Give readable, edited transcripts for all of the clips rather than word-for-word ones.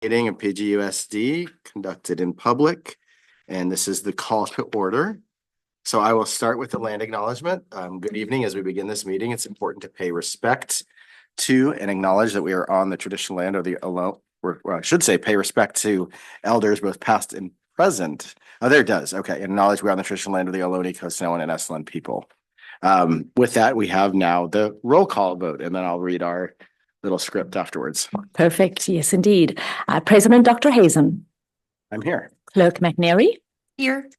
Meeting of PGUSD conducted in public, and this is the call to order. So I will start with the land acknowledgement. Good evening. As we begin this meeting, it's important to pay respect to and acknowledge that we are on the traditional land of the Ohlone, or I should say pay respect to elders, both past and present. Oh, there it does. Okay. Acknowledge we are on the traditional land of the Ohlone, Coast-Snow, and Estland people. With that, we have now the roll call vote, and then I'll read our little script afterwards. Perfect. Yes, indeed. President Dr. Hazen. I'm here. Clerk McNary. Here.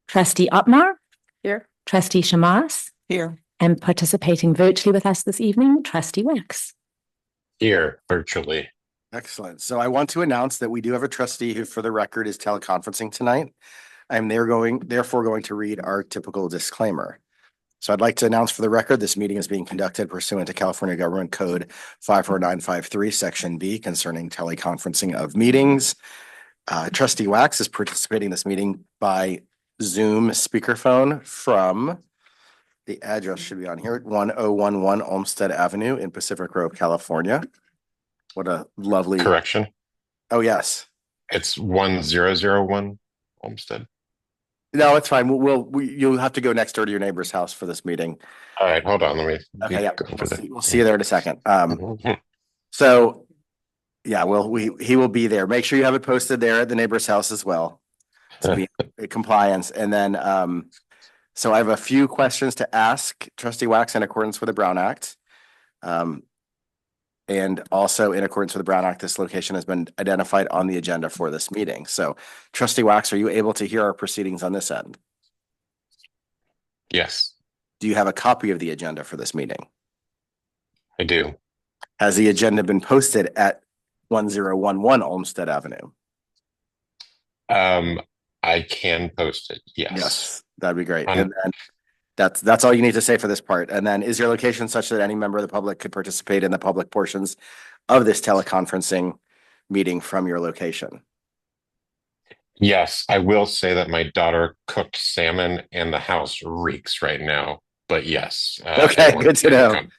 Trustee Otmar. Here. Trustee Shamas. Here. And participating virtually with us this evening, Trustee Wax. Here, virtually. Excellent. So I want to announce that we do have a trustee who, for the record, is teleconferencing tonight. I'm therefore going to read our typical disclaimer. So I'd like to announce for the record, this meeting is being conducted pursuant to California Government Code 54953, Section B, concerning teleconferencing of meetings. Trustee Wax is participating in this meeting by Zoom speakerphone from the address should be on here, 1011 Olmsted Avenue in Pacific Grove, California. What a lovely Correction. Oh, yes. It's 1001 Olmsted. No, it's fine. You'll have to go next door to your neighbor's house for this meeting. All right, hold on. Let me Okay, yeah. go over there. We'll see you there in a second. Mhm. So yeah, he will be there. Make sure you have it posted there at the neighbor's house as well to be in compliance. And then so I have a few questions to ask Trustee Wax in accordance with the Brown Act. And also in accordance with the Brown Act, this location has been identified on the agenda for this meeting. So Trustee Wax, are you able to hear our proceedings on this end? Yes, Do you have a copy of the agenda for this meeting? I do. Has the agenda been posted at 1011 Olmsted Avenue? I can post it. Yes. That'd be great. Um, And then that's all you need to say for this part. And then is your location such that any member of the public could participate in the public portions of this teleconferencing meeting from your location? Yes, I will say that my daughter cooked salmon and the house reeks right now. But yes. Okay, good to know. Come.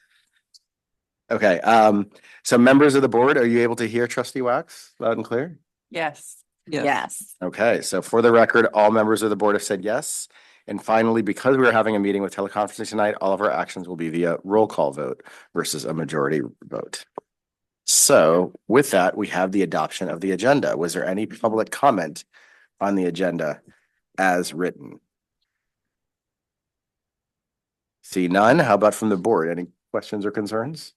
Okay, so members of the board, are you able to hear Trustee Wax loud and clear? Yes. Yes. Okay, so for the record, all members of the board have said yes. And finally, because we're having a meeting with teleconferencing tonight, all of our actions will be via roll call vote versus a majority vote. So with that, we have the adoption of the agenda. Was there any public comment on the agenda as written? See none. How about from the board? Any questions or concerns?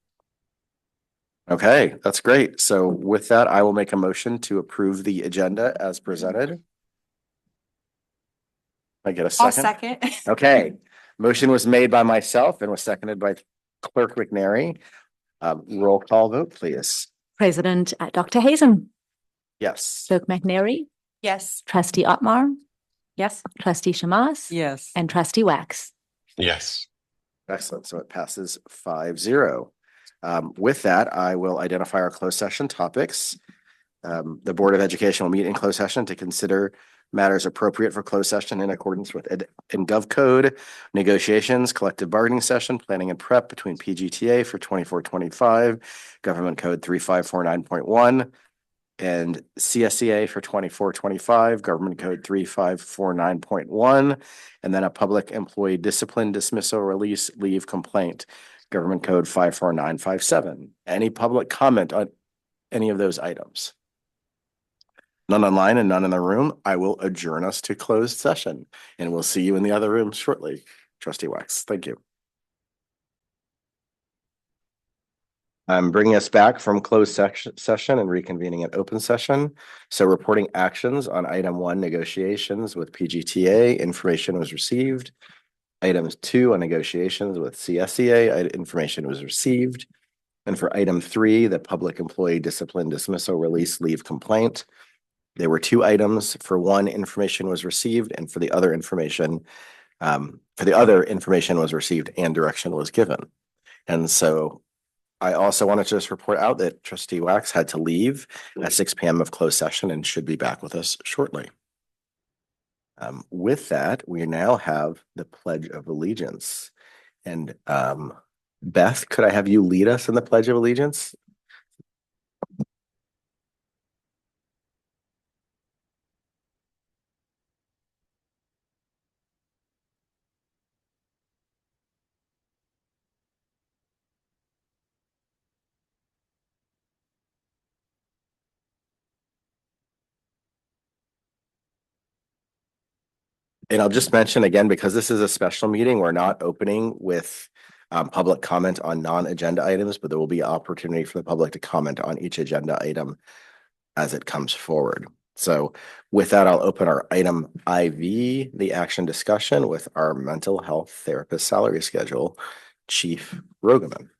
Okay, that's great. So with that, I will make a motion to approve the agenda as presented. I get a I'll second? second. Okay, motion was made by myself and was seconded by Clerk McNary. Roll call vote, please. President Dr. Hazen. Yes. Clerk McNary. Yes. Trustee Otmar. Yes. Trustee Shamas. Yes. And Trustee Wax. Yes. Excellent. So it passes 5-0. With that, I will identify our closed session topics. The Board of Education will meet in closed session to consider matters appropriate for closed session in accordance with Gov Code, negotiations, collective bargaining session, planning and prep between PGTA for 24-25, Government Code 3549.1, and CSEA for 24-25, Government Code 3549.1, and then a public employee discipline, dismissal, release, leave complaint, Government Code 54957. Any public comment on any of those items? None online and none in the room. I will adjourn us to closed session and we'll see you in the other room shortly. Trustee Wax, thank you. I'm bringing us back from closed session and reconvening an open session. So reporting actions on item 1, negotiations with PGTA, information was received. Items 2 on negotiations with CSEA, information was received. And for item 3, the public employee discipline, dismissal, release, leave complaint. There were 2 items. For one, information was received, and for the other information was received and direction was given. And so I also wanted to just report out that Trustee Wax had to leave at 6 p.m. of closed session and should be back with us shortly. With that, we now have the Pledge of Allegiance. And Beth, could I have you lead us in the Pledge of Allegiance? And I'll just mention again, because this is a special meeting, we're not opening with public comment on non-agenda items, but there will be opportunity for the public to comment on each agenda item as it comes forward. So with that, I'll open our item IV, the action discussion with our mental health therapist salary schedule, Chief Rogaman.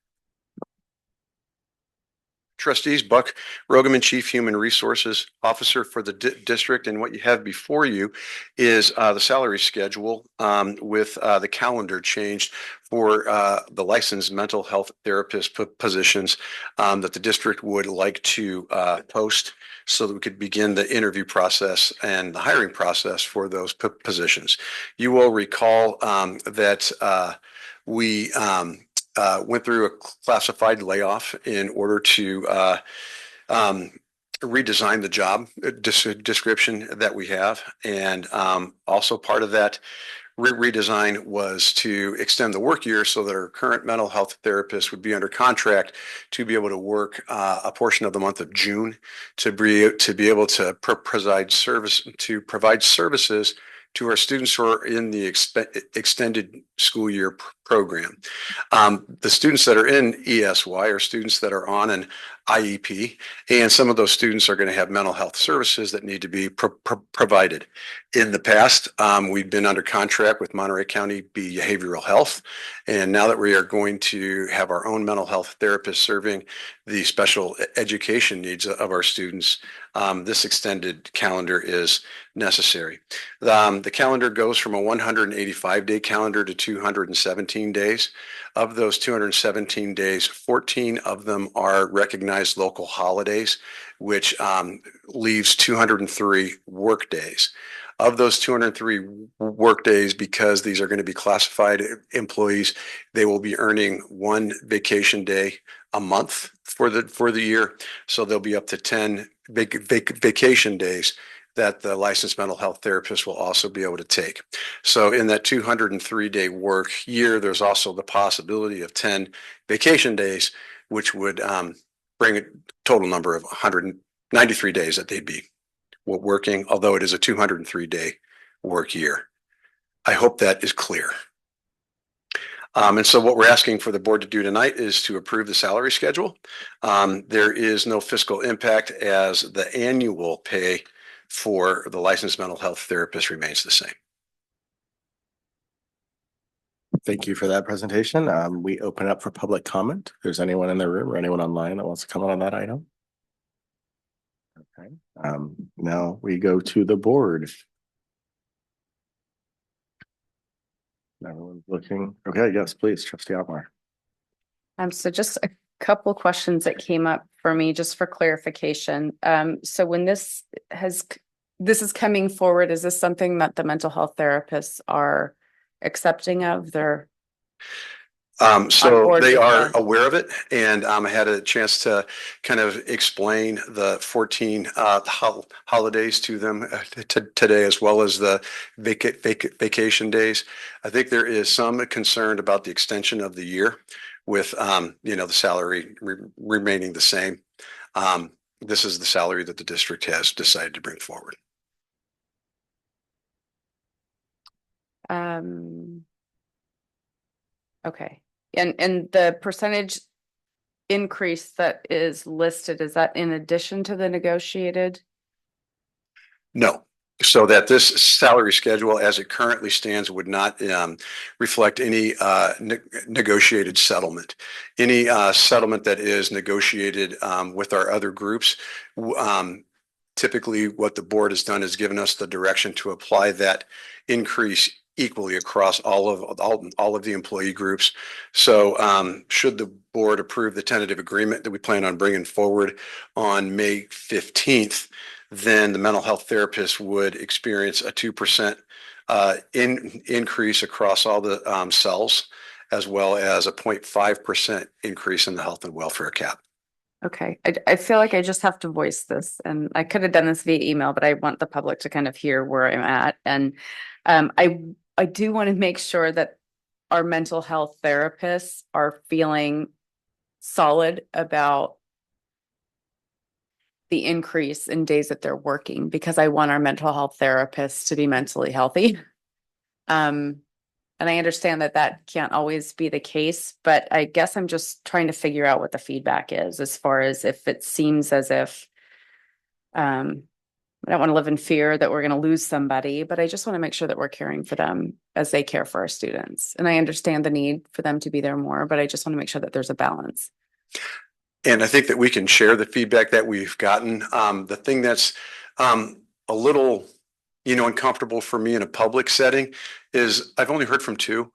Trustees, Buck Rogaman, Chief Human Resources Officer for the district. And what you have before you is the salary schedule with the calendar changed for the licensed mental health therapist positions that the district would like to post so that we could begin the interview process and the hiring process for those positions. You will recall that we went through a classified layoff in order to redesign the job description that we have. And also part of that redesign was to extend the work year so that our current mental health therapists would be under contract to be able to work a portion of the month of June to be able to provide services to our students who are in the extended school year program. The students that are in ESY are students that are on an IEP, and some of those students are going to have mental health services that need to be provided. In the past, we've been under contract with Monterey County Behavioral Health, and now that we are going to have our own mental health therapist serving the special education needs of our students, this extended calendar is necessary. The calendar goes from a 185-day calendar to 217 days. Of those 217 days, 14 of them are recognized local holidays, which leaves 203 work days. Of those 203 work days, because these are going to be classified employees, they will be earning one vacation day a month for the year. So there'll be up to 10 vacation days that the licensed mental health therapist will also be able to take. So in that 203-day work year, there's also the possibility of 10 vacation days, which would bring a total number of 193 days that they'd be working, although it is a 203-day work year. I hope that is clear. And so what we're asking for the board to do tonight is to approve the salary schedule. There is no fiscal impact as the annual pay for the licensed mental health therapist remains the same. Thank you for that presentation. We open up for public comment. If there's anyone in the room or anyone online that wants to comment on that item. Okay. Now we go to the board. Everyone's looking. Okay, yes, please, Trustee Otmar. So just a couple questions that came up for me, just for clarification. So when this is coming forward, is this something that the mental health therapists are accepting of? So they are aware of it, and I had a chance to kind of explain the 14 holidays to them today, as well as the vacation days. I think there is some concern about the extension of the year with, the salary remaining the same. This is the salary that the district has decided to bring forward. Okay. And the percentage increase that is listed, is that in addition to the negotiated? No. So that this salary schedule as it currently stands would not reflect any negotiated settlement. Any settlement that is negotiated with our other groups, typically what the board has done is given us the direction to apply that increase equally across all of the employee groups. So should the board approve the tentative agreement that we plan on bringing forward on May 15th, then the mental health therapist would experience a 2% increase across all the cells, as well as a 0.5% increase in the health and welfare cap. Okay. I feel like I just have to voice this, and I could have done this via email, but I want the public to kind of hear where I'm at. And I do want to make sure that our mental health therapists are feeling solid about the increase in days that they're working, because I want our mental health therapists to be mentally healthy. And I understand that that can't always be the case, but I guess I'm just trying to figure out what the feedback is as far as if it seems as if I don't want to live in fear that we're going to lose somebody, but I just want to make sure that we're caring for them as they care for our students. And I understand the need for them to be there more, but I just want to make sure that there's a balance. And I think that we can share the feedback that we've gotten. The thing that's a little, uncomfortable for me in a public setting is I've only heard from two.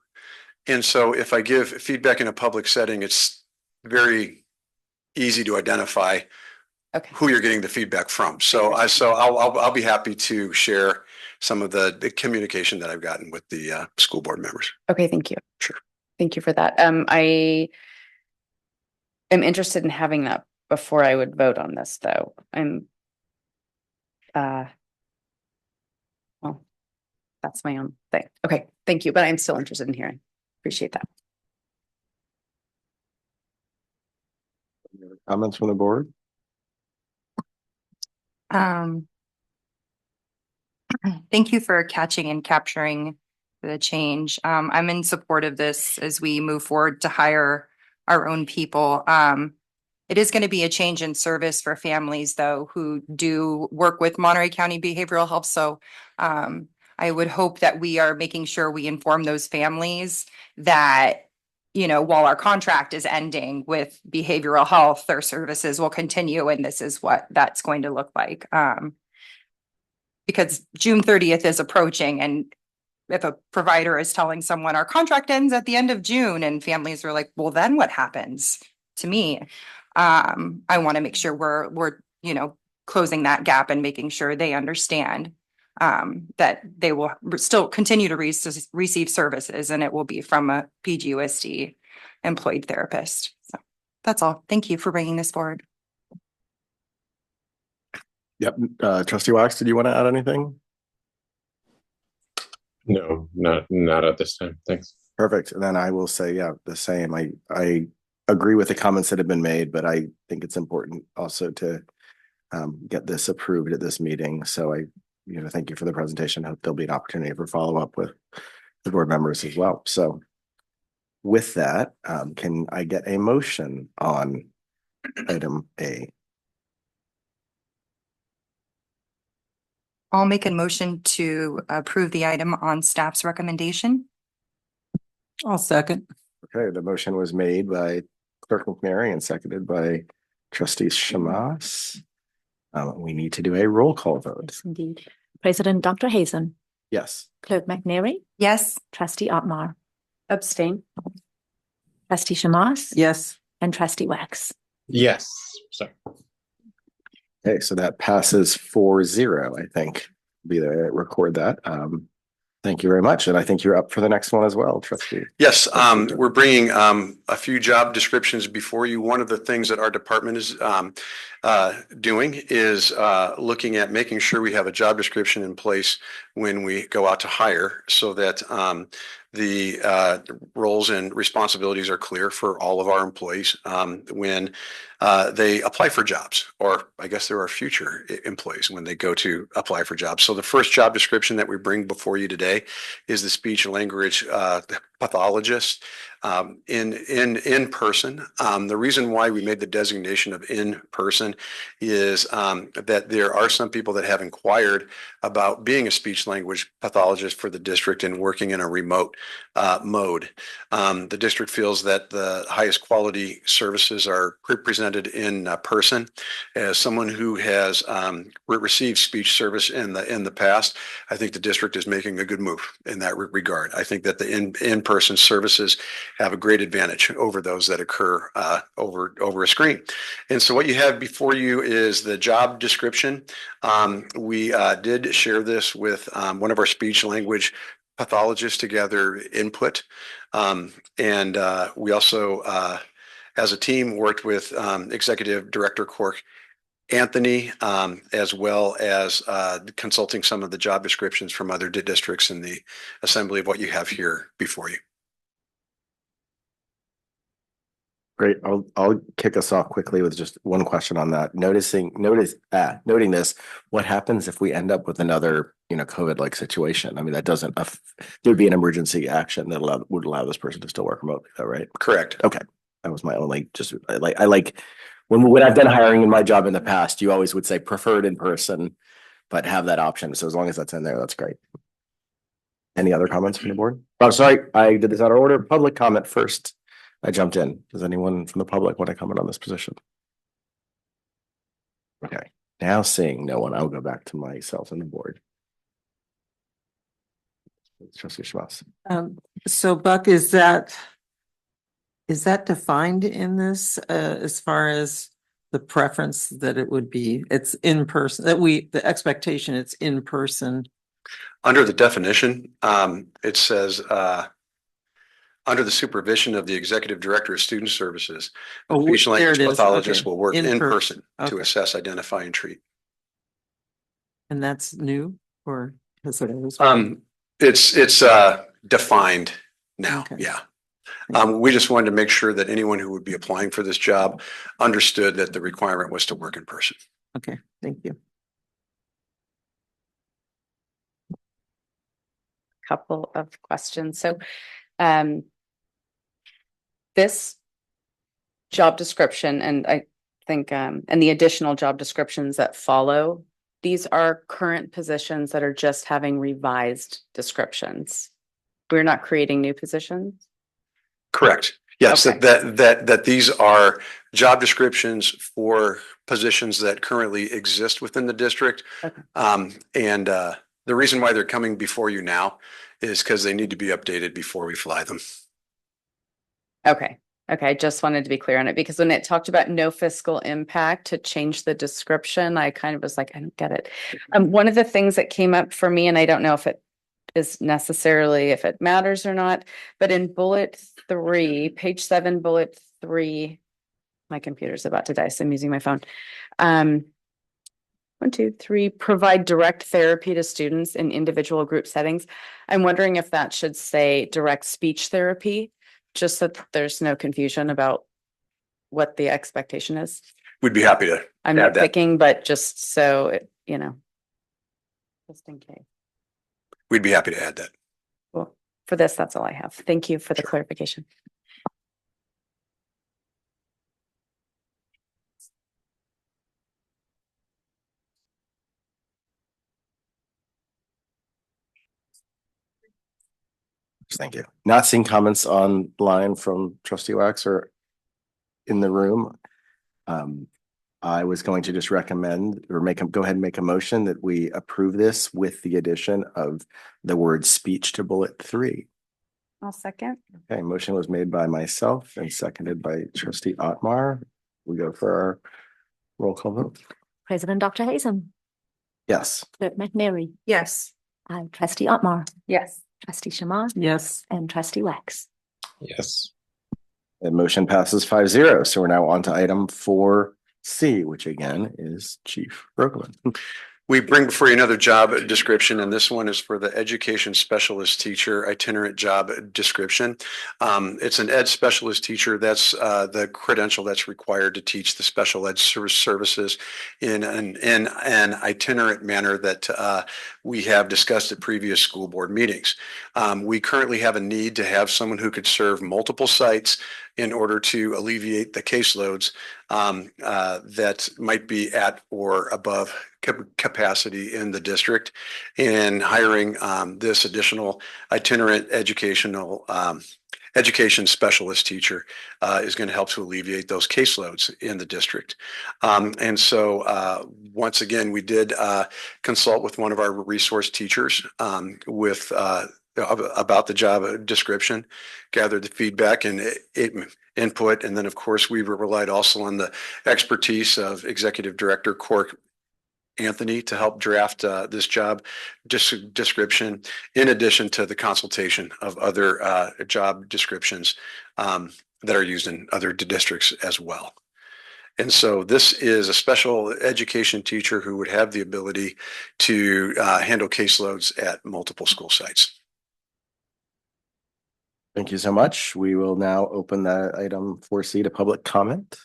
And so if I give feedback in a public setting, it's very easy to identify Okay. who you're getting the feedback from. So I'll be happy to share some of the communication that I've gotten with the school board members. Okay. Thank you. Sure. Thank you for that. I am interested in having that before I would vote on this, though. Well, that's my own thing. Okay. Thank you. But I'm still interested in hearing. Appreciate that. Comments from the board? Thank you for catching and capturing the change. I'm in support of this as we move forward to hire our own people. It is going to be a change in service for families, though, who do work with Monterey County Behavioral Health. So I would hope that we are making sure we inform those families that, while our contract is ending with behavioral health, their services will continue, and this is what that's going to look like. Because June 30th is approaching, and if a provider is telling someone our contract ends at the end of June and families are like, well, then what happens to me? I want to make sure we're closing that gap and making sure they understand that they will still continue to receive services, and it will be from a PGUSD employed therapist. So that's all. Thank you for bringing this forward. Yep. Trustee Wax, did you want to add anything? No, not at this time. Thanks. Perfect. And then I will say, yeah, the same. I agree with the comments that have been made, but I think it's important also to get this approved at this meeting. So thank you for the presentation. I hope there'll be an opportunity for follow-up with the board members as well. So with that, can I get a motion on item A? I'll make a motion to approve the item on staff's recommendation. I'll second. Okay, the motion was made by Clerk McNary and seconded by Trustee Shamas. We need to do a roll call vote. Indeed. President Dr. Hazen, Yes. Clerk McNary, Yes. Trustee Otmar, Abstain. Trustee Shamas, Yes. and Trustee Wax. Yes. Sorry. Okay, so that passes 4-0, I think. Be there, record that. Thank you very much. And I think you're up for the next one as well, Trustee. Yes, we're bringing a few job descriptions before you. One of the things that our department is doing is looking at making sure we have a job description in place when we go out to hire, so that the roles and responsibilities are clear for all of our employees when they apply for jobs, or I guess there are future employees when they go to apply for jobs. So the first job description that we bring before you today is the speech language pathologist in person. The reason why we made the designation of in person is that there are some people that have inquired about being a speech language pathologist for the district and working in a remote mode. The district feels that the highest quality services are presented in person. As someone who has received speech service in the past, I think the district is making a good move in that regard. I think that the in-person services have a great advantage over those that occur over a screen. And so what you have before you is the job description. We did share this with one of our speech language pathologists to gather input. And we also, as a team, worked with Executive Director Cork Anthony, as well as consulting some of the job descriptions from other districts in the assembly of what you have here before you. Great. I'll kick us off quickly with just one question on that. Noting this, what happens if we end up with another, COVID-like situation? I mean, that doesn't, there'd be an emergency action that would allow this person to still work remotely, though, right? Correct. Okay. That was my only, I like, when I've done hiring in my job in the past, you always would say preferred in person, but have that option. So as long as that's in there, that's great. Any other comments from the board? Oh, sorry, I did this out of order. Public comment first. I jumped in. Does anyone from the public want to comment on this position? Okay, now seeing no one, I'll go back to myself and the board. Trustee Schmaus. So Buck, is that defined in this, as far as the preference that it would be, it's in person, the expectation it's in person? Under the definition, it says, under the supervision of the Executive Director of Student Services, the Oh, speech there language it is. pathologist Okay. will work in person to Okay. assess, identify, and treat. And that's new, or has it always? It's defined now, Okay. yeah. We just wanted to make sure that anyone who would be applying for this job understood that the requirement was to work in person. Okay, thank you. Couple of questions. So, this job description, and I think, and the additional job descriptions that follow, these are current positions that are just having revised descriptions. We're not creating new positions. Correct. Yes, Okay. that these are job descriptions for positions that currently exist within the district. Okay. And the reason why they're coming before you now is because they need to be updated before we fly them. Okay. Okay. I just wanted to be clear on it, because when it talked about no fiscal impact to change the description, I kind of was like, I don't get it. One of the things that came up for me, and I don't know if it is necessarily, if it matters or not, but in bullet 3, page 7, bullet 3, my computer's about to die, so I'm using my phone. 1, 2, 3, provide direct therapy to students in individual group settings. I'm wondering if that should say direct speech therapy, just so that there's no confusion about what the expectation is. We'd be happy to I'm add that. nitpicking, but just so it, just in case. We'd be happy to add that. Well, for this, that's all I have. Thank you for the clarification. Thank you. Not seeing comments online from Trustee Wax or in the room. I was going to just recommend or go ahead and make a motion that we approve this with the addition of the word speech to bullet 3. I'll second. Okay, motion was made by myself and seconded by Trustee Otmar. We go for our roll call vote. President Dr. Haysom, Yes. Clerk McNary, Yes. Trustee Otmar, Yes. Trustee Shamar, Yes. and Trustee Wax. Yes. The motion passes 5-0. So we're now on to item 4C, which again is Chief Brookman. We bring before you another job description, and this one is for the education specialist teacher itinerant job description. It's an ed specialist teacher. That's the credential that's required to teach the special ed services in an itinerant manner that we have discussed at previous school board meetings. We currently have a need to have someone who could serve multiple sites in order to alleviate the caseloads that might be at or above capacity in the district. And hiring this additional itinerant education specialist teacher is going to help to alleviate those caseloads in the district. And so once again, we did consult with one of our resource teachers with about the job description, gathered the feedback and input. And then, of course, we relied also on the expertise of Executive Director Cork Anthony to help draft this job description, in addition to the consultation of other job descriptions that are used in other districts as well. And so this is a special education teacher who would have the ability to handle caseloads at multiple school sites. Thank you so much. We will now open the item 4C to public comment.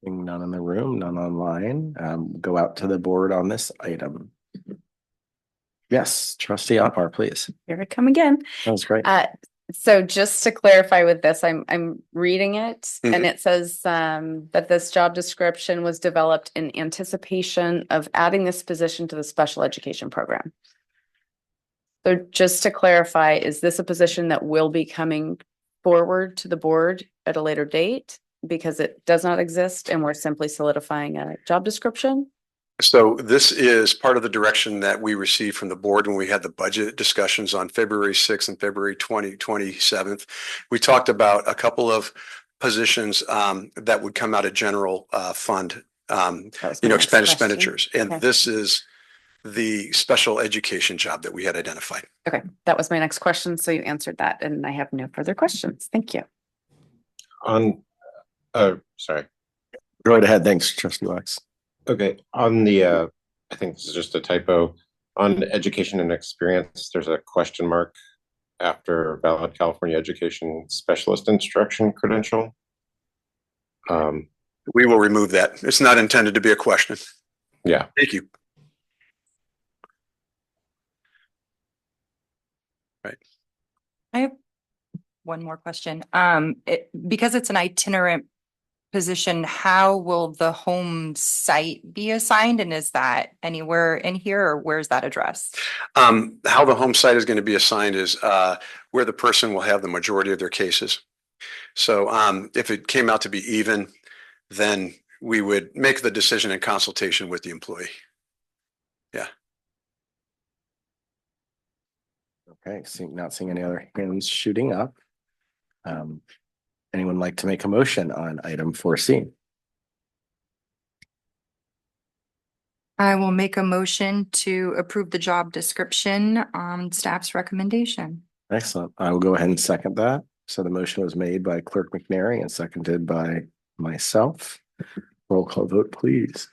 Seeing none in the room, none online. Go out to the board on this item. Yes, trustee Otmar, please. Here I come again. That was great. So just to clarify with this, I'm reading it and Mhm. it says that this job description was developed in anticipation of adding this position to the special education program. So just to clarify, is this a position that will be coming forward to the board at a later date? Because it does not exist and we're simply solidifying a job description? So this is part of the direction that we received from the board when we had the budget discussions on February 6th and February 27th. We talked about a couple of positions that would come out of general fund, That was my next question. expenditures. And Okay. this is the special education job that we had identified. Okay, that was my next question. So you answered that and I have no further questions. Thank you. Sorry. Go right ahead. Thanks, trustee Wax. Okay, on the, I think this is just a typo. On education and experience, there's a question mark after valid California education specialist instruction credential. We will remove that. It's not intended to be a question. Yeah. Thank you. I have one more question. Because it's an itinerant position, how will the home site be assigned? And is that anywhere in here or where's that addressed? How the home site is going to be assigned is where the person will have the majority of their cases. So if it came out to be even, then we would make the decision in consultation with the employee. Yeah. Okay, not seeing any other hands shooting up. Anyone like to make a motion on item 4C? I will make a motion to approve the job description on staff's recommendation. Excellent. I will go ahead and second that. So the motion was made by Clerk McNary and seconded by myself. Roll call vote, please.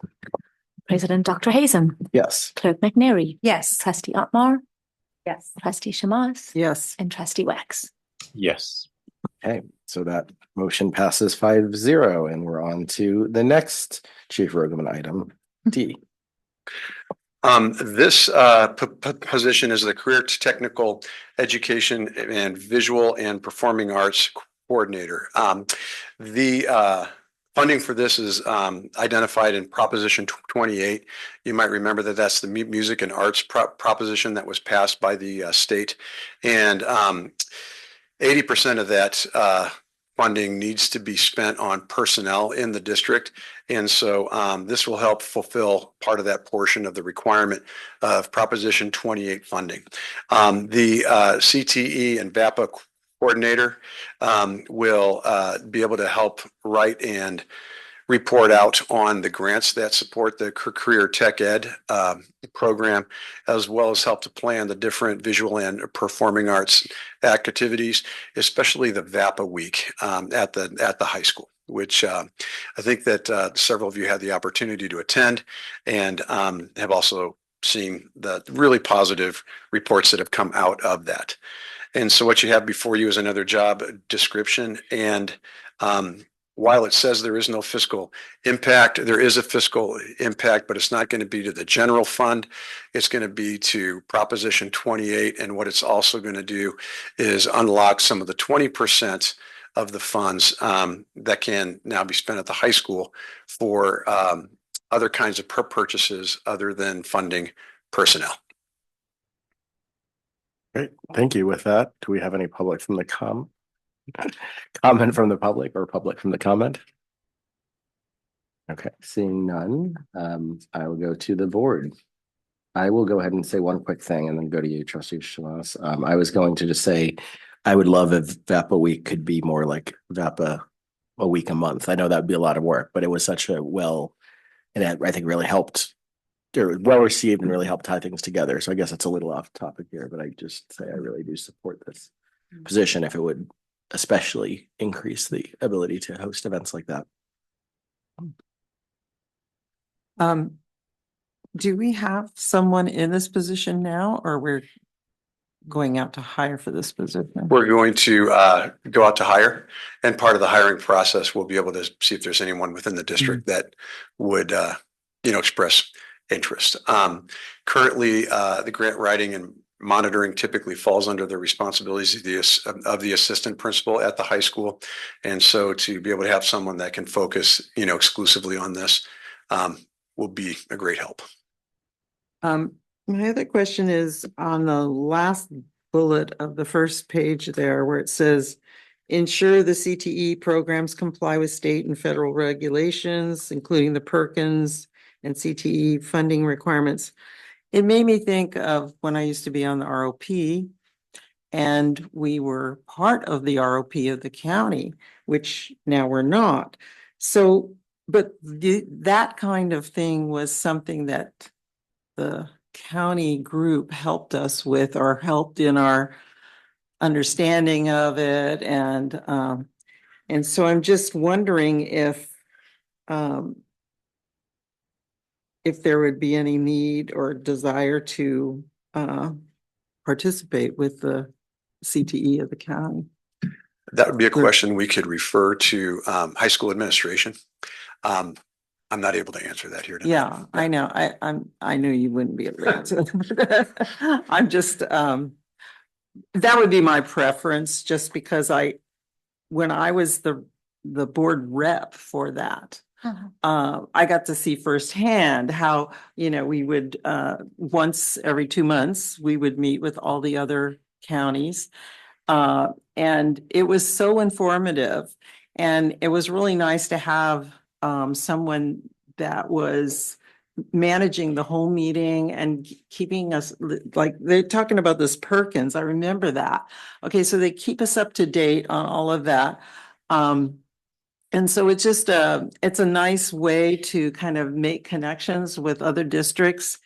President Dr. Hazen, Yes. Clerk McNary, Yes. Trustee Otmar, Yes. Trustee Shamas, Yes. and Trustee Wax. Yes. Okay, so that motion passes 5-0 and we're on to the next Chief Rogoman item, D. This position is the Career Technical Education and Visual and Performing Arts Coordinator. The funding for this is identified in Proposition 28. You might remember that that's the music and arts proposition that was passed by the state. And 80% of that funding needs to be spent on personnel in the district. And so this will help fulfill part of that portion of the requirement of Proposition 28 funding. The CTE and VAPA coordinator will be able to help write and report out on the grants that support the career tech ed program, as well as help to plan the different visual and performing arts activities, especially the VAPA week at the high school, which I think that several of you had the opportunity to attend and have also seen the really positive reports that have come out of that. And so what you have before you is another job description. And while it says there is no fiscal impact, there is a fiscal impact, but it's not going to be to the general fund. It's going to be to Proposition 28. And what it's also going to do is unlock some of the 20% of the funds that can now be spent at the high school for other kinds of purchases other than funding personnel. Great, thank you. With that, do we have any public from the comment from the public or public from the comment? Okay, seeing none, I will go to the board. I will go ahead and say one quick thing and then go to you, Trustee Shamas. I was going to just say, I would love if VAPA week could be more like VAPA a week a month. I know that would be a lot of work, but it was such a and it, I think really helped, or well received and really helped tie things together. So I guess it's a little off topic here, but I just say I really do support this position if it would especially increase the ability to host events like that. Do we have someone in this position now, or going out to hire for this position? We're going to go out to hire, and part of the hiring process, we'll be able to see if there's anyone within the district that would, express interest. Currently, the grant writing and monitoring typically falls under the responsibilities of the assistant principal at the high school. And so to be able to have someone that can focus, exclusively on this will be a great help. My other question is on the last bullet of the first page there where it says, ensure the CTE programs comply with state and federal regulations, including the Perkins and CTE funding requirements. It made me think of when I used to be on the ROP, and we were part of the ROP of the county, which now we're not. So, but that kind of thing was something that the county group helped us with, or helped in our understanding of it. And so I'm just wondering if there would be any need or desire to participate with the CTE of the county. That would be a question we could refer to high school administration. I'm not able to answer that here tonight. Yeah, I know. I knew you wouldn't be able to answer that. I'm just that would be my preference, just because when I was the board rep for that, I got to see firsthand how, we would once every 2 months, we would meet with all the other counties. And it was so informative, and it was really nice to have someone that was managing the whole meeting and keeping us, like they're talking about this Perkins. I remember that. Okay, so they keep us up to date on all of that. And so it's just it's a nice way to kind of make connections with other districts,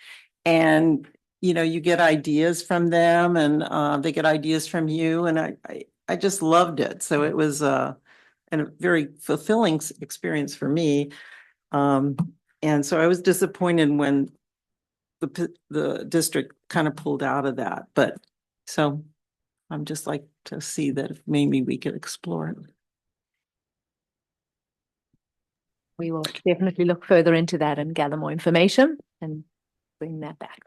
and you get ideas from them, and they get ideas from you, and I just loved it. So it was a very fulfilling experience for me. And so I was disappointed when the district kind of pulled out of that, but so I'm just like to see that if maybe we could explore it. We will definitely look further into that and gather more information and bring that back.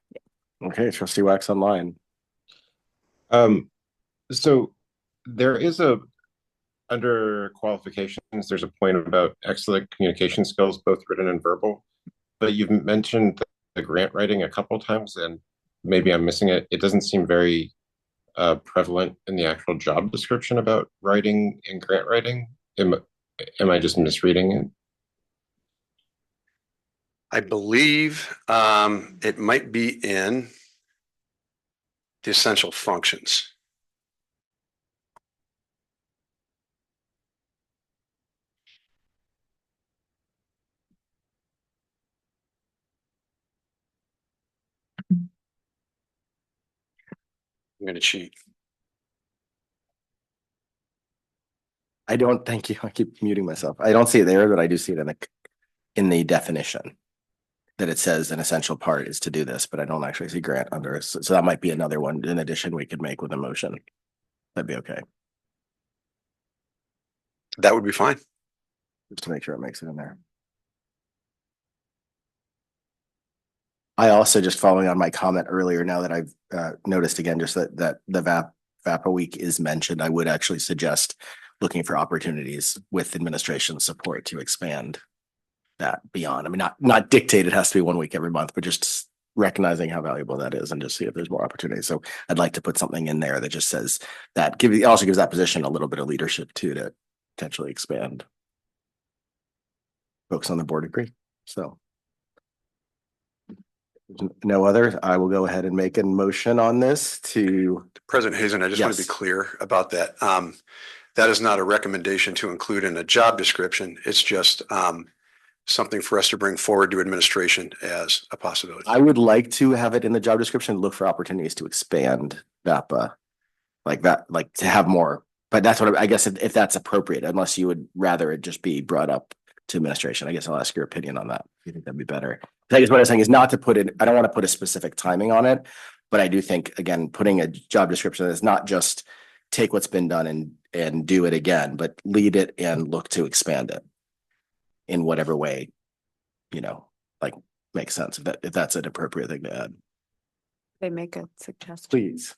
Okay, Trustee Wax online. So there is under qualifications, there's a point about excellent communication skills, both written and verbal, but you've mentioned the grant writing a couple times, and maybe I'm missing it. It doesn't seem very prevalent in the actual job description about writing and grant writing. Am I just misreading it? I believe it might be in the essential functions. I'm going to cheat. I don't, thank you. I keep muting myself. I don't see it there, but I do see it in the definition that it says an essential part is to do this, but I don't actually see grant under it. So that might be another one in addition we could make with a motion. That'd be okay. That would be fine. Just to make sure it makes it in there. I also, just following on my comment earlier, now that I've noticed again, just that the VAPA week is mentioned, I would actually suggest looking for opportunities with administration support to expand that beyond. I mean, not dictate it has to be 1 week every month, but just recognizing how valuable that is and just see if there's more opportunities. So I'd like to put something in there that just says that also gives that position a little bit of leadership too, to potentially expand. Folks on the board agree. So no other, I will go ahead and make a motion on this to. President Hazen, I just want to be clear about that. That is not a recommendation to include in a job description. It's just something for us to bring forward to administration as a possibility. I would like to have it in the job description, look for opportunities to expand VAPA like that, like to have more. But that's what I guess if that's appropriate, unless you would rather it just be brought up to administration. I guess I'll ask your opinion on that. If you think that'd be better. I guess what I'm saying is not to put it, I don't want to put a specific timing on it, But I do think, again, putting a job description is not just take what's been done and do it again, but lead it and look to expand it in whatever way, like makes sense, if that's an appropriate thing to add. They make a suggestion. Please.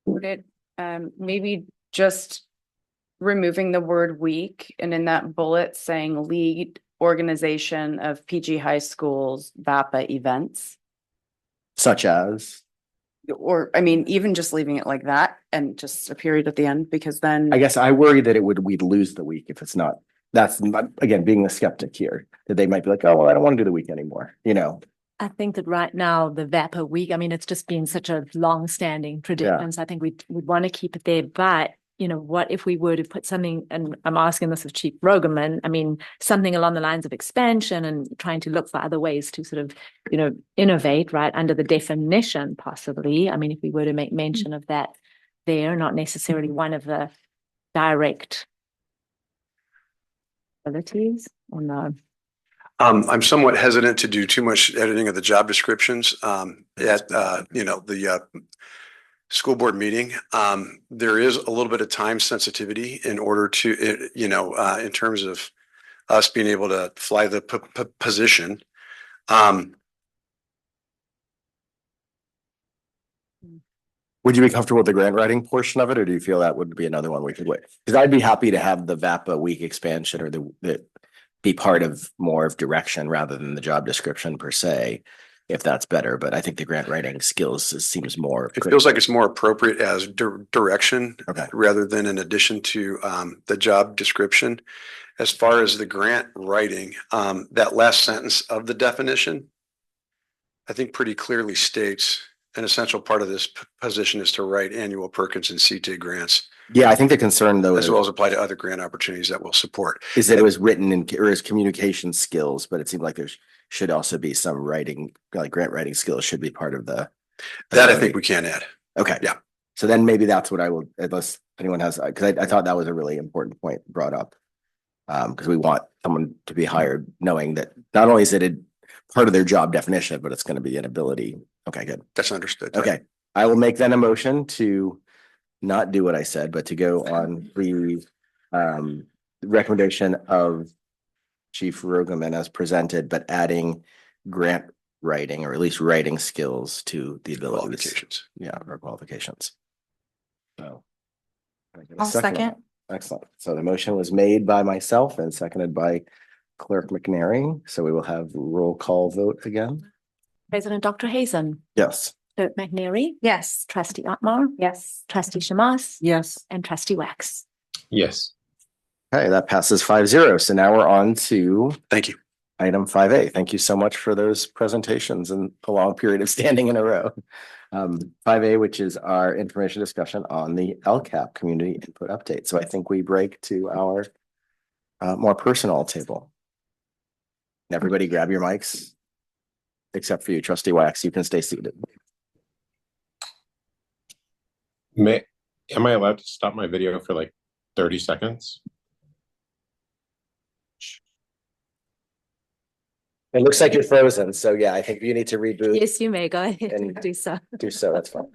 Would it, maybe just removing the word week and in that bullet saying lead organization of PG high schools VAPA events? Such as, Or, I mean, even just leaving it like that and just a period at the end, because then. I guess I worry that we'd lose the week if it's not, that's, again, being the skeptic here, that they might be like, oh, well, I don't want to do the week anymore, I think that right now the VAPA week, I mean, it's just been such a long-standing tradition. So I think we'd want to keep it there. But, what if we were to put something, and I'm asking this of Chief Rogerman, I mean, something along the lines of expansion and trying to look for other ways to sort of, innovate, right, under the definition, possibly. I mean, if we were to make mention of that there, not necessarily one of the direct abilities or no. I'm somewhat hesitant to do too much editing of the job descriptions at the school board meeting. There is a little bit of time sensitivity in order to, in terms of us being able to fly the position. Would you be comfortable with the grant writing portion of it, or do you feel that would be another one we could wait? Because I'd be happy to have the VAPA week expansion or the be part of more of direction rather than the job description per se, if that's better. But I think the grant writing skills seems more. It feels like it's more appropriate as direction rather than in addition to the job description. As far as the grant writing, that last sentence of the definition, I think pretty clearly states an essential part of this position is to write annual Perkins and CTA grants. Yeah, I think the concern though, as well as apply to other grant opportunities that will support, is that it was written in or as communication skills, but it seemed like there should also be some writing, like grant writing skills should be part of the. That I think we can add. Okay. Yeah. So then maybe that's what I will, unless anyone has, because I thought that was a really important point brought up. Because we want someone to be hired knowing that not only is it part of their job definition, but it's going to be an ability. Okay, good. That's understood. Okay. I will make then a motion to not do what I said, but to go on the recommendation of Chief Rogerman as presented, but adding grant writing or at least writing skills to the abilities. Qualifications. Yeah, or qualifications. So. can I get a I'll second. Excellent. So the motion was made by myself and seconded by Clerk McNary. So we will have roll call vote again. President Dr. Hazen, Yes. Clerk McNary, Yes. Trustee Otmar, Yes. Trustee Shamas, Yes. and Trustee Wax. Yes. Okay, that passes 5-0. So now we're on to Thank you. item 5A. Thank you so much for those presentations and a long period of standing in a row. 5A, which is our information discussion on the LCAP community input update. So I think we break to our more personal table. Everybody grab your mics, except for you, Trustee Wax. You can stay seated. Am I allowed to stop my video for like 30 seconds? It looks like you're frozen. So yeah, I think you need to reboot. Yes, you may go ahead And- and do so. Do so. That's fine.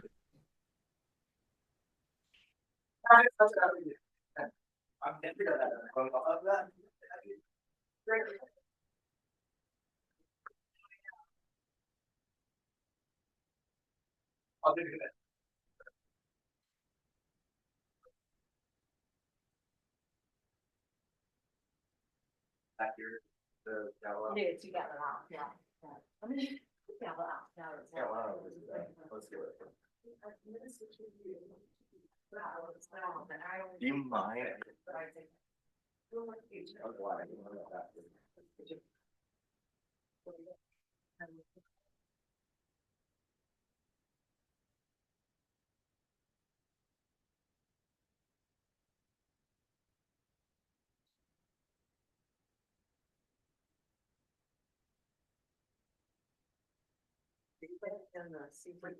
Do you mind?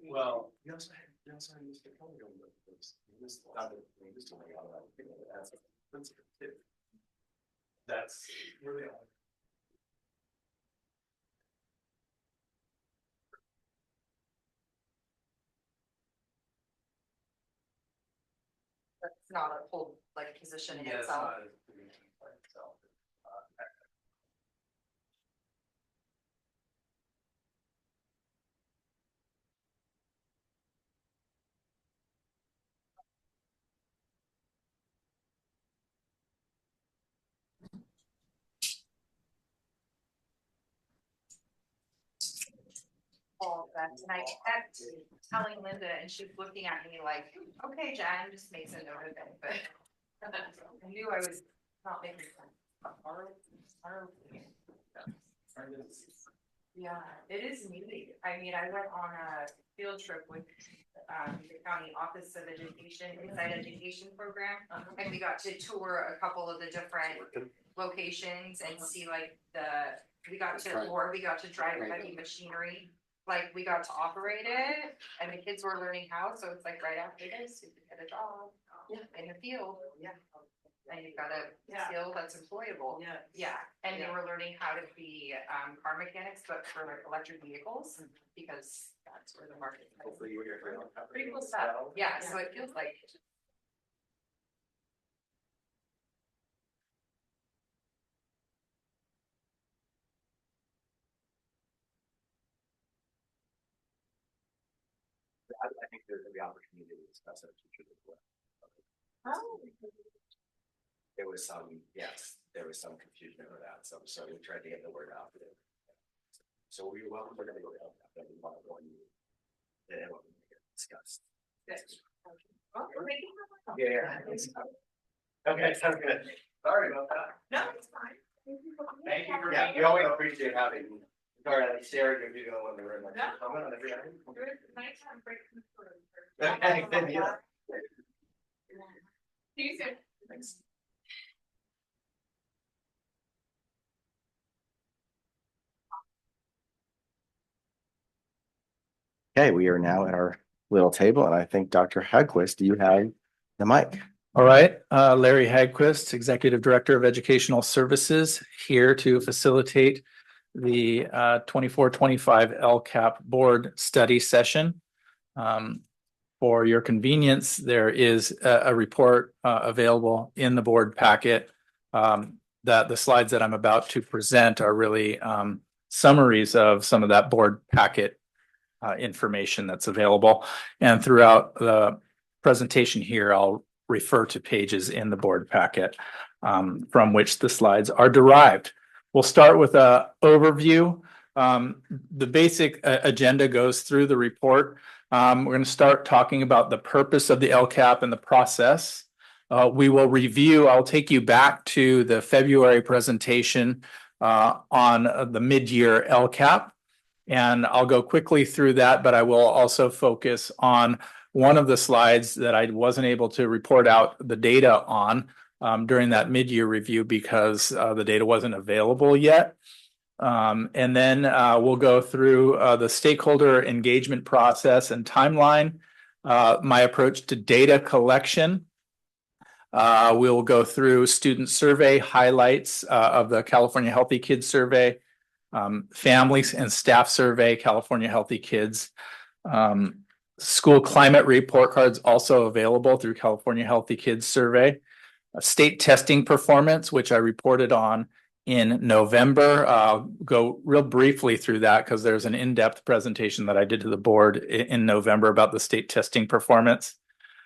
Well, you also had Mr. Kelly on that's really all. That's not a whole like position in itself. All that, and I kept telling Linda, and she was looking at me like, okay, Jen, just makes a note of it, but I knew I was not making sense. Yeah, it is neat. I mean, I went on a field trip with the county office of education, inside education program, and we got to tour a couple of the different locations and see like we got to drive heavy machinery. Like we got to operate it and the kids were learning how, so it's like right after this, you can get a job in the field. Yeah. And you've got a skill that's employable. Yeah. And they were learning how to be car mechanics, but for like electric vehicles, because that's where the market is. Hopefully you were pretty cool stuff. Yeah, so it feels like I think there's gonna be opportunity to discuss it in the future as well. There was some, yes, there was some confusion over that, so we tried to get the word out there. So we're gonna go help that, but we want to go and then what we can discuss. Yeah. Okay, sounds good. Sorry about that. no, it's fine. Thank you for we always appreciate having you. Sorry, like staring at you when we're in like. Nighttime break. Okay, yeah. See you soon. Thanks. Okay, we are now at our little table, and I think Dr. Hagquist, you have the mic. All right, Larry Hagquist, Executive Director of Educational Services, here to facilitate the 24-25 LCAP Board Study Session. For your convenience, there is a report available in the board packet. That the slides that I'm about to present are really summaries of some of that board packet information that's available. And throughout the presentation here, I'll refer to pages in the board packet from which the slides are derived. We'll start with an overview. The basic agenda goes through the report. We're going to start talking about the purpose of the LCAP and the process. We will review, I'll take you back to the February presentation on the mid-year LCAP. And I'll go quickly through that, but I will also focus on one of the slides that I wasn't able to report out the data on during that mid-year review because the data wasn't available yet. And then we'll go through the stakeholder engagement process and timeline, my approach to data collection. We'll go through student survey highlights of the California Healthy Kids Survey, families and staff survey, California Healthy Kids, school climate report cards also available through California Healthy Kids Survey, state testing performance, which I reported on in November. I'll go real briefly through that because there's an in-depth presentation that I did to the board in November about the state testing performance.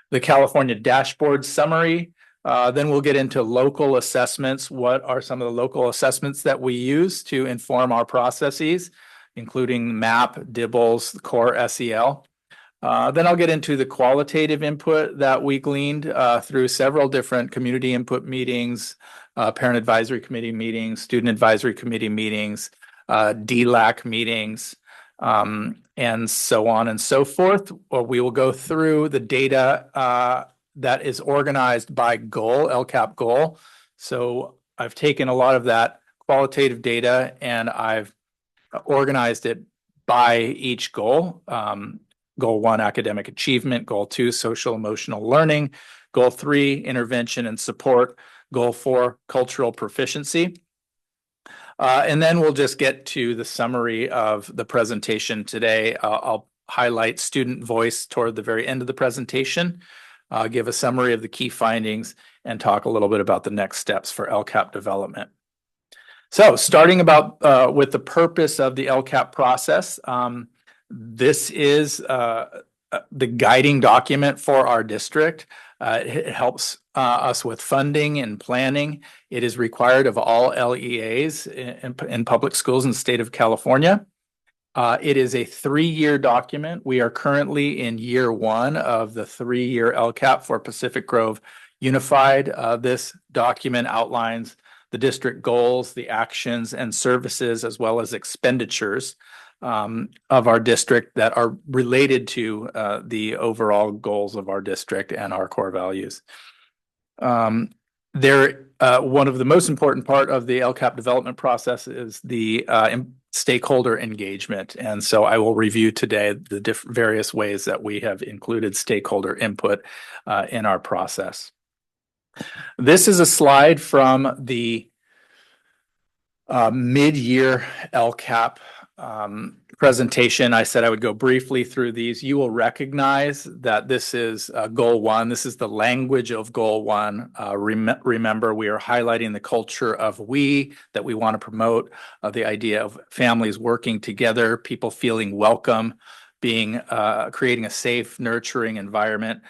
The California dashboard summary. Then we'll get into local assessments. What are some of the local assessments that we use to inform our processes, including MAP, DIBELS, core SEL. Then I'll get into the qualitative input that we gleaned through several different community input meetings, parent advisory committee meetings, student advisory committee meetings, DLAC meetings, and so on and so forth. We will go through the data that is organized by goal, LCAP goal. So I've taken a lot of that qualitative data and I've organized it by each goal. Goal 1, academic achievement. Goal 2, social emotional learning. Goal 3, intervention and support. Goal 4, cultural proficiency. And then we'll just get to the summary of the presentation today. I'll highlight student voice toward the very end of the presentation. give a summary of the key findings, and talk a little bit about the next steps for LCAP development. So starting with the purpose of the LCAP process, this is the guiding document for our district. It helps us with funding and planning. It is required of all LEAs in public schools in the state of California. It is a 3-year document. We are currently in year 1 of the 3-year LCAP for Pacific Grove Unified. This document outlines the district goals, the actions and services, as well as expenditures of our district that are related to the overall goals of our district and our core values. One of the most important part of the LCAP development process is the stakeholder engagement. And so I will review today the various ways that we have included stakeholder input in our process. This is a slide from the mid-year LCAP presentation. I said I would go briefly through these. You will recognize that this is goal 1. This is the language of goal 1. Remember, we are highlighting the culture of that we want to promote, the idea of families working together, people feeling welcome, creating a safe, nurturing environment,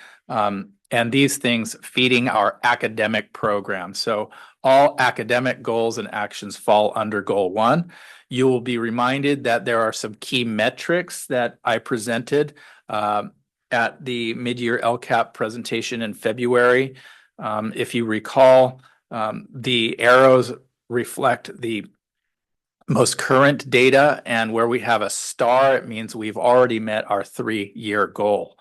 and these things feeding our academic program. So all academic goals and actions fall under goal 1. You will be reminded that there are some key metrics that I presented at the mid-year LCAP presentation in February. If you recall, the arrows reflect the most current data, and where we have a star, it means we've already met our 3-year goal.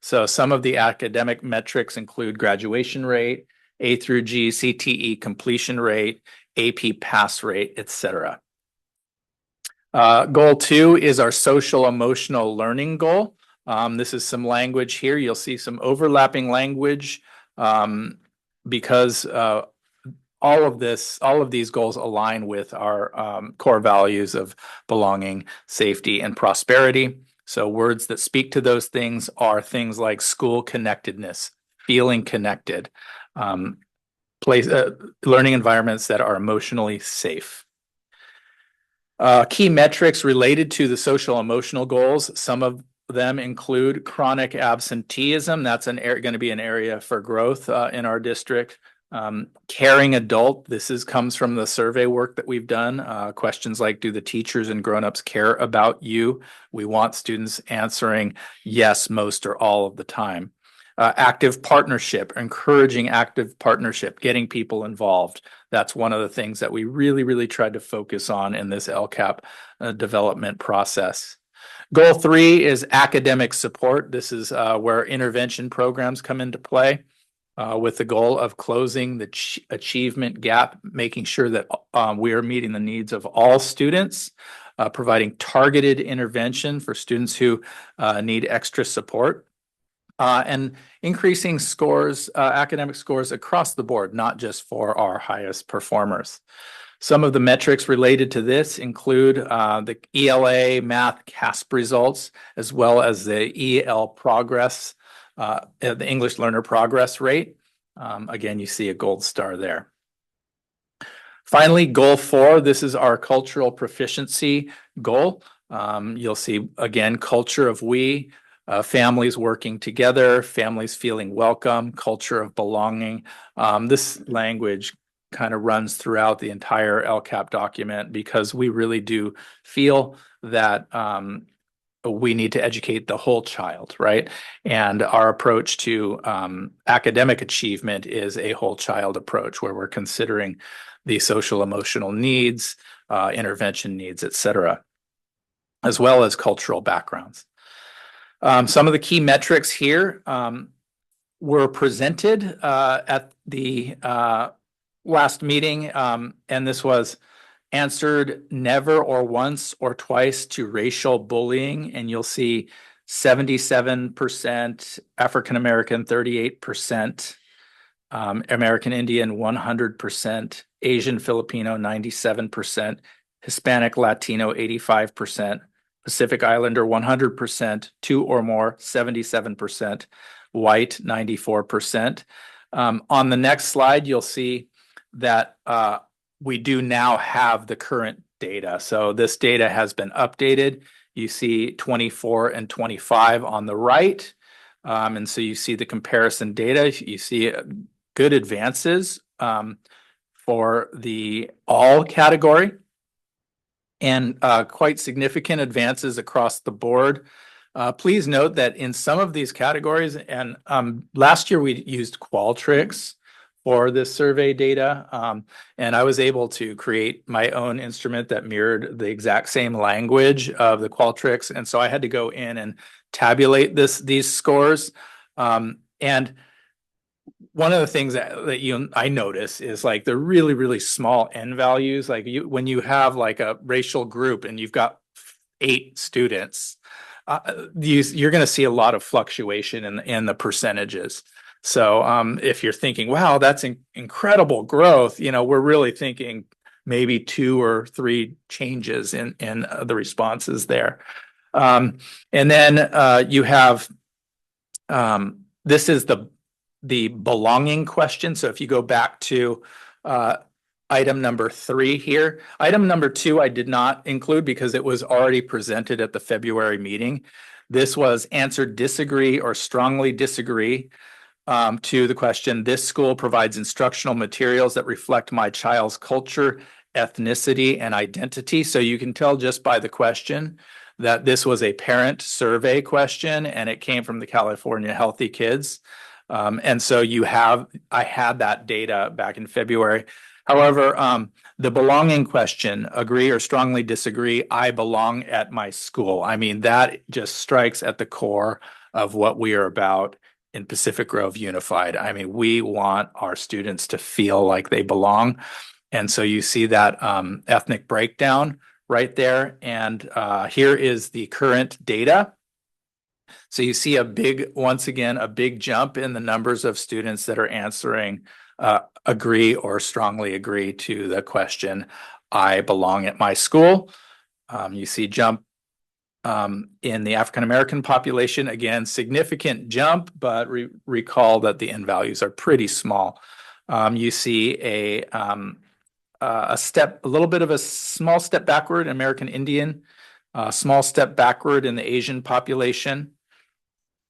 So some of the academic metrics include graduation rate, A through G, CTE completion rate, AP pass rate, etc. Goal 2 is our social emotional learning goal. This is some language here. You'll see some overlapping language because all of these goals align with our core values of belonging, safety, and prosperity. So words that speak to those things are things like school connectedness, feeling connected, learning environments that are emotionally safe. Key metrics related to the social emotional goals. Some of them include chronic absenteeism. That's going to be an area for growth in our district. Caring adult. This comes from the survey work that we've done. Questions like, do the teachers and grownups care about you? We want students answering yes, most or all of the time. Active partnership, encouraging active partnership, getting people involved. That's one of the things that we really, really tried to focus on in this LCAP development process. Goal 3 is academic support. This is where intervention programs come into play with the goal of closing the achievement gap, making sure that we are meeting the needs of all students, providing targeted intervention for students who need extra support. And increasing scores, academic scores across the board, not just for our highest performers. Some of the metrics related to this include the ELA math CASP results, as well as the EL progress, the English learner progress rate. Again, you see a gold star there. Finally, goal 4, this is our cultural proficiency goal. You'll see, again, culture of families working together, families feeling welcome, culture of belonging. This language kind of runs throughout the entire LCAP document because we really do feel that we need to educate the whole child, right? And our approach to academic achievement is a whole child approach where we're considering the social emotional needs, intervention needs, etc., as well as cultural backgrounds. Some of the key metrics here were presented at the last meeting, and this was answered never or once or twice to racial bullying, and you'll see 77%, African American 38%, American Indian 100%, Asian Filipino 97%, Hispanic Latino 85%, Pacific Islander 100%, 2 or more 77%, white 94%. On the next slide, you'll see that we do now have the current data. So this data has been updated. You see 24 and 25 on the right. And so you see the comparison data. You see good advances for the all category and quite significant advances across the board. Please note that in some of these categories, and last year we used Qualtrics for this survey data, and I was able to create my own instrument that mirrored the exact same language of the Qualtrics, and so I had to go in and tabulate these scores. And one of the things that I notice is like the really, really small n values. Like when you have like a racial group and you've got 8 students, you're going to see a lot of fluctuation in the percentages. So if you're thinking, wow, that's incredible growth, we're really thinking maybe 2 or 3 changes in the responses there. And then you have this is the belonging question. So if you go back to item number 3 here, item number 2 I did not include because it was already presented at the February meeting. This was answer disagree or strongly disagree to the question, this school provides instructional materials that reflect my child's culture, ethnicity, and identity. So you can tell just by the question that this was a parent survey question and it came from the California Healthy Kids. And so I had that data back in February. However, the belonging question, agree or strongly disagree, I belong at my school. I mean, that just strikes at the core of what we are about in Pacific Grove Unified. I mean, we want our students to feel like they belong. And so you see that ethnic breakdown right there. And here is the current data. So you see once again, a big jump in the numbers of students that are answering agree or strongly agree to the question, I belong at my school. You see jump in the African-American population, again, significant jump, but recall that the n values are pretty small. You see a little bit of a small step backward in American Indian, a small step backward in the Asian population,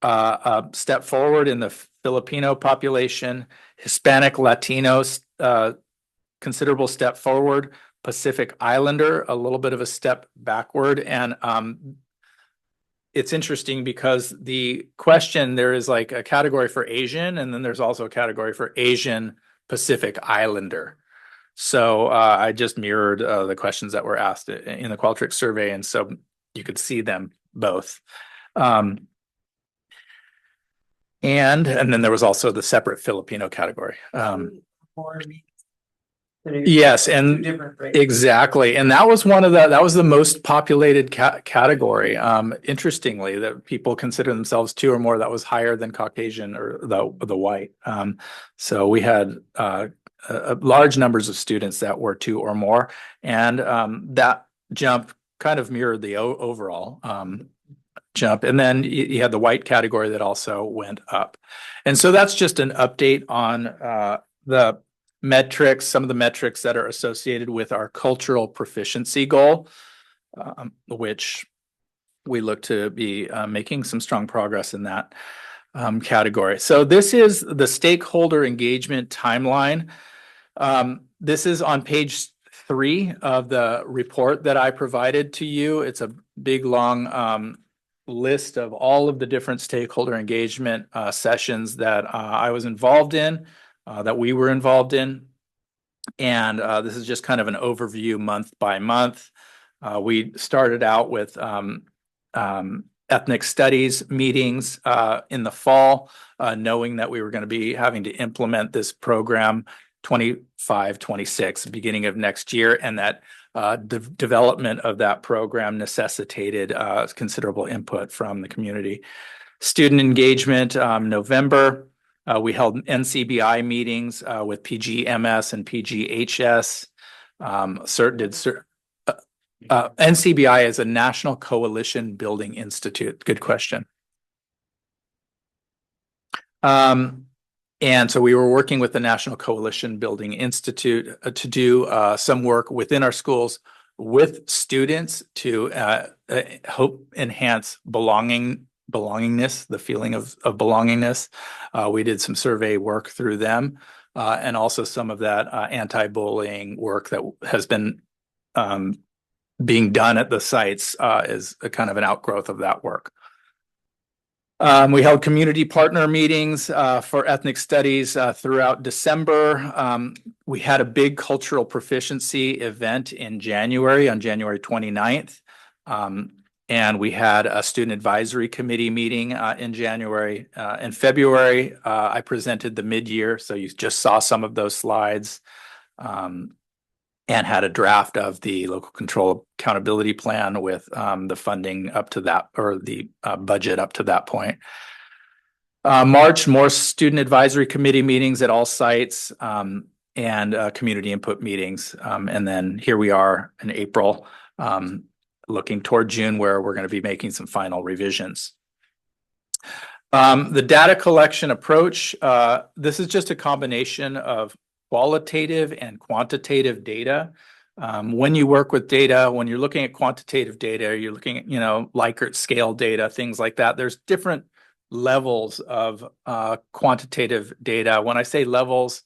a step forward in the Filipino population, Hispanic, Latinos, considerable step forward, Pacific Islander, a little bit of a step backward. And it's interesting because the question, there is like a category for Asian, and then there's also a category for Asian Pacific Islander. So I just mirrored the questions that were asked in the Qualtrics survey, and so you could see them both. And then there was also the separate Filipino category. Yes, and exactly, and that was the most populated category. Interestingly, that people consider themselves 2 or more. That was higher than Caucasian or the white. So we had large numbers of students that were 2 or more, and that jump kind of mirrored the overall jump. And then you had the white category that also went up. And so that's just an update on the metrics, some of the metrics that are associated with our cultural proficiency goal, which we look to be making some strong progress in that category. So this is the stakeholder engagement timeline. This is on page 3 of the report that I provided to you. It's a big, long list of all of the different stakeholder engagement sessions that I was involved in, that we were involved in. And this is just kind of an overview month by month. We started out with ethnic studies meetings in the fall, knowing that we were going to be having to implement this program 25-26, beginning of next year, and that development of that program necessitated considerable input from the community. Student engagement, November, we held NCBI meetings with PGMS and PGHS. NCBI is a National Coalition Building Institute. Good question. And so we were working with the National Coalition Building Institute to do some work within our schools with students to help enhance belongingness, the feeling of belongingness. We did some survey work through them, and also some of that anti-bullying work that has been being done at the sites is a kind of an outgrowth of that work. We held community partner meetings for ethnic studies throughout December. We had a big cultural proficiency event in January, on January 29th. And we had a student advisory committee meeting in January. In February, I presented the mid-year, so you just saw some of those slides, and had a draft of the local control accountability plan with the funding up to that, or the budget up to that point. March, more student advisory committee meetings at all sites, and community input meetings. And then here we are in April, looking toward June, where we're going to be making some final revisions. The data collection approach, this is just a combination of qualitative and quantitative data. When you work with data, when you're looking at quantitative data, you're looking at, Likert scale data, things like that. There's different levels of quantitative data. When I say levels,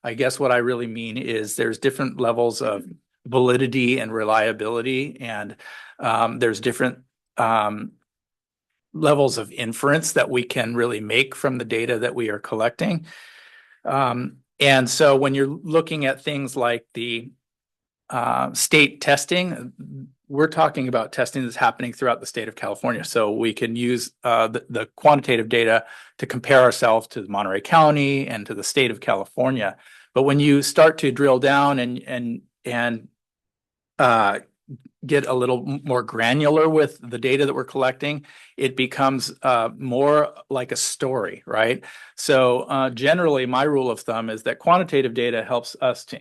I guess what I really mean is there's different levels of validity and reliability, and there's different levels of inference that we can really make from the data that we are collecting. And so when you're looking at things like the state testing, we're talking about testing that's happening throughout the state of California. So we can use the quantitative data to compare ourselves to Monterey County and to the state of California. But when you start to drill down and get a little more granular with the data that we're collecting, it becomes more like a story, right? So generally, my rule of thumb is that quantitative data helps us to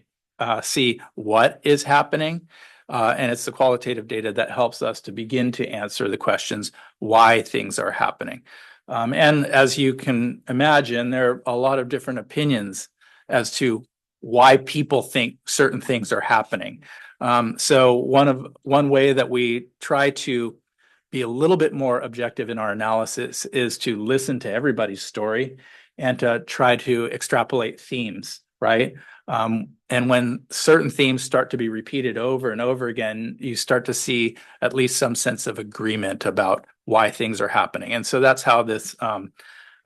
see what is happening, and it's the qualitative data that helps us to begin to answer the questions why things are happening. And as you can imagine, there are a lot of different opinions as to why people think certain things are happening. So one way that we try to be a little bit more objective in our analysis is to listen to everybody's story and to try to extrapolate themes, right? And when certain themes start to be repeated over and over again, you start to see at least some sense of agreement about why things are happening. And so that's how this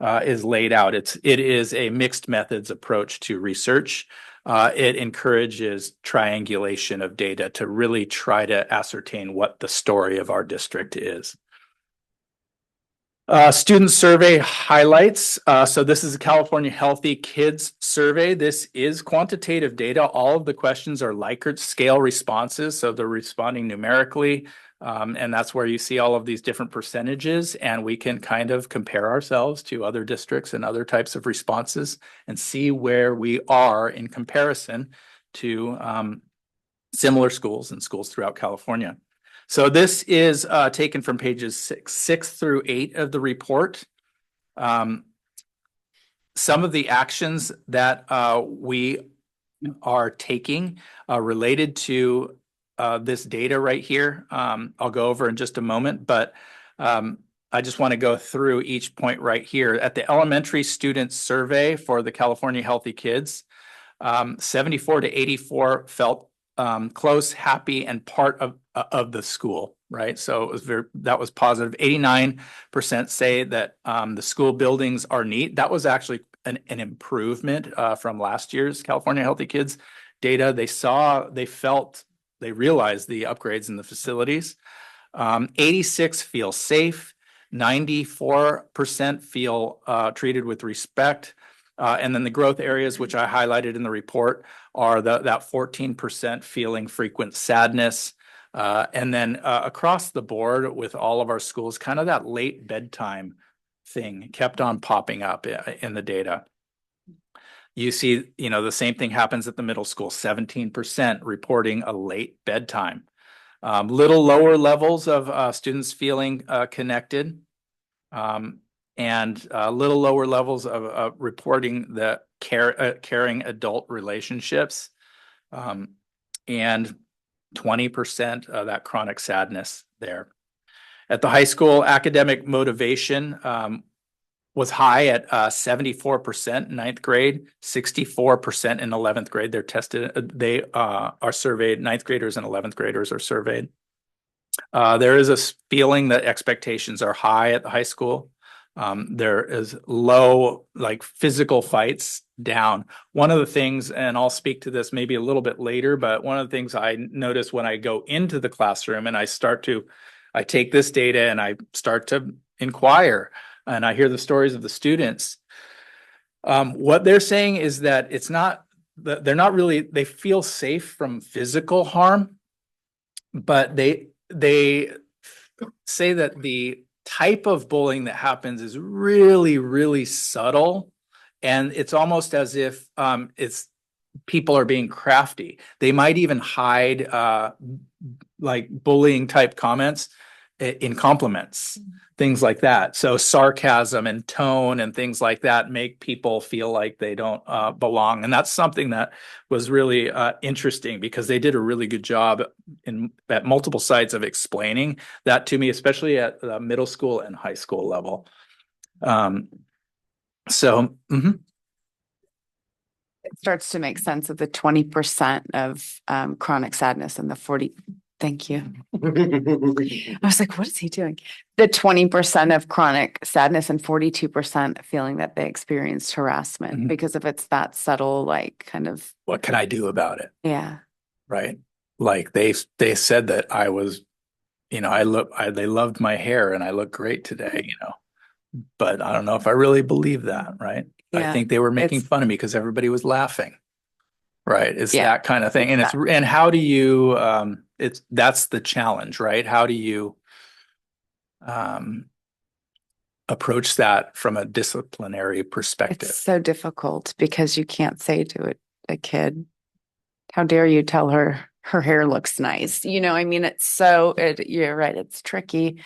is laid out. It is a mixed methods approach to research. It encourages triangulation of data to really try to ascertain what the story of our district is. Student survey highlights. So this is a California Healthy Kids survey. This is quantitative data. All of the questions are Likert scale responses, so they're responding numerically. And that's where you see all of these different percentages, and we can kind of compare ourselves to other districts and other types of responses and see where we are in comparison to similar schools and schools throughout California. So this is taken from pages 6 through 8 of the report. Some of the actions that we are taking related to this data right here, I'll go over in just a moment, but I just want to go through each point right here. At the elementary student survey for the California Healthy Kids, 74 to 84 felt close, happy, and part of the school, right? So it was that was positive. 89% say that the school buildings are neat. That was actually an improvement from last year's California Healthy Kids data. They realized the upgrades in the facilities. 86 feel safe. 94% feel treated with respect. And then the growth areas, which I highlighted in the report, are that 14% feeling frequent sadness. And then across the board with all of our schools, kind of that late bedtime thing kept on popping up in the data. You see, the same thing happens at the middle school, 17% reporting a late bedtime. Little lower levels of students feeling connected. and a little lower levels of reporting the caring adult relationships, and 20% of that chronic sadness there. At the high school, academic motivation was high at 74% in ninth grade, 64% in 11th grade. They're tested, they are surveyed, ninth graders and 11th graders are surveyed. There is a feeling that expectations are high at the high school. There is low, like physical fights down. One of the things, and I'll speak to this maybe a little bit later, but one of the things I notice when I go into the classroom and I take this data and I start to inquire and I hear the stories of the students. What they're saying is that they're not really, they feel safe from physical harm, but they say that the type of bullying that happens is really, really subtle. And it's almost as if people are being crafty. They might even hide like bullying type comments in compliments, things like that. So sarcasm and tone and things like that make people feel like they don't belong. And that's something that was really interesting because they did a really good job at multiple sites of explaining that to me, especially at the middle school and high school level. It starts to make sense of the 20% of chronic sadness and the 40. Thank you. I was like, what is he doing? The 20% of chronic sadness and 42% feeling that they experienced harassment because if it's that subtle, like kind of. What can I do about it? Yeah. Right. Like they said that I was, they loved my hair and I look great today, but I don't know if I really believe that. Right. Yeah, I think they were making fun of me because everybody was laughing. Right. It's that kind of thing. And how do you, that's the challenge, right? How do you approach that from a disciplinary perspective? It's so difficult because you can't say to a kid, how dare you tell her hair looks nice? You're right. It's tricky.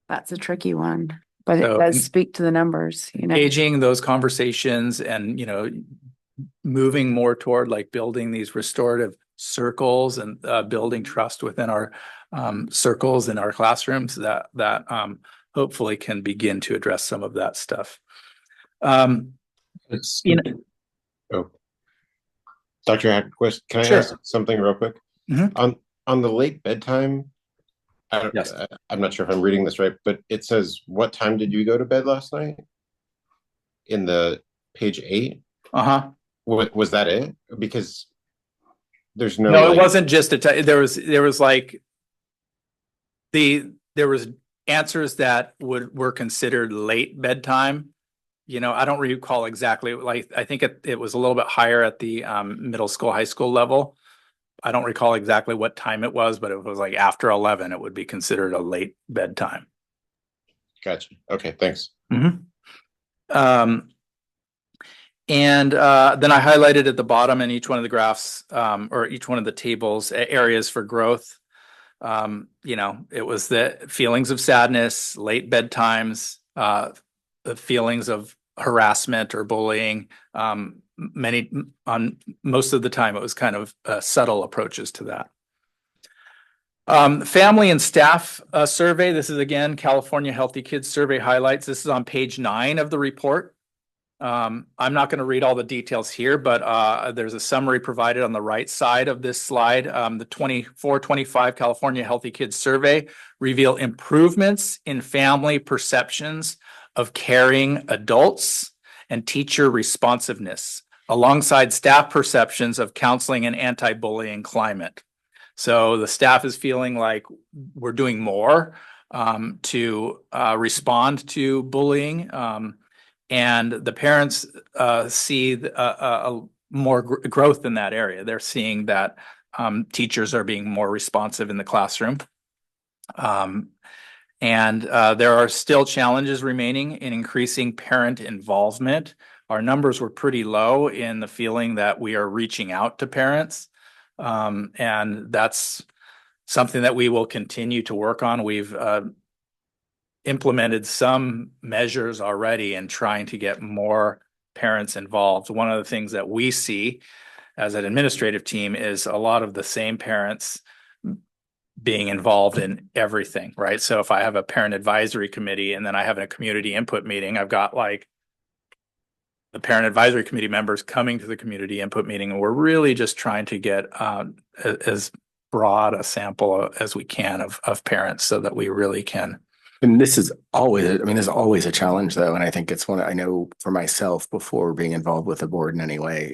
That's a tricky one, but it does speak to the numbers, Engaging those conversations and, moving more toward like building these restorative circles and building trust within our circles in our classrooms that hopefully can begin to address some of that stuff. Dr. Hadquist, can I ask something real quick? On the late bedtime, I'm not sure if I'm reading this right, but it says, what time did you go to bed last night? In the page 8? Was that it? Because there's no. It wasn't just there was answers that were considered late bedtime. I don't recall exactly. Like I think it was a little bit higher at the middle school, high school level. I don't recall exactly what time it was, but it was like after 11, it would be considered a late bedtime. Gotcha. Okay, thanks. And then I highlighted at the bottom in each one of the graphs or each one of the tables areas for growth. It was the feelings of sadness, late bedtimes, the feelings of harassment or bullying. Most of the time, it was kind of subtle approaches to that. Family and staff survey. This is again California Healthy Kids Survey highlights. This is on page 9 of the report. I'm not going to read all the details here, but there's a summary provided on the right side of this slide. The 24-25 California Healthy Kids Survey reveal improvements in family perceptions of caring adults and teacher responsiveness, alongside staff perceptions of counseling and anti-bullying climate. So the staff is feeling like we're doing more to respond to bullying. And the parents see more growth in that area. They're seeing that teachers are being more responsive in the classroom. And there are still challenges remaining in increasing parent involvement. Our numbers were pretty low in the feeling that we are reaching out to parents. And that's something that we will continue to work on. We've implemented some measures already in trying to get more parents involved. One of the things that we see as an administrative team is a lot of the same parents being involved in everything, right? So if I have a parent advisory committee and then I have a community input meeting, I've got like the parent advisory committee members coming to the community input meeting, and we're really just trying to get as broad a sample as we can of parents so that we really can. And this is always, I mean, there's always a challenge though. And I think it's one I know for myself before being involved with the board in any way,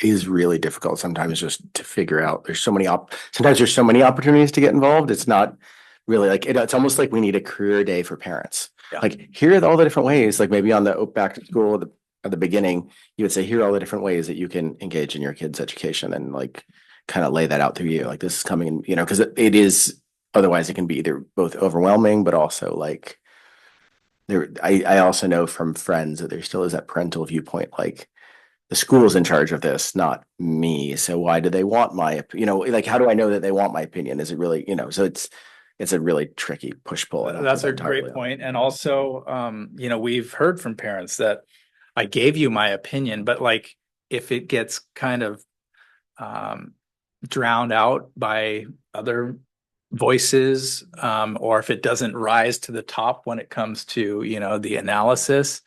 is really difficult sometimes just to figure out. Sometimes there's so many opportunities to get involved. It's not really like, it's almost like we need a career day for parents. Yeah. Like here are all the different ways, like maybe on the back to school at the beginning, you would say, here are all the different ways that you can engage in your kids' education and like kind of lay that out through you. Like this is coming, you know, because it is, otherwise it can be either both overwhelming, but also like I also know from friends that there still is that parental viewpoint, like the school's in charge of this, not me. So why do they want like, how do I know that they want my opinion? Is it really, so it's a really tricky push-pull. That's a great point. And also, we've heard from parents that I gave you my opinion, but like if it gets kind of drowned out by other voices, or if it doesn't rise to the top when it comes to, the analysis,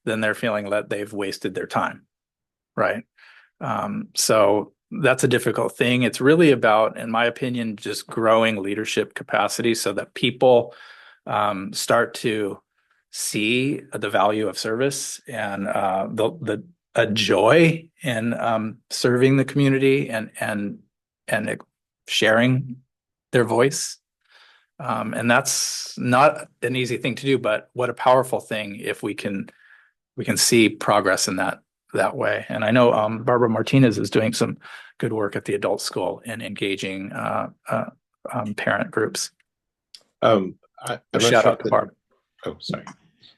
then they're feeling that they've wasted their time. Right. So that's a difficult thing. It's really about, in my opinion, just growing leadership capacity so that people start to see the value of service and the joy in serving the community and sharing their voice. And that's not an easy thing to do, but what a powerful thing if we can see progress in that way. And I know Barbara Martinez is doing some good work at the adult school in engaging parent groups. Shout out to Barbara. Oh, sorry.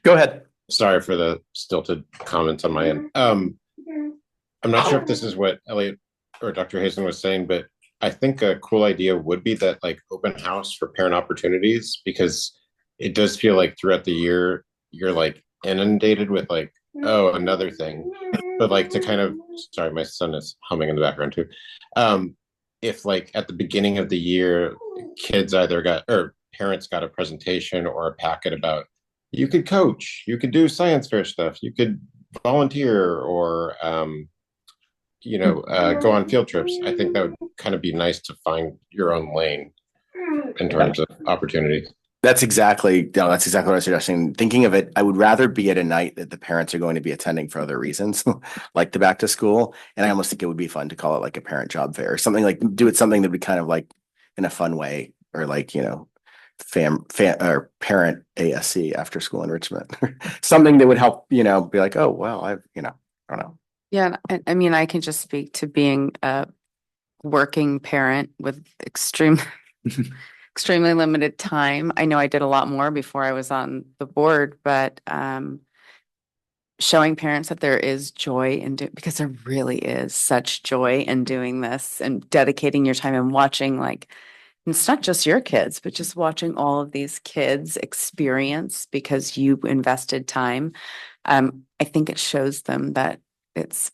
Go ahead. Sorry for the stilted comments on my end. I'm not sure if this is what Elliot or Dr. Hazen was saying, but I think a cool idea would be that like open house for parent opportunities, because it does feel like throughout the year, you're like inundated with like, oh, another thing. But like to kind of, sorry, my son is humming in the background too. If like at the beginning of the year, parents got a presentation or a packet about, you could coach, you could do science fair stuff, you could volunteer or, go on field trips. I think that would kind of be nice to find your own lane in terms of opportunity. That's exactly what I was suggesting. Thinking of it, I would rather be at a night that the parents are going to be attending for other reasons, like the back to school. And I almost think it would be fun to call it like a parent job fair or something, like do it something that would be kind of like in a fun way, or like, or parent ASC, after school enrichment, something that would help, be like, oh, well, I don't know. Yeah. I mean, I can just speak to being a working parent with extremely limited time. I know I did a lot more before I was on the board, but showing parents that there is joy in because there really is such joy in doing this and dedicating your time and watching, like, it's not just your kids, but just watching all of these kids experience because you invested time. I think it shows them that it's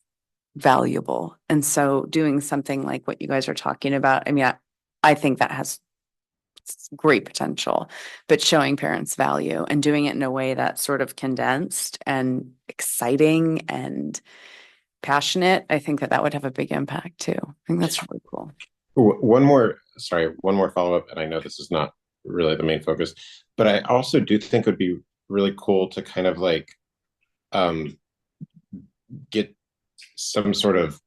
valuable. And so doing something like what you guys are talking about, I mean, I think that has great potential, but showing parents value and doing it in a way that's sort of condensed and exciting and passionate, I think that would have a big impact too. I think that's really cool. One more follow-up, and I know this is not really the main focus, but I also do think it would be really cool to kind of like get some sort of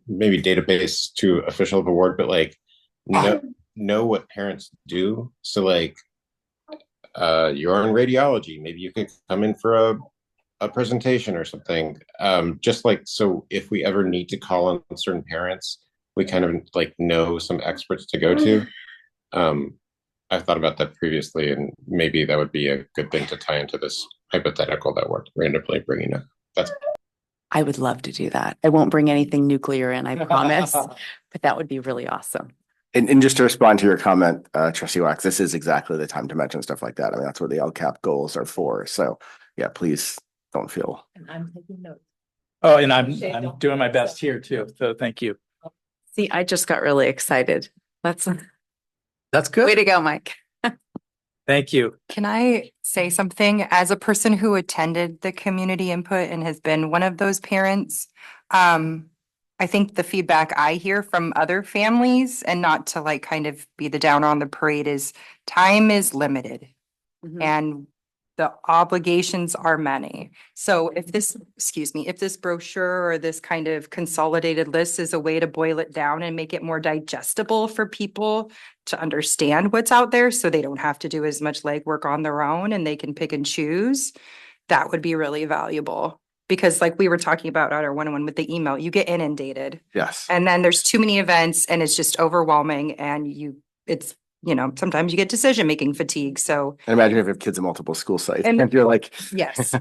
maybe database to official award, but like know what parents do. So like you're in radiology, maybe you could come in for a presentation or something. Just like, so if we ever need to call on certain parents, we kind of like know some experts to go to. I've thought about that previously, and maybe that would be a good thing to tie into this hypothetical that we're randomly bringing up. I would love to do that. I won't bring anything nuclear in, I promise, but that would be really awesome. And just to respond to your comment, trustee Wax, this is exactly the time to mention stuff like that. I mean, that's what the LCAP goals are for. So yeah, please don't feel. And I'm taking notes. Oh, and I'm doing my best here too. So thank you. See, I just got really excited. That's That's way good. to go, Mike. Thank you. Can I say something? As a person who attended the community input and has been one of those parents, I think the feedback I hear from other families, and not to like kind of be the downer on the parade, is time is limited and the obligations are many. So if this, excuse me, if this brochure or this kind of consolidated list is a way to boil it down and make it more digestible for people to understand what's out there, so they don't have to do as much legwork on their own and they can pick and choose, that would be really valuable. Because like we were talking about at our one-on-one with the email, you get inundated. Yes. And then there's too many events and it's just overwhelming and it's, sometimes you get decision-making fatigue. So And imagine if you have kids in multiple school sites And- and you're like. yes,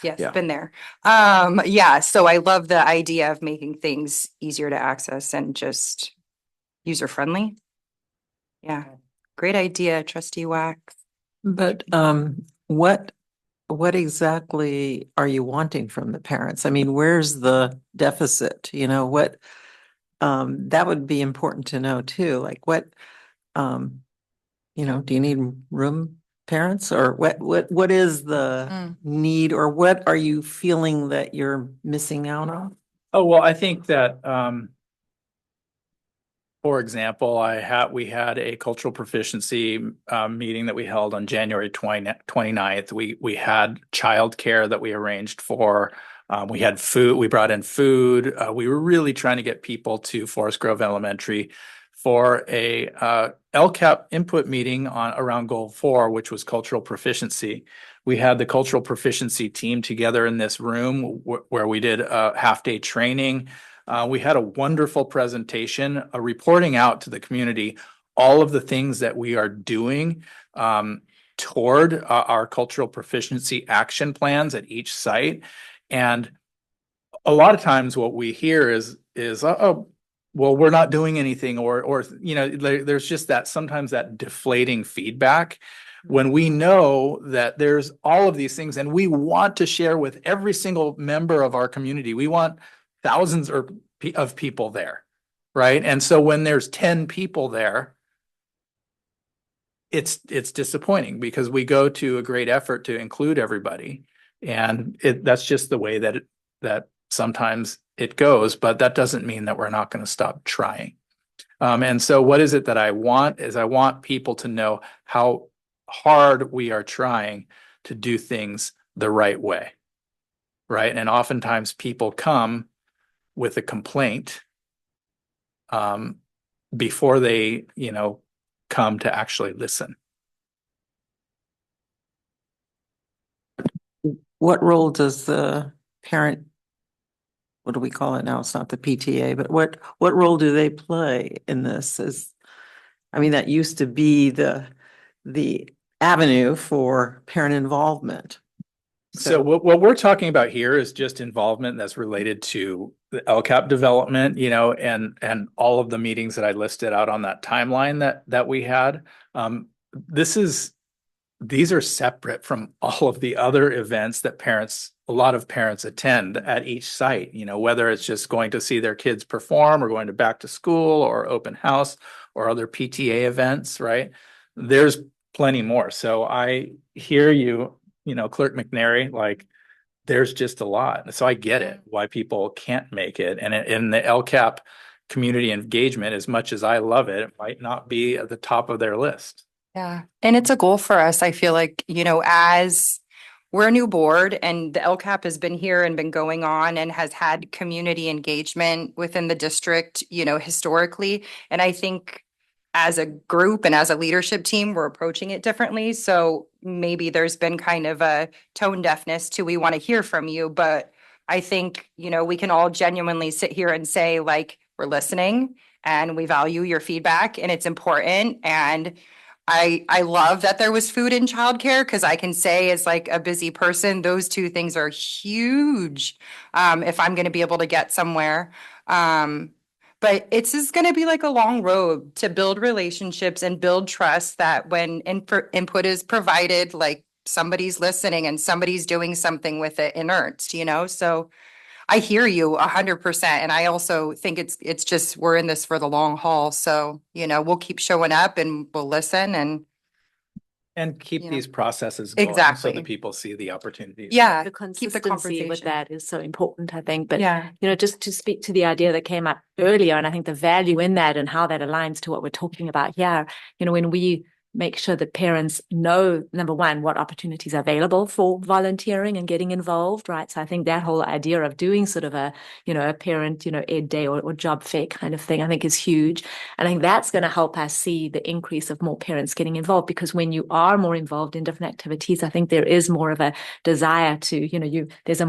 yes, Yeah. been there. Yeah, so I love the idea of making things easier to access and just user-friendly. Yeah, great idea, trustee Wax. But what exactly are you wanting from the parents? I mean, where's the deficit? What that would be important to know too. Like what do you need room parents, or what is the need, or what are you feeling that you're missing out on? Oh, well, I think that, for example, we had a cultural proficiency meeting that we held on January 29th. We had childcare that we arranged for. We had food, we brought in food. We were really trying to get people to Forest Grove Elementary for a LCAP input meeting around goal 4, which was cultural proficiency. We had the cultural proficiency team together in this room where we did a half-day training. We had a wonderful presentation, reporting out to the community all of the things that we are doing toward our cultural proficiency action plans at each site. And a lot of times what we hear is oh, well, we're not doing anything, or there's just that sometimes that deflating feedback when we know that there's all of these things and we want to share with every single member of our community. We want thousands of people there, right? And so when there's 10 people there, it's disappointing because we go to a great effort to include everybody, and that's just the way that sometimes it goes. But that doesn't mean that we're not going to stop trying. And so what is it that I want is I want people to know how hard we are trying to do things the right way, right? And oftentimes people come with a complaint before they, come to actually listen. What role does the parent, what do we call it now? It's not the PTA, but what role do they play in this? That used to be the avenue for parent involvement. So what we're talking about here is just involvement that's related to the LCAP development, and all of the meetings that I listed out on that timeline that we had. These are separate from all of the other events that a lot of parents attend at each site, whether it's just going to see their kids perform or going to back to school or open house or other PTA events, right? There's plenty more. So I hear you, Clerk McNary, like there's just a lot. So I get it why people can't make it. And in the LCAP community engagement, as much as I love it, it might not be at the top of their list. Yeah, and it's a goal for us. I feel like, as we're a new board and the LCAP has been here and been going on and has had community engagement within the district, historically. And I think as a group and as a leadership team, we're approaching it differently. So maybe there's been kind of a tone deafness to, we want to hear from you. But I think, we can all genuinely sit here and say, like, we're listening and we value your feedback and it's important. And I love that there was food in childcare, because I can say as like a busy person, those two things are huge if I'm going to be able to get somewhere. But it's just gonna be like a long road to build relationships and build trust that when input is provided, like somebody's listening and somebody's doing something with it in earnest, you know? So I hear you 100%. And I also think it's just, we're in this for the long haul. So, you know, we'll keep showing up and we'll listen And keep You know. these processes going. So Exactly. that people see the opportunities. yeah, The keep the consistency with conversation. that is so important, I think. But Yeah. you know, just to speak to the idea that came up earlier, and I think the value in that and how that aligns to what we're talking about here, you know, when we make sure that parents know, number one, what opportunities are available for volunteering and getting involved, right? So I think that whole idea of doing sort of a, you know, a parent, you know, ed day or job fair kind of thing, I think is huge. And I think that's going to help us see the increase of more parents getting involved, because when you are more involved in different activities, I think there is more of a desire to, you know, there's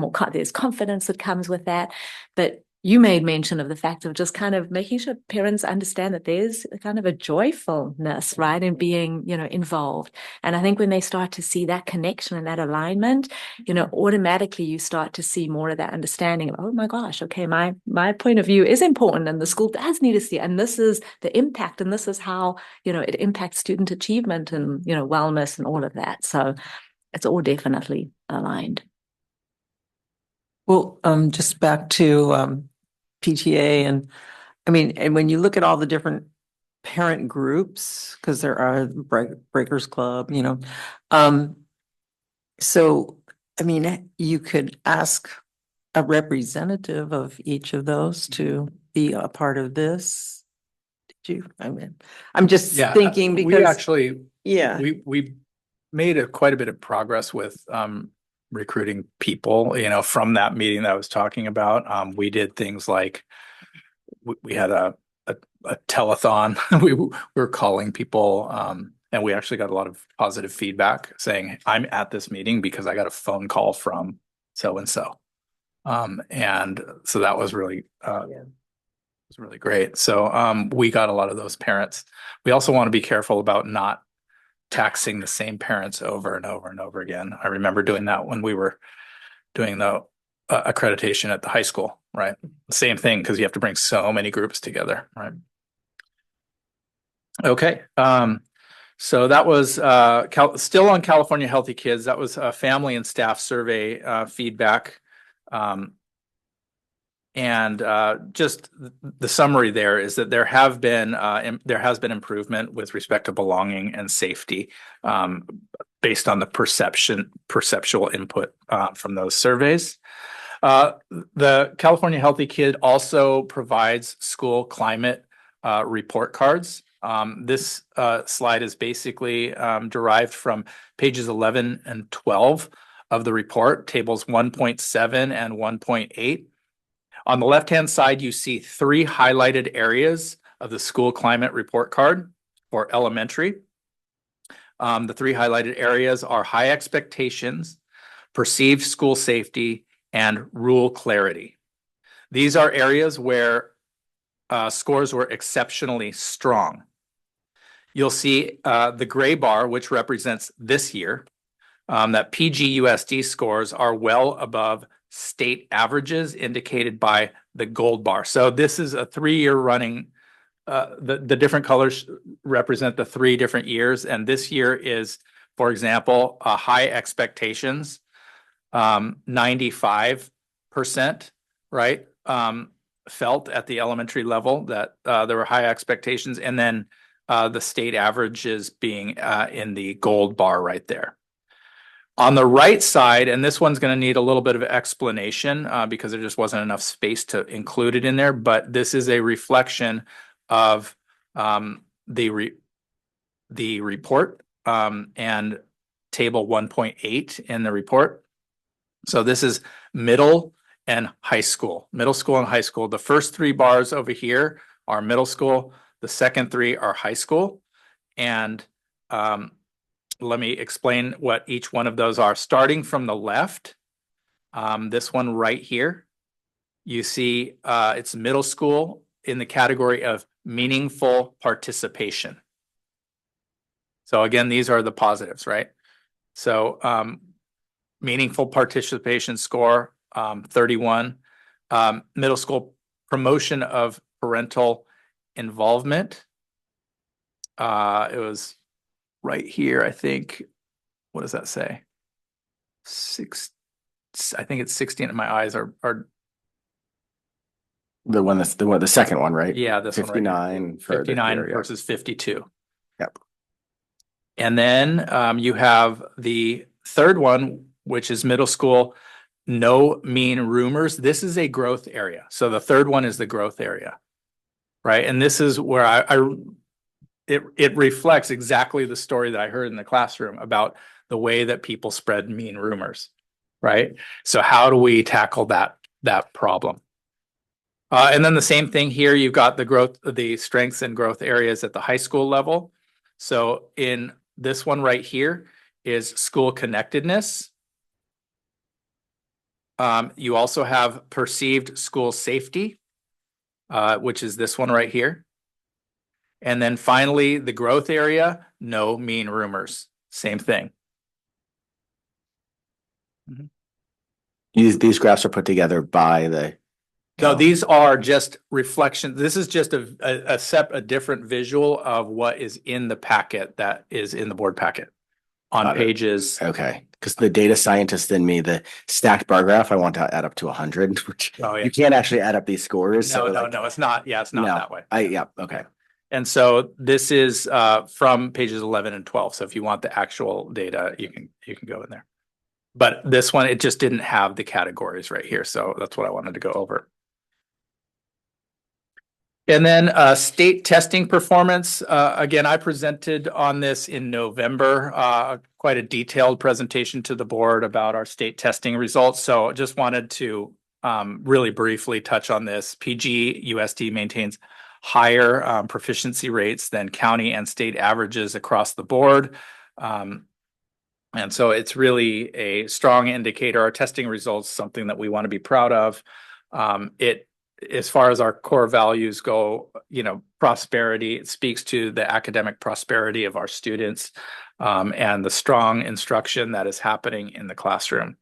confidence that comes with that. But you made mention of the fact of just kind of making sure parents understand that there's a kind of a joyfulness, right, in being, you know, involved. And I think when they start to see that connection and that alignment, you know, automatically you start to see more of that understanding of, oh my gosh, okay, my point of view is important and the school does need to see it. And this is the impact, and this is how, you know, it impacts student achievement and, you know, wellness and all of that. So it's all definitely aligned. Well, just back to PTA and I mean, and when you look at all the different parent groups, because there are Breakers Club, you know. So I mean, you could ask a representative of each of those to be a part of this. Did you? I mean, I'm just Yeah, thinking we because actually, yeah. we made quite a bit of progress with recruiting people, you know, from that meeting that I was talking about. We did things like we had a telethon. we were calling people, and we actually got a lot of positive feedback saying, I'm at this meeting because I got a phone call from so and so. And so that was really was really great. So we got a lot of those parents. We also want to be careful about not taxing the same parents over and over and over again. I remember doing that when we were doing the accreditation at the high school, right? Same thing, because you have to bring so many groups together, right? Okay. So that was still on California Healthy Kids. That was a family and staff survey feedback. And just the summary there is that there has been improvement with respect to belonging and safety, based on the perceptual input from those surveys. The California Healthy Kid also provides school climate report cards. This slide is basically derived from pages 11 and 12 of the report, tables 1.7 and 1.8. On the left-hand side, you see 3 highlighted areas of the school climate report card for elementary. The 3 highlighted areas are high expectations, perceived school safety, and rule clarity. These are areas where scores were exceptionally strong. You'll see the gray bar, which represents this year, that PGUSD scores are well above state averages indicated by the gold bar. So this is a 3-year running, the different colors represent the 3 different years. And this year is, for example, high expectations, 95%, right? Felt at the elementary level that there were high expectations. And then the state averages being in the gold bar right there. On the right side, and this one's going to need a little bit of explanation because there just wasn't enough space to include it in there, but this is a reflection of the report and table 1.8 in the report. So this is middle and high school. Middle school and high school. The first 3 bars over here are middle school. The second 3 are high school. And let me explain what each one of those are. Starting from the left, this one right here, you see it's middle school in the category of meaningful participation. So again, these are the positives, right? So meaningful participation score, 31. Middle school promotion of parental involvement. It was right here, I think. What does that say? I think it's 16. My eyes are The second one, right? yeah, this one right here. 59 for the 59 year, yeah. versus 52. Yep. And then you have the third one, which is middle school, no mean rumors. This is a growth area. So the third one is the growth area, right? And this is where it reflects exactly the story that I heard in the classroom about the way that people spread mean rumors, right? So how do we tackle that problem? And then the same thing here, you've got the strengths and growth areas at the high school level. So in this one right here is school connectedness. You also have perceived school safety, which is this one right here. And then finally, the growth area, no mean rumors, same thing. These graphs are put together by the. No, these are just reflections. This is just a different visual of what is in the packet that is in the board packet on Got it. pages. Okay, because the data scientist in me, the stacked bar graph, I want to add up to 100, which Oh, yeah. you can't actually add up these scores. No, so no, like, no, it's not. Yeah, it's not no, that way. yeah, okay. And so this is from pages 11 and 12. So if you want the actual data, you can go in there. But this one, it just didn't have the categories right here. So that's what I wanted to go over. And then state testing performance. Again, I presented on this in November, quite a detailed presentation to the board about our state testing results. So just wanted to really briefly touch on this. PGUSD maintains higher proficiency rates than county and state averages across the board. And so it's really a strong indicator. Our testing results, something that we want to be proud of. As far as our core values go, prosperity, it speaks to the academic prosperity of our students and the strong instruction that is happening in the classrooms.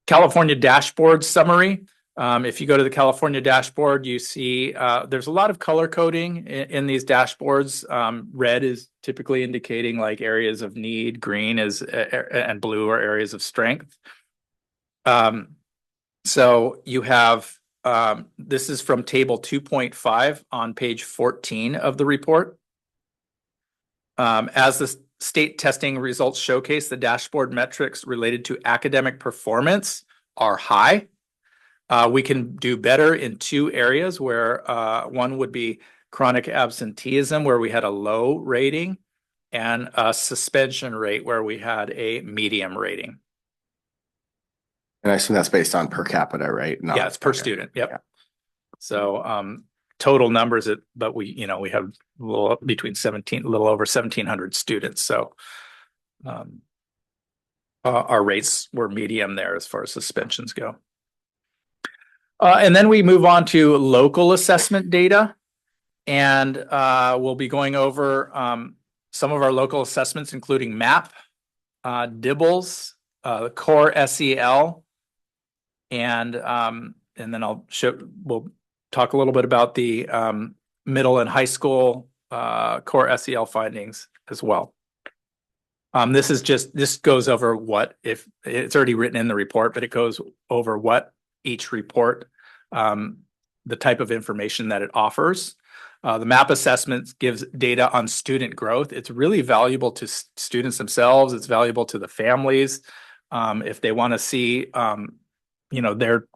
California dashboard summary. If you go to the California dashboard, you see there's a lot of color coding in these dashboards. Red is typically indicating like areas of need, green is and blue are areas of strength. So you have, this is from table 2.5 on page 14 of the report. As the state testing results showcase, the dashboard metrics related to academic performance are high. We can do better in two areas where one would be chronic absenteeism, where we had a low rating, and a suspension rate where we had a medium rating. And I assume that's based on per capita, right? Yeah, it's per student. Yep. Yeah. So total numbers, but we have a little over 1,700 students. So our rates were medium there as far as suspensions go. And then we move on to local assessment data, and we'll be going over some of our local assessments, including MAP, DIBELS, core SEL, and then we'll talk a little bit about the middle and high school core SEL findings as well. This goes over what, if it's already written in the report, but it goes over what each report, the type of information that it offers. The MAP assessment gives data on student growth. It's really valuable to students themselves. It's valuable to the families if they want to see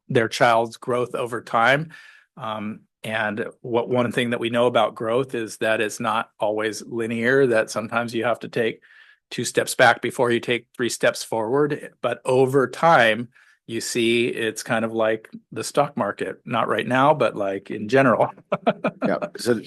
their child's growth over time. And one thing that we know about growth is that it's not always linear, that sometimes you have to take 2 steps back before you take 3 steps forward. But over time, you see it's kind of like the stock market, not right now, but like in general. Yeah. So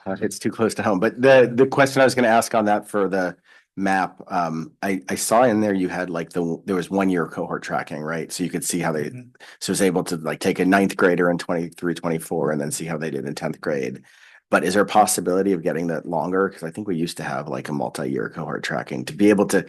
it's too close to home. But the question I was going to ask on that for the MAP, I saw in there you had like there was 1 year cohort tracking, right? So you could see how they so it was able to like take a 9th grader in 23, 24 and then see how they did in 10th grade. But is there a possibility of getting that longer? Because I think we used to have like a multi-year cohort tracking to be able to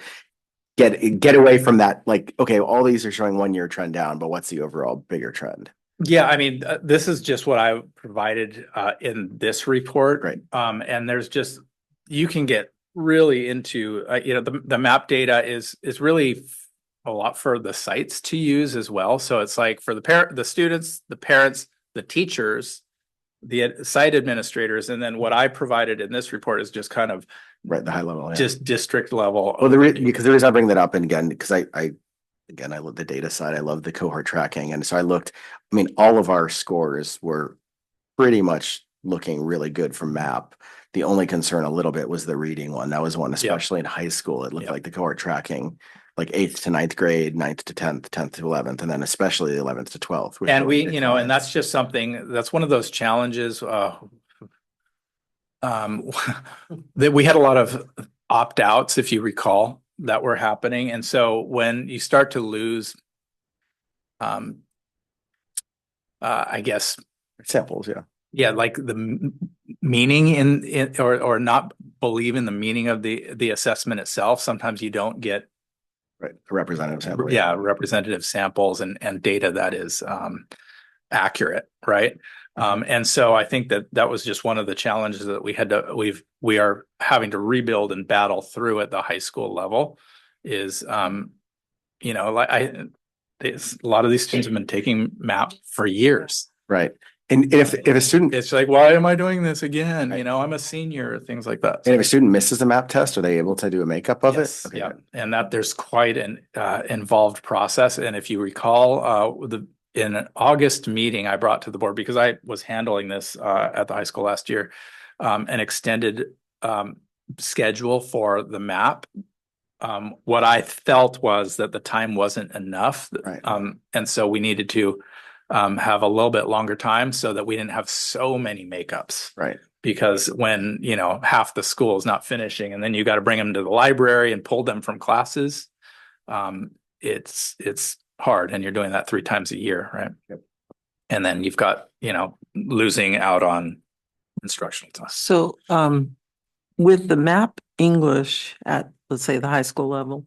get away from that, like, okay, all these are showing 1 year trend down, but what's the overall bigger trend? Yeah, I mean, this is just what I provided in this report. Right. And there's just, you can get really into, the map data is really a lot for the sites to use as well. So it's like for the students, the parents, the teachers, the site administrators, and then what I provided in this report is just kind of Right, the high level, yeah. just district level. Well, because the reason I bring that up, and again, because again, I love the data side, I love the cohort tracking, and so I mean, all of our scores were pretty much looking really good from MAP. The only concern a little bit was the reading one. That was one, especially in high school. It looked like the cohort tracking, like 8th to 9th grade, 9th to 10th, 10th to 11th, and then especially 11th to 12th. And and that's just something, that's one of those challenges, that we had a lot of opt-outs, if you recall, that were happening. And so when you start to lose, I guess, samples, yeah. yeah, like the meaning in or not believe in the meaning of the assessment itself, sometimes you don't get Right, a representative sample. yeah, representative samples and data that is accurate, right? And so I think that was just one of the challenges that we are having to rebuild and battle through at the high school level is, a lot of these students have been taking MAP for years. Right. And if a student, It's like, why am I doing this again? I'm a senior, things like that. and if a student misses a MAP test, are they able to do a makeup of Yes, it? Okay, yeah, good. and that there's quite an involved process. And if you recall, in an August meeting I brought to the board, because I was handling this at the high school last year, an extended schedule for the MAP. What I felt was that the time wasn't enough. Right. And so we needed to have a little bit longer time so that we didn't have so many makeups. Right. Because when, half the school is not finishing and then you got to bring them to the library and pull them from classes, it's hard, and you're doing that 3 times a year, right? Yep. And then you've got, losing out on instructional time. So, with the MAP English at, let's say, the high school level,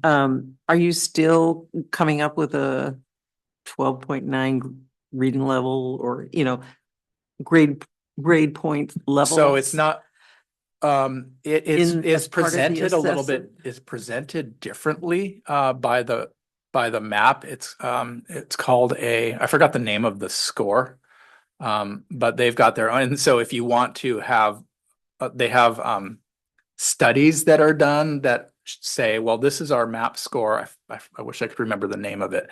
are you still coming up with a 12.9 reading level or, grade point level? So it's not, it's as part of the presented a little bit, assessment? it's presented differently by the MAP. It's called I forgot the name of the score. But they've got their own. And so if you want to have, they have studies that are done that say, well, this is our MAP score. I wish I could remember the name of it.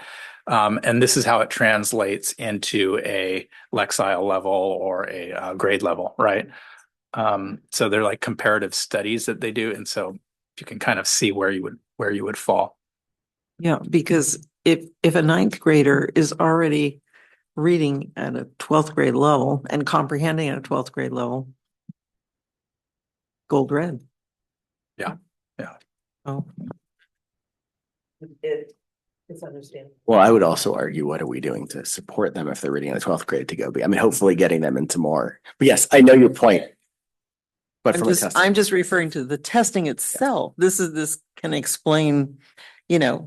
And this is how it translates into a Lexile level or a grade level, right? So they're like comparative studies that they do. And so you can kind of see where you would fall. Yeah, because if a 9th grader is already reading at a 12th grade level and comprehending at a 12th grade level, gold red. Yeah. Yeah. Oh. It's understandable. Well, I would also argue, what are we doing to support them if they're reading in the 12th grade to go? I mean, hopefully getting them into more. But yes, I know your point. But from a testing, I'm just referring to the testing itself. This can explain,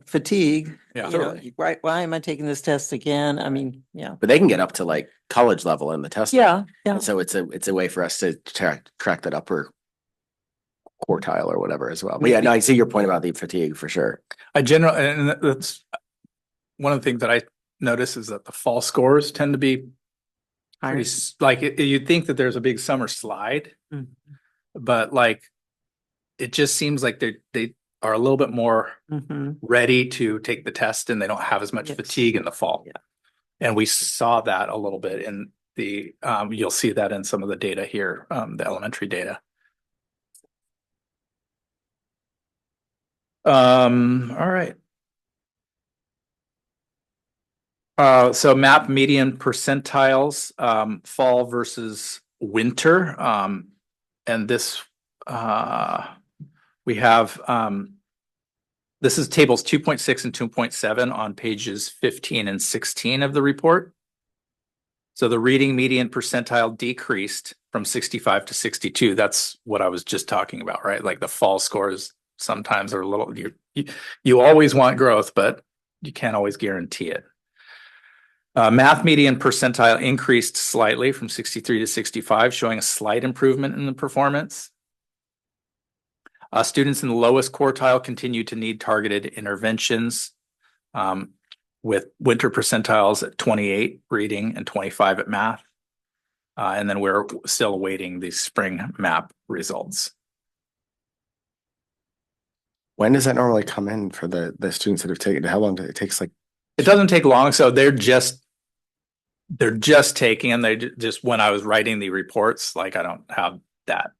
fatigue. Yeah. Why am I taking this test again? I mean, yeah. but they can get up to like college level in the test. Yeah. And so it's a way for us to track that upper quartile or whatever as well. But yeah, no, I see your point about the fatigue for sure. And that's one of the things that I notice is that the fall scores tend to be pretty, like you'd think that there's a big summer slide, but like it just seems like they are a little bit more ready to take the test and they don't have as much fatigue in the fall. Yeah. And we saw that a little bit in the you'll see that in some of the data here, the elementary data. All right. So MAP median percentiles, fall versus winter. And this, we have, this is tables 2.6 and 2.7 on pages 15 and 16 of the report. So the reading median percentile decreased from 65 to 62. That's what I was just talking about, right? Like the fall scores sometimes are a little, you always want growth, but you can't always guarantee it. Math median percentile increased slightly from 63 to 65, showing a slight improvement in the performance. Students in the lowest quartile continue to need targeted interventions, with winter percentiles at 28 reading and 25 at math. And then we're still awaiting the spring map results. When does that normally come in for the students that have taken, how long does it takes like? It doesn't take long. So they're just taking, and they just, when I was writing the reports, like I don't have that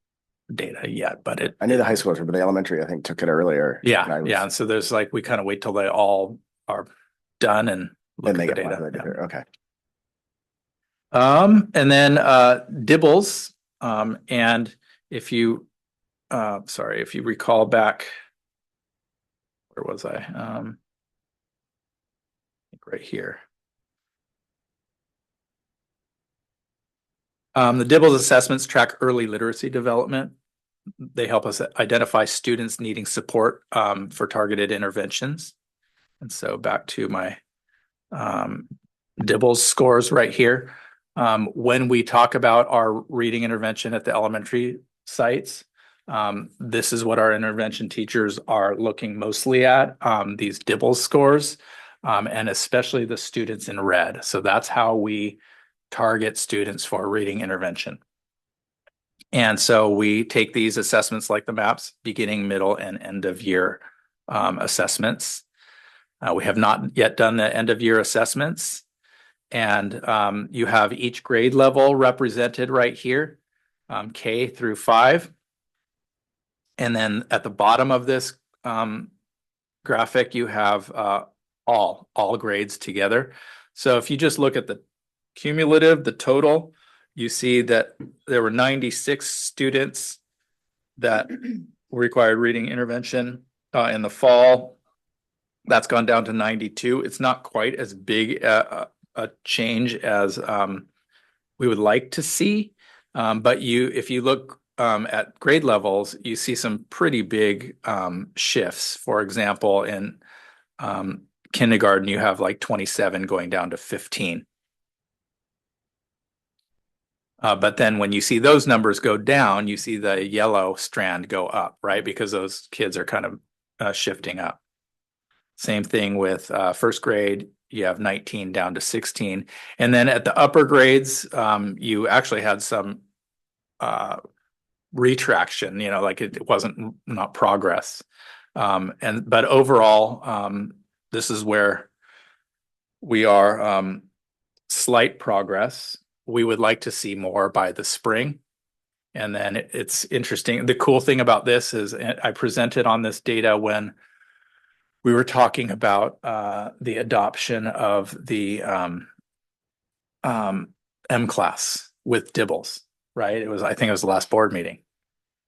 data yet, but I knew the high schoolers, but the elementary, I think, took it earlier. Yeah. And so there's like, we kind of wait till they all are done and look at the data. Yeah. Okay. And then Dibbles. And if you recall back, where was I? I think right here. The Dibbles assessments track early literacy development. They help us identify students needing support for targeted interventions. And so back to my Dibbles scores right here. When we talk about our reading intervention at the elementary sites, this is what our intervention teachers are looking mostly at, these Dibbles scores, and especially the students in red. So that's how we target students for reading intervention. And so we take these assessments like the MAPS, beginning, middle, and end of year assessments. We have not yet done the end of year assessments. And you have each grade level represented right here, K through 5. And then at the bottom of this graphic, you have all grades together. So if you just look at the cumulative, the total, you see that there were 96 students that required reading intervention in the fall. That's gone down to 92. It's not quite as big a change as we would like to see. But if you look at grade levels, you see some pretty big shifts. For example, in kindergarten, you have like 27 going down to 15. But then when you see those numbers go down, you see the yellow strand go up, right? Because those kids are kind of shifting up. Same thing with first grade, you have 19 down to 16. And then at the upper grades, you actually had some retraction, like it wasn't not progress. But overall, this is where we are slight progress. We would like to see more by the spring. And then it's interesting. The cool thing about this is I presented on this data when we were talking about the adoption of the M class with Dibbles, right? I think it was the last board meeting,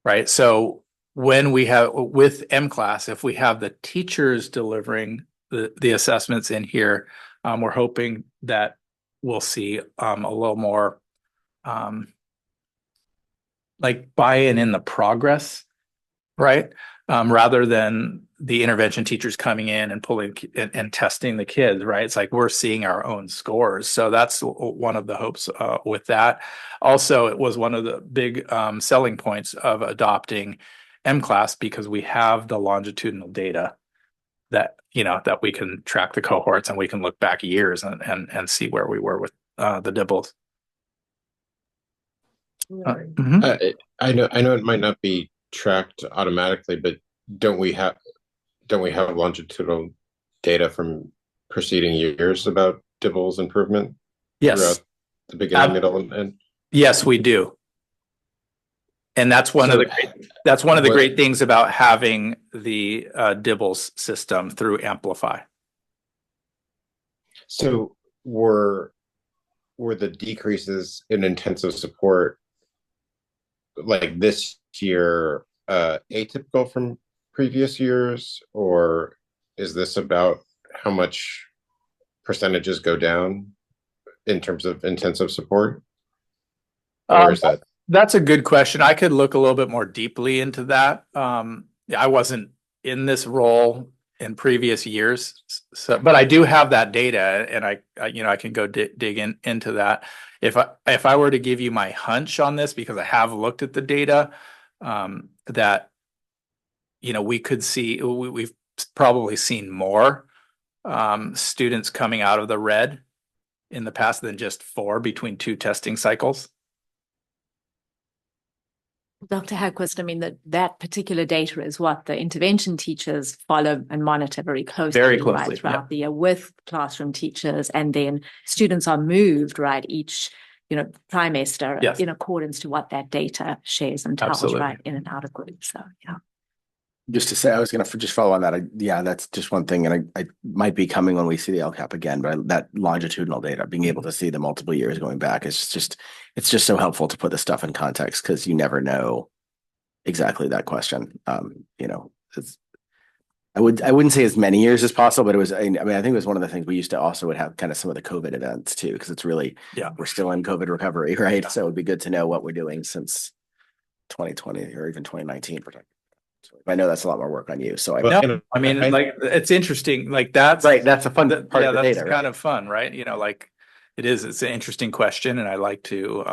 right? So when we have with M class, if we have the teachers delivering the assessments in here, we're hoping that we'll see a little more like buy-in in the progress, right? Rather than the intervention teachers coming in and pulling and testing the kids, right? It's like we're seeing our own scores. So that's one of the hopes with that. Also, it was one of the big selling points of adopting M class because we have the longitudinal data that that we can track the cohorts and we can look back years and see where we were with the Dibbles. I know it might not be tracked automatically, but don't we have longitudinal data from preceding years about Dibbles improvement? Yes. Throughout the beginning, middle, and end? Yes, we do. And that's one of the great things about having the Dibbles system through Amplify. So were the decreases in intensive support like this year atypical from previous years, or is this about how much percentages go down in terms of intensive support? Or is that? That's a good question. I could look a little bit more deeply into that. I wasn't in this role in previous years. So, but I do have that data, and I can go dig into that. If I were to give you my hunch on this, because I have looked at the data, that we could see, we've probably seen more students coming out of the red in the past than just 4 between 2 testing cycles. Dr. Hagquist, I mean, that particular data is what the intervention teachers follow and monitor very closely. Very closely, right, throughout the year with classroom teachers, and then students are moved, right, each trimester, Yes. in accordance to what that data shares and tells, Absolutely. right, in and out of groups. So yeah. Just to say, I was going to just follow on that. That's just one thing. And I might be coming when we see the LCAP again, but that longitudinal data, being able to see the multiple years going back it's just so helpful to put the stuff in context, because you never know exactly that question. I wouldn't say as many years as possible, but it was, I think it was one of the things we used to also would have kind of some of the COVID events too, because it's really, we're still in COVID recovery, right? So it would be good to know what we're doing since 2020 or even 2019. I know that's a lot more work on you. So it's interesting. Like that's right. That's a fun part of the that's data. Kind of fun, right? It's an interesting question, and I like to,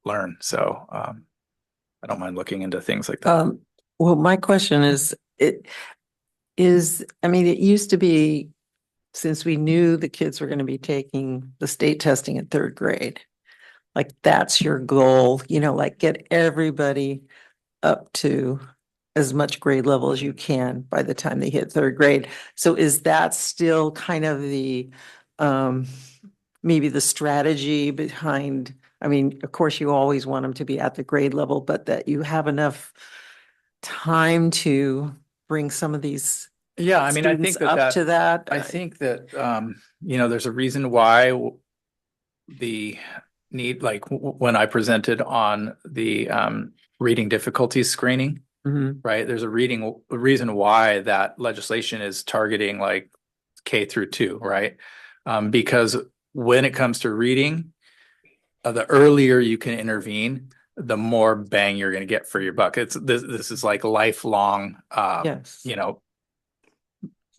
learn. So, I don't mind looking into things like that. Well, my question is, it used to be, since we knew the kids were going to be taking the state testing in 3rd grade, like that's your goal, like get everybody up to as much grade level as you can by the time they hit 3rd grade. So is that still kind of the, maybe the strategy behind, of course you always want them to be at the grade level, but that you have enough time to bring some of these I think students up to that? I think that, there's a reason why the need, like when I presented on the, reading difficulty screening, right? There's a reason why that legislation is targeting like K through 2, right? Because when it comes to reading, the earlier you can intervene, the more bang you're going to get for your buck. This is like lifelong, Yes.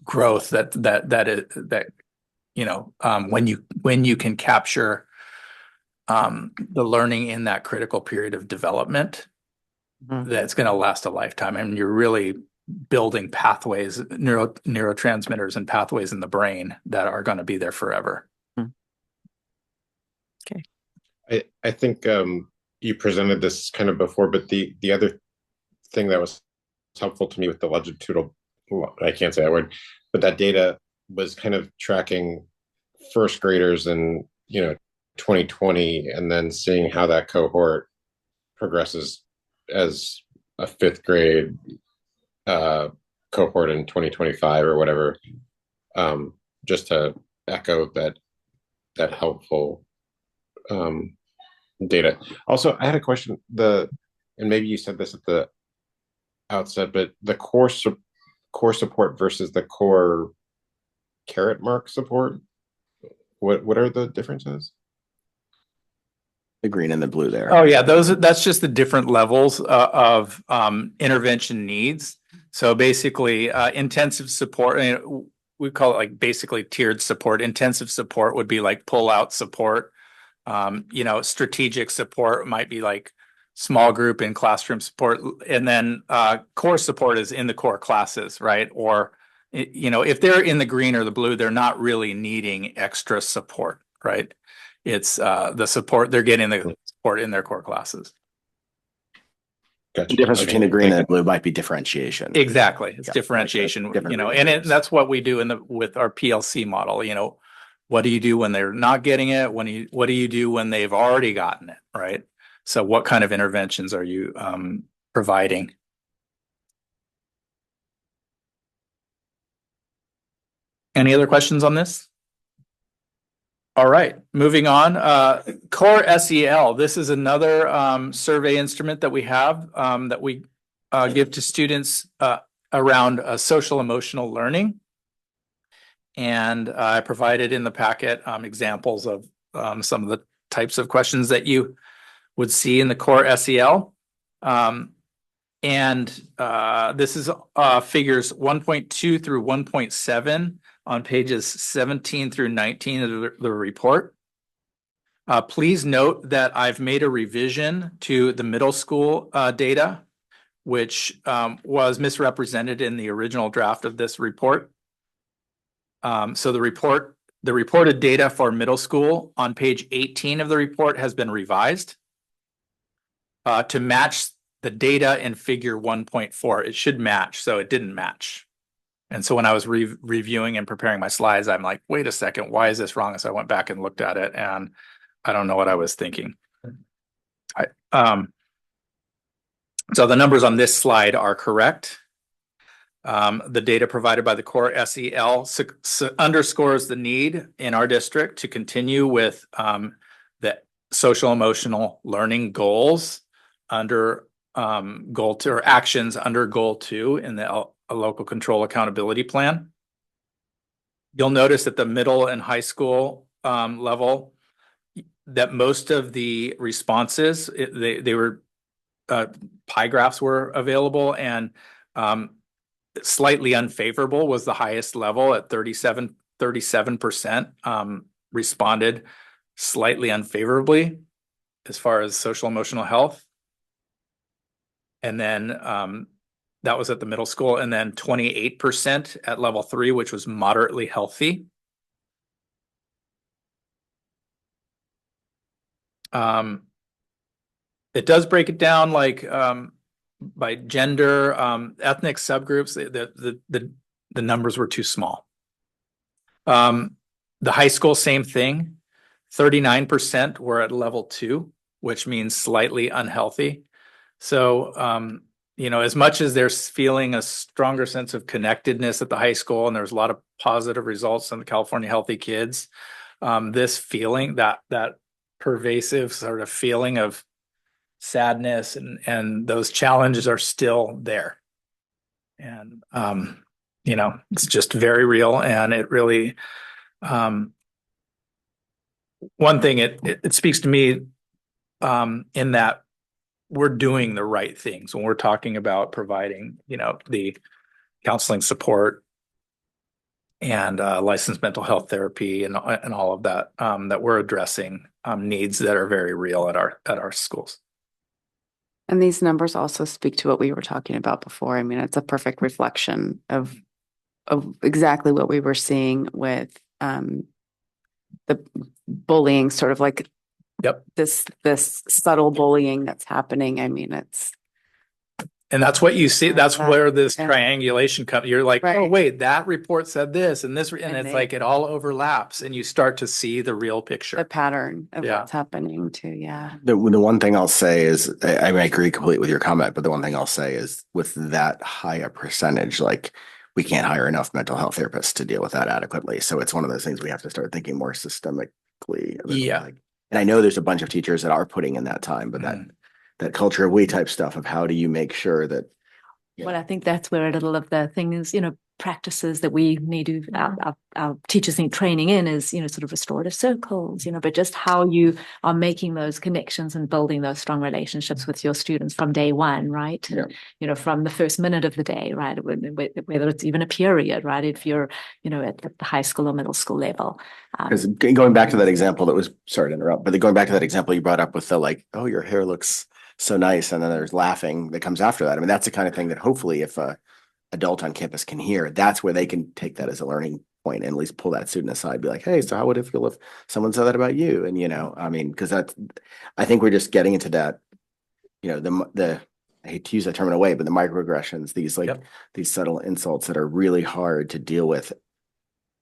growth when you can capture the learning in that critical period of development, that's going to last a lifetime, and you're really building pathways, neurotransmitters and pathways in the brain that are going to be there forever. Okay. I think you presented this kind of before, but the other thing that was helpful to me with the longitudinal, I can't say that word, but that data was kind of tracking 1st graders in 2020, and then seeing how that cohort progresses as a 5th grade cohort in 2025 or whatever, just to echo that helpful data. Also, I had a question, and maybe you said this at the outset, but the core support versus the core carrot mark support, what are the differences? The green and the blue there. Oh yeah, that's just the different levels of intervention needs. So basically, intensive support, we call it like basically tiered support. Intensive support would be like pull out support. Strategic support might be like small group and classroom support, and then core support is in the core classes, right? Or if they're in the green or the blue, they're not really needing extra support, right? It's the support they're getting, the support in their core classes. Gotcha. The difference between the green and the blue might be differentiation. Exactly, it's differentiation. And that's what we do with our PLC model. What do you do when they're not getting it? What do you do when they've already gotten it, right? So what kind of interventions are you providing? Any other questions on this? All right, moving on. Core SEL. This is another survey instrument that we have that we give to students around social emotional learning. And I provided in the packet examples of some of the types of questions that you would see in the core SEL. And this is figures 1.2 through 1.7 on pages 17 through 19 of the report. Please note that I've made a revision to the middle school data, which was misrepresented in the original draft of this report. So the reported data for middle school on page 18 of the report has been revised to match the data in figure 1.4. It should match, so it didn't match. And so when I was reviewing and preparing my slides, I'm like, wait a second, why is this wrong? So I went back and looked at it, and I don't know what I was thinking. So the numbers on this slide are correct. The data provided by the core SEL underscores the need in our district to continue with the social emotional learning goals under goal 2, or actions under goal 2 in the local control accountability plan. You'll notice at the middle and high school level that most of the responses, they were pie graphs were available, and slightly unfavorable was the highest level at 37% responded slightly unfavorably as far as social emotional health. And then that was at the middle school, and then 28% at level 3, which was moderately healthy. It does break it down like by gender, ethnic subgroups. The numbers were too small. The high school, same thing. 39% were at level 2, which means slightly unhealthy. So, you know, as much as there's feeling a stronger sense of connectedness at the high school, and there's a lot of positive results on the California Healthy Kids, this feeling, that pervasive sort of feeling of sadness and those challenges are still there. And, you know, it's just very real. And it really, one thing, it speaks to me in that we're doing the right things when we're talking about providing, you know, the counseling support and licensed mental health therapy and all of that, that we're addressing needs that are very real at our schools. And these numbers also speak to what we were talking about before. I mean, it's a perfect reflection of exactly what we were seeing with the bullying, sort of like this subtle bullying that's happening. I mean, and that's what you see. That's where this Yeah. triangulation comes. You're like, Right. oh wait, that report said this and this, and And it's like it all overlaps, and you start to see the real the picture. pattern of Yeah. what's happening too. Yeah. The one thing I'll say is, I mean, I agree completely with your comment, but the one thing I'll say is with that high a percentage, like we can't hire enough mental health therapists to deal with that adequately. So it's one of those things we have to start thinking more systemically. Yeah. And I know there's a bunch of teachers that are putting in that time, but that culture of we type stuff of how do you make sure that. Well, I think that's where a little of the thing is, you know, practices that we need to, our teachers need training in is, you know, sort of restorative circles, you know, but just how you are making those connections and building those strong relationships with your students from day one, right? Yeah. You know, from the first minute of the day, right? Whether it's even a period, right? If you're, you know, at the high school or middle school level. Because going back to that example that was, sorry to interrupt, but going back to that example you brought up with the like, oh, your hair looks so nice. And then there's laughing that comes after that. I mean, that's the kind of thing that hopefully if a adult on campus can hear, that's where they can take that as a learning point and at least pull that student aside, be like, hey, so how would it feel if someone said that about you? And, you know, I mean, because that's, I think we're just getting into that, you know, the I hate to use that term in a way, but the microaggressions, these like these subtle insults that are really hard to deal with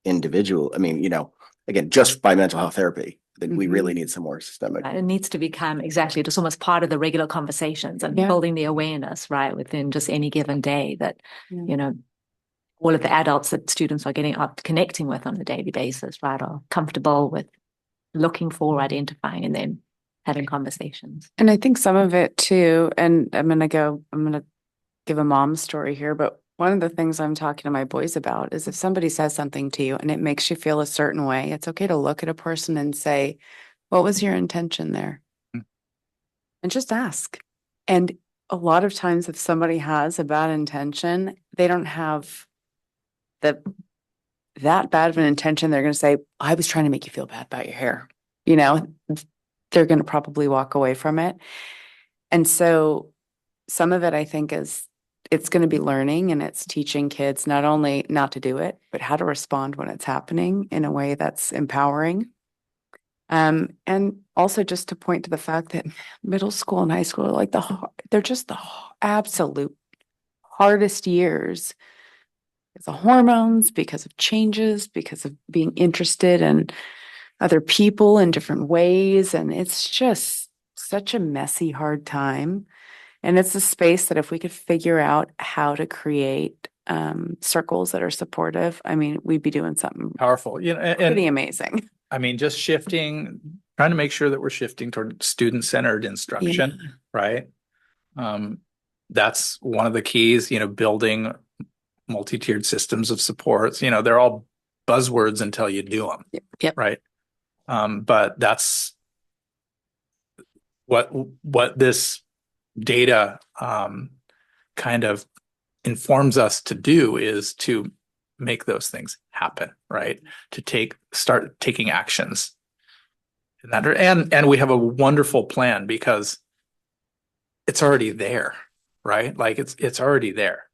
individual. I mean, you know, again, just by mental health therapy, that we really need some more systemic. Right. It needs to become exactly just almost part of the regular conversations and building the awareness, right, within just any given day that, you know, all of the adults that students are getting up connecting with on a daily basis, right, are comfortable with looking for, identifying, and then having conversations. And I think some of it too, and I'm going to give a mom story here, but one of the things I'm talking to my boys about is if somebody says something to you and it makes you feel a certain way, it's okay to look at a person and say, what was your intention there? And just ask. And a lot of times if somebody has a bad intention, they don't have that bad of an intention. They're going to say, I was trying to make you feel bad about your hair. You know, they're going to probably walk away from it. And so some of it, I think, is it's going to be learning, and it's teaching kids not only not to do it, but how to respond when it's happening in a way that's empowering. And also just to point to the fact that middle school and high school are like they're just the absolute hardest years. Because of hormones, because of changes, because of being interested in other people in different ways. And it's just such a messy, hard time. And it's a space that if we could figure out how to create circles that are supportive, I mean, we'd be doing something Powerful, you know, pretty and amazing. I mean, just shifting, trying to make sure that we're shifting toward student-centered instruction, right? That's one of the keys, you know, building multi-tiered systems of supports. You know, they're all buzzwords until you do them. Yep. Right. But that's what this data kind of informs us to do, is to make those things happen, right? To start taking actions. And we have a wonderful plan because it's already there, right? Like it's already there.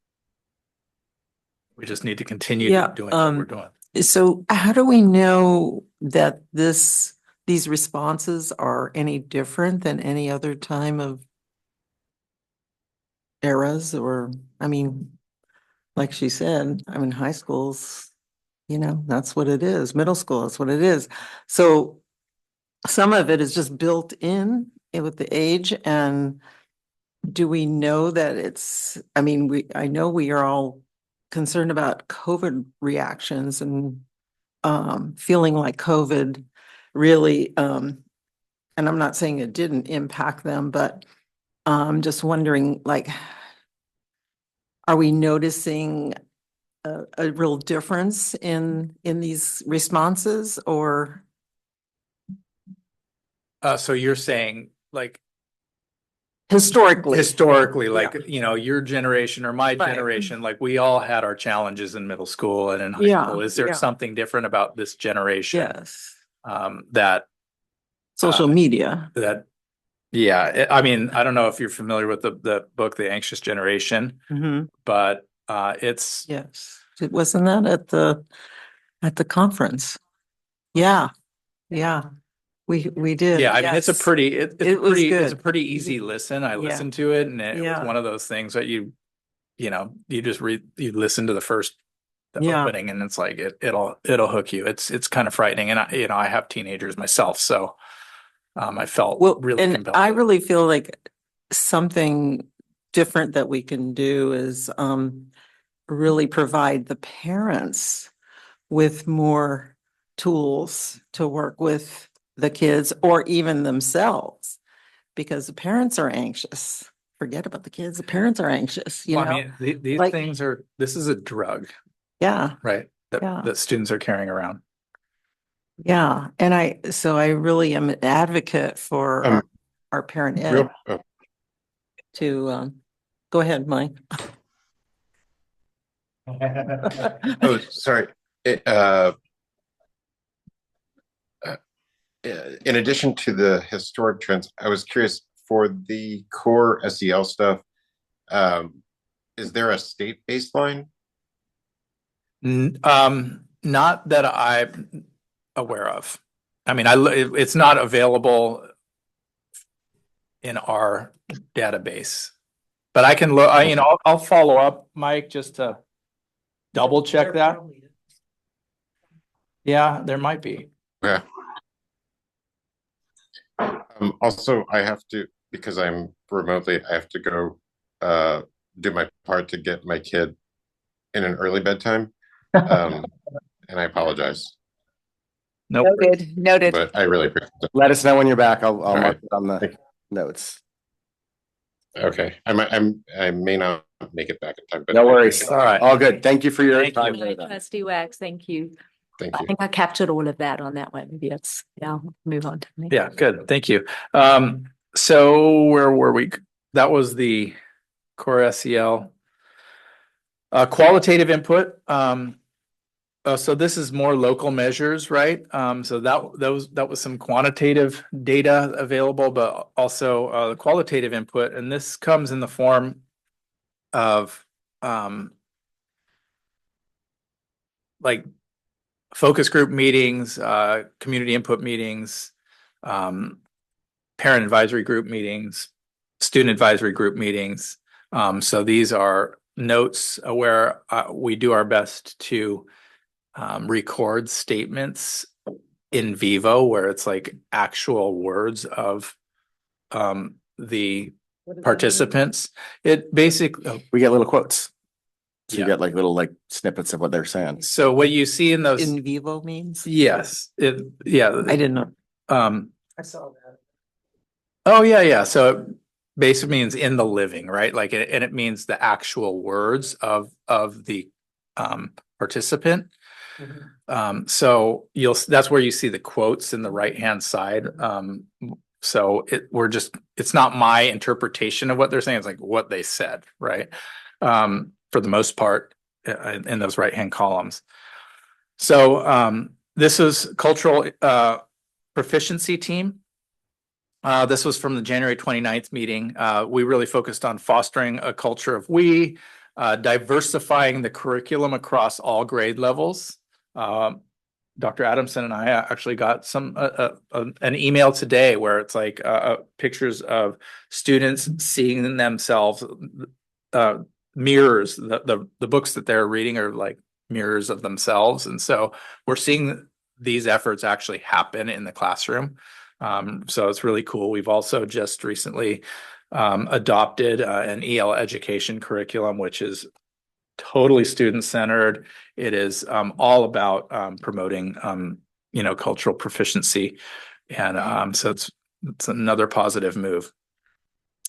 We just need to continue doing what we're doing. So how do we know that these responses are any different than any other time of eras? Or, I mean, like she said, I mean, high schools, you know, that's what it is. Middle school, that's what it is. So some of it is just built in with the age. And do we know that I mean, I know we are all concerned about COVID reactions and feeling like COVID really, and I'm not saying it didn't impact them, but just wondering, like, are we noticing a real difference in these responses? Or So you're saying, like, historically, like, you know, your generation or my Right. generation, like we all had our challenges in middle school and in high Yeah, school. Is there yeah. something different about this generation? Yes, That social media. I mean, I don't know if you're familiar with the book, The Anxious Generation, but it's Yes, it wasn't that at the conference. Yeah, we did. I mean, it's a yes. pretty it's It was pretty it's a good. pretty easy listen. I listened to it, and it was Yeah. one of those things that you just you listen to the Yeah. opening, and it's like it'll hook you. It's kind of frightening, and I have teenagers myself, so I felt really and compelled. I really feel like something different that we can do is really provide the parents with more tools to work with the kids or even themselves, because the parents are anxious. Forget about the kids. The parents are anxious, you Well, know? I mean, these like- things this is a drug, Yeah, right? Yeah. That students are carrying around. yeah. And so I really am an advocate for our parent ed to go ahead, Mike. Oh, sorry. In addition to the historic trends, I was curious for the core SEL stuff. Is there a state baseline? Not that I'm aware of. I mean, it's not available in our database, but I can look. I'll follow up, Mike, just to double check that. Yeah, there might be. Yeah. Also, I have to, because I'm remotely, I have to go do my part to get my kid in an early bedtime. And I apologize. Noted. But I really appreciate it. Let us know when you're back. I'll All mark right. it on the Thank you. notes. Okay. I may not make it back in time, but No worries. All right. All good. Thank you for your Thank time. you. Trustee Wax, thank you. thank I you. think I captured all of that on that one. Maybe I'll move on to me. Yeah, good. Thank you. So where were we? That was the core SEL. Qualitative input. So this is more local measures, right? So that was some quantitative data available, but also the qualitative input, and this comes in the form of like focus group meetings, community input meetings, parent advisory group meetings, student advisory group meetings. So these are notes where we do our best to record statements in vivo, where it's like actual words of the participants. It basically, We get little quotes. So you Yeah. get like little like snippets of what they're saying. so what you see in those, In vivo means? yes, yeah. I didn't know. I saw that. Oh, yeah. So it basically means in the living, right? Like, and it means the actual words of the participant. So that's where you see the quotes in the right-hand side. So it's not my interpretation of what they're saying. It's like what they said, right? For the most part, in those right-hand columns. So this is cultural proficiency team. This was from the January 29th meeting. We really focused on fostering a culture of diversifying the curriculum across all grade levels. Dr. Adamson and I actually got an email today where it's like pictures of students seeing themselves, mirrors. The books that they're reading are like mirrors of themselves, and so we're seeing these efforts actually happen in the classroom. So it's really cool. We've also just recently adopted an EL education curriculum, which is totally student-centered. It is all about promoting, cultural proficiency. And so it's another positive move.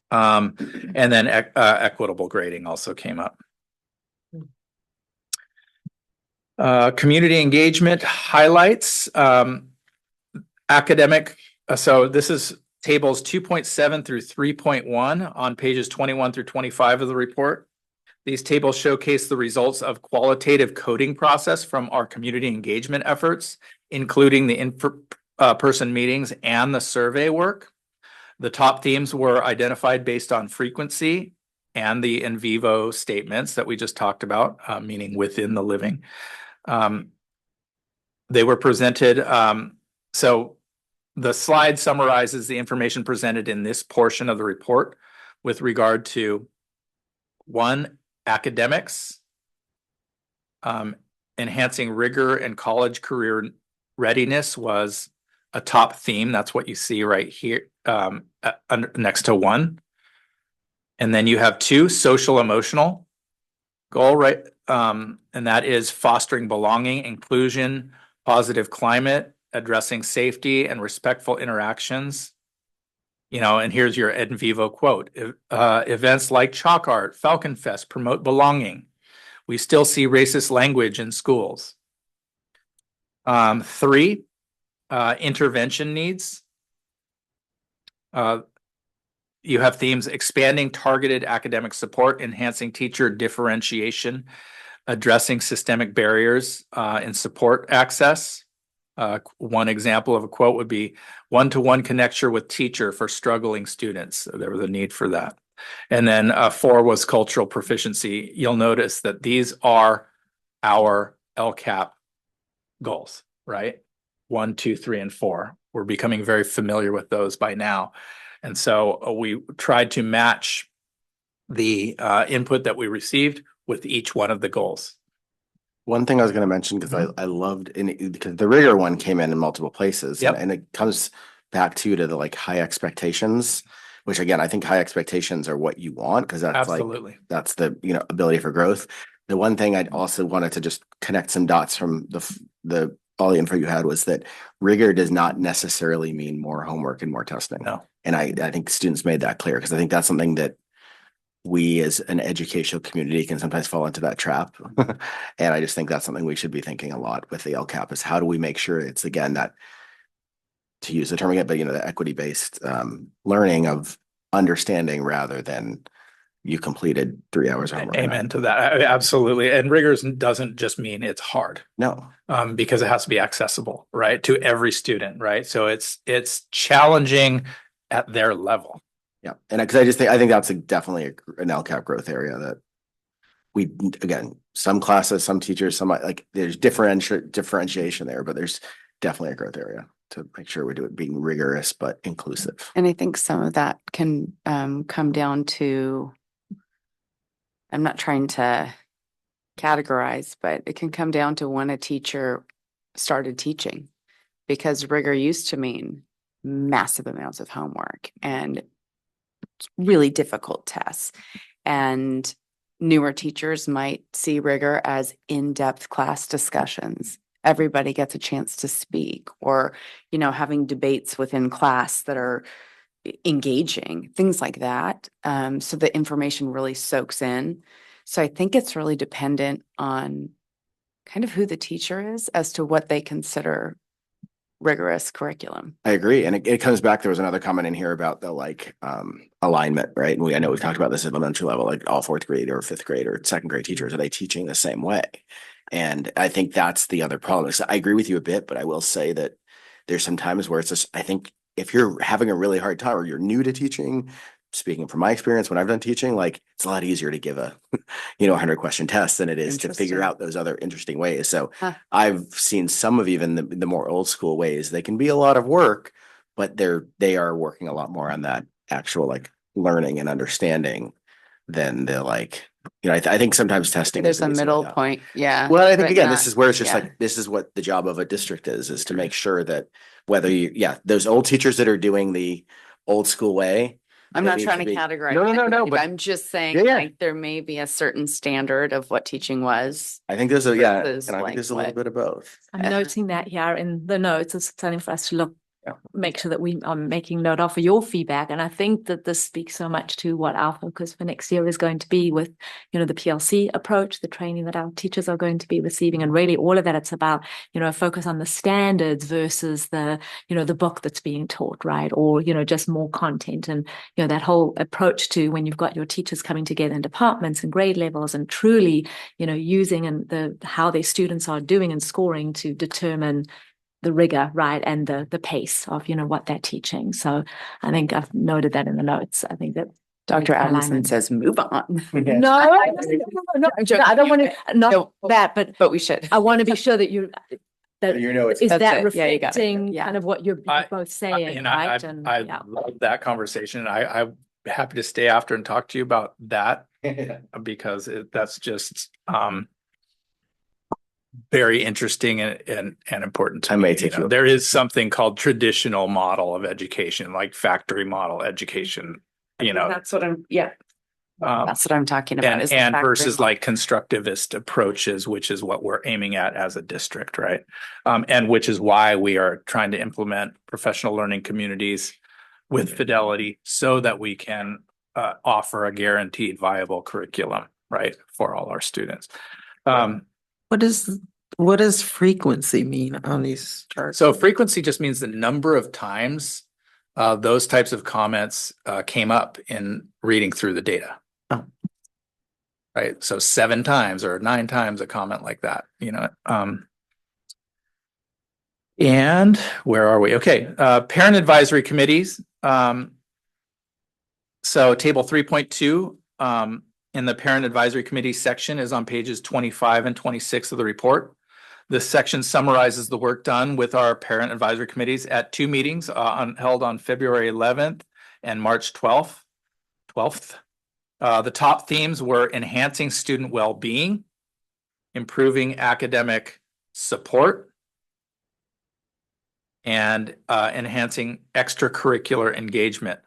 And then equitable grading also came up. Community engagement highlights, academic. So this is tables 2.7 through 3.1 on pages 21 through 25 of the report. These tables showcase the results of qualitative coding process from our community engagement efforts, including the in-person meetings and the survey work. The top themes were identified based on frequency and the in vivo statements that we just talked about, meaning within the living. They were presented. So the slide summarizes the information presented in this portion of the report with regard to 1, academics, enhancing rigor and college career readiness was a top theme. That's what you see right here next to 1. And then you have 2, social emotional goal, right? And that is fostering belonging, inclusion, positive climate, addressing safety and respectful interactions. And here's your Ed in Vivo quote. Events like Chalk Art, Falcon Fest promote belonging. We still see racist language in schools. 3, intervention needs. You have themes expanding targeted academic support, enhancing teacher differentiation, addressing systemic barriers in support access. One example of a quote would be one-to-one connection with teacher for struggling students. So there was a need for that. And then 4 was cultural proficiency. You'll notice that these are our LCAP goals, right? 1, 2, 3, and 4. We're becoming very familiar with those by now. And so we tried to match the input that we received with each one of the goals. One thing I was going to mention, because I loved because the rigor one came in multiple places. Yep. And it comes back to the like high expectations, which again, I think high expectations are what you want, because that's Absolutely. like, that's the, ability for growth. The one thing I'd also wanted to just connect some dots from all the info you had was that rigor does not necessarily mean more homework and more testing. No. And I think students made that clear, because I think that's something that we as an educational community can sometimes fall into that trap. And I just think that's something we should be thinking a lot with the LCAP is how do we make sure it's, again, that, to use the term again, but the equity-based learning of understanding rather than you completed 3 hours of homework. Amen to that. Absolutely. And rigorous doesn't just mean it's hard. No. Because it has to be accessible, right, to every student, right? So it's challenging at their level. Yeah. And because I think that's definitely an LCAP growth area that we, again, some classes, some teachers, some like there's differentiation there, but there's definitely a growth area to make sure we do it being rigorous but inclusive. And I think some of that can come down to, I'm not trying to categorize, but it can come down to when a teacher started teaching, because rigor used to mean massive amounts of homework and really difficult tests. And newer teachers might see rigor as in-depth class discussions. Everybody gets a chance to speak, or, you know, having debates within class that are engaging, things like that. So the information really soaks in. So I think it's really dependent on kind of who the teacher is as to what they consider rigorous curriculum. I agree. And it comes back, there was another comment in here about the alignment, right? And I know we've talked about this at elementary level, like all fourth grade or fifth grade or second grade teachers, are they teaching the same way? And I think that's the other problem. So I agree with you a bit, but I will say that there's some times where it's just, I think if you're having a really hard time or you're new to teaching, speaking from my experience, when I've done teaching, like it's a lot easier to give a, 100-question test than it is to figure out those other interesting ways. So I've seen some of even the more old school ways. They can be a lot of work, but they are working a lot more on that actual like learning and understanding than the like, I think sometimes testing. There's a middle point. Yeah. Well, I think again, not, this is where it's just like, this is what the job of a district is to make sure that whether those old teachers that are doing the old school way. I'm not trying to categorize. No, but but I'm just saying like there may be a certain standard of what teaching was. I think there's and I think like there's a little bit of both. I'm noting that here in the notes. It's something for us to look, make sure that we are making note of for your feedback. And I think that this speaks so much to what our focus for next year is going to be with, the PLC approach, the training that our teachers are going to be receiving, and really all of that. It's about, a focus on the standards versus the, the book that's being taught, right? Or, just more content, and, that whole approach to when you've got your teachers coming together in departments and grade levels and truly, using and how their students are doing and scoring to determine the rigor, right, and the pace of what they're teaching. So I think I've noted that in the notes. I think that Dr. Adamson says, "Move on." No, I don't want to but we should. I want to be sure that you is that reflecting kind of what you're both saying, right? I love that conversation. I'm happy to stay after and talk to you about that because that's just very interesting and important to me. There is something called traditional model of education, like factory model education. That's what that's what I'm talking about. And versus like constructivist approaches, which is what we're aiming at as a district, right? And which is why we are trying to implement professional learning communities with fidelity so that we can offer a guaranteed viable curriculum, right, for all our students. What does frequency mean on these charts? So frequency just means the number of times those types of comments came up in reading through the data. Oh. Right. So 7 times or 9 times a comment like that, and where are we? Okay. Parent advisory committees. So table 3.2 in the parent advisory committee section is on pages 25 and 26 of the report. This section summarizes the work done with our parent advisory committees at 2 meetings held on February 11th and March 12th. The top themes were enhancing student well-being, improving academic support, and enhancing extracurricular engagement.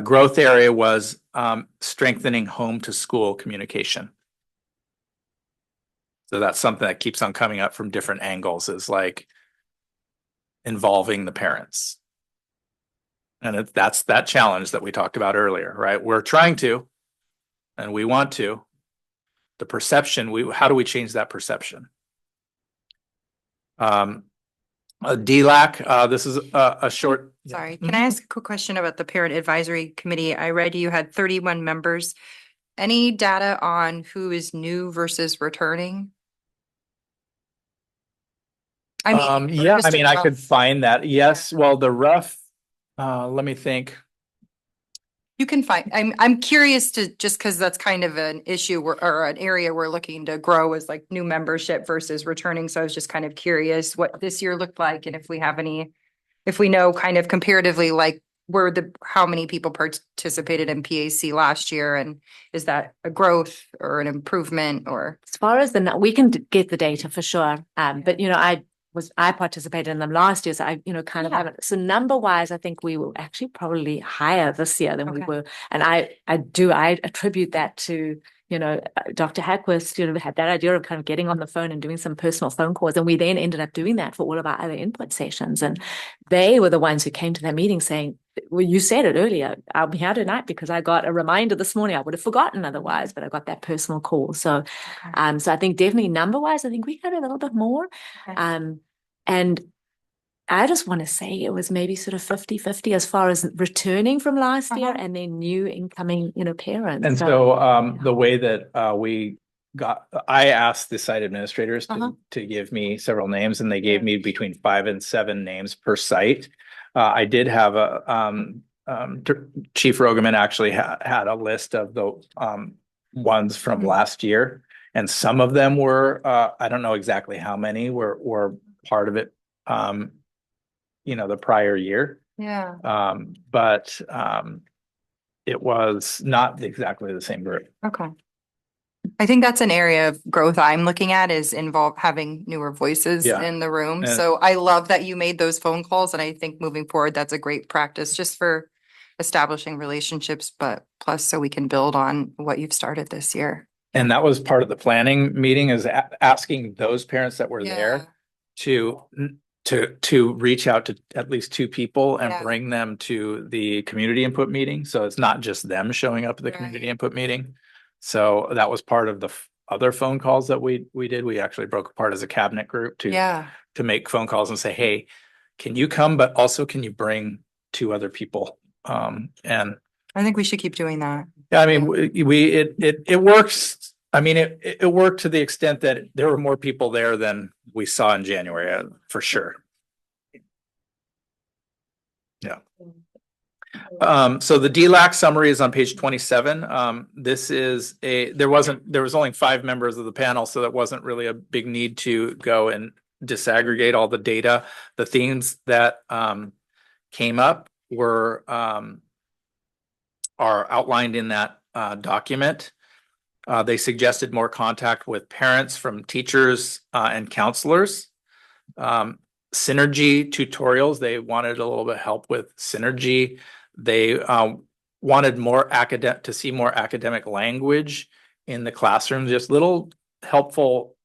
Growth area was strengthening home to school communication. So that's something that keeps on coming up from different angles, is like involving the parents. And that's that challenge that we talked about earlier, right? We're trying to, and we want to. The perception, how do we change that perception? DLAC, this is a short. Sorry, can I ask a quick question about the parent advisory committee? I read you had 31 members. any data on who is new versus returning? I mean, Yeah, I just a mean, I could rough- find that. Yes, well, the rough, let me think. You can find, I'm curious to, just because that's kind of an issue or an area we're looking to grow is like new membership versus returning. So I was just kind of curious what this year looked like and if we have any, if we know kind of comparatively, like how many people participated in PAC last year and is that a growth or an improvement or? As far as we can get the data for sure. But I participated in them last year, so I kind of Yeah. haven't. So number wise, I think we were actually probably higher this year than we Okay. were, and I attribute that to Dr. Hackworth had that idea of kind of getting on the phone and doing some personal phone calls, and we then ended up doing that for all of our other input sessions, and they were the ones who came to that meeting saying, well, you said it earlier, I'll be here tonight because I got a reminder this morning. I would have forgotten otherwise, but I got that personal call. So, so I think definitely number wise, I think we got a little bit more. Okay. And I just want to say it was maybe sort of 50-50 as far as returning from last year and then new incoming, parents. And so the way that I asked the site administrators to give me several names, and they gave me between 5 and 7 names per site. I did have Chief Rogaman actually had a list of the ones from last year, and some of them were I don't know exactly how many were part of it the prior year. Yeah. But it was not exactly the same group. Okay. I think that's an area of growth I'm looking at is having newer voices in the room. And- So I love that you made those phone calls. And I think moving forward, that's a great practice just for establishing relationships, but plus so we can build on what you've started this year. And that was part of the planning meeting, is asking those parents that were there to reach out to at least 2 people and bring them to the community input meeting. So it's not just them showing up at the community input meeting. So that was part of the other phone calls that we did. We actually broke apart as a cabinet group to make phone calls and say, hey, can you come, but also can you bring 2 other people? And I think we should keep doing that. yeah, I mean, it works. I mean, it worked to the extent that there were more people there than we saw in January, for sure. Yeah. So the DLAC summary is on page 27. There was only 5 members of the panel, so that wasn't really a big need to go and disaggregate all the data. The themes that came up are outlined in that document. They suggested more contact with parents from teachers and counselors. Synergy tutorials, they wanted a little bit of help with synergy. They wanted to see more academic language in the classroom, just little helpful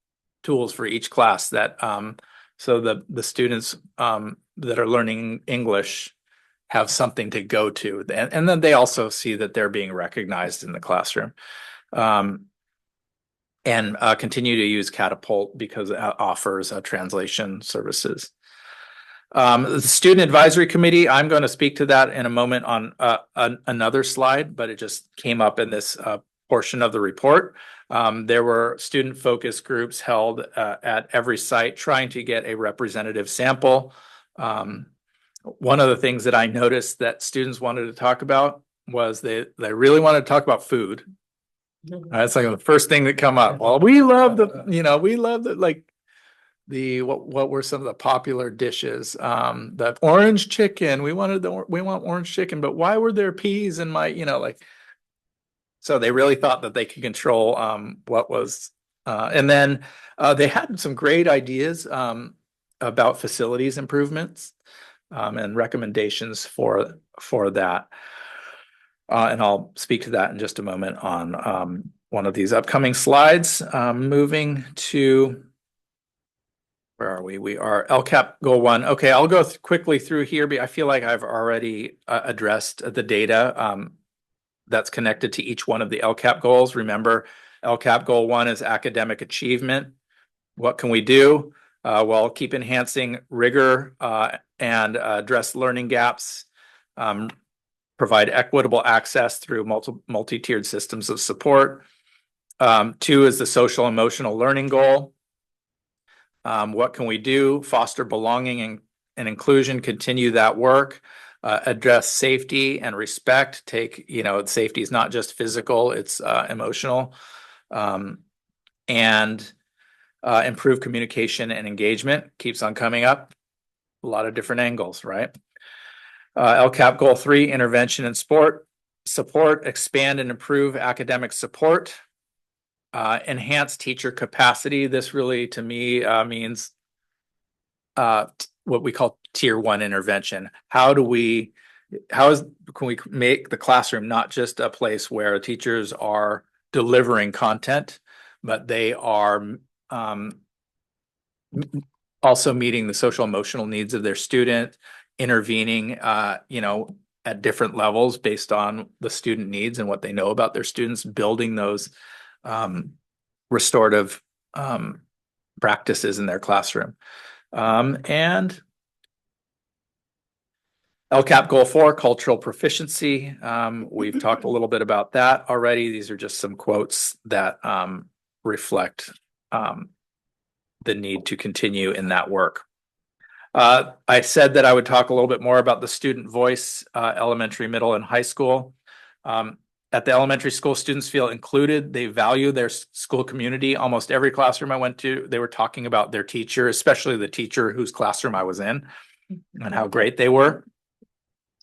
tools for each class that so the students that are learning English have something to go to. And then they also see that they're being recognized in the classroom. And continue to use Catapult because it offers translation services. The Student Advisory Committee, I'm going to speak to that in a moment on another slide, but it just came up in this portion of the report. There were student focus groups held at every site trying to get a representative sample. One of the things that I noticed that students wanted to talk about was they really wanted to talk about food. That's like the first thing that come up. Well, we love what were some of the popular dishes? The orange chicken. We want orange chicken, but why were there peas in my, so they really thought that they could control what was, and then they had some great ideas about facilities improvements and recommendations for that. And I'll speak to that in just a moment on one of these upcoming slides. Moving to, where are we? We are LCAP Goal 1. Okay, I'll go quickly through here, but I feel like I've already addressed the data that's connected to each one of the LCAP goals. Remember, LCAP Goal 1 is academic achievement. What can we do? Well, keep enhancing rigor and address learning gaps. provide equitable access through multi-tiered systems of support. 2 is the social emotional learning goal. What can we do? Foster belonging and inclusion, continue that work, address safety and respect. Safety is not just physical, it's emotional. And improve communication and engagement keeps on coming up. A lot of different angles, right? LCAP goal 3, intervention and support, expand and improve academic support. Enhance teacher capacity. This really, to me, means what we call tier 1 intervention. Can we make the classroom not just a place where teachers are delivering content, but they are also meeting the social emotional needs of their student, intervening, at different levels based on the student needs and what they know about their students, building those restorative practices in their classroom. And LCAP goal 4, cultural proficiency. We've talked a little bit about that already. These are just some quotes that reflect the need to continue in that work. I said that I would talk a little bit more about the student voice, elementary, middle, and high school. At the elementary school, students feel included. They value their school community. Almost every classroom I went to, they were talking about their teacher, especially the teacher whose classroom I was in, and how great they were.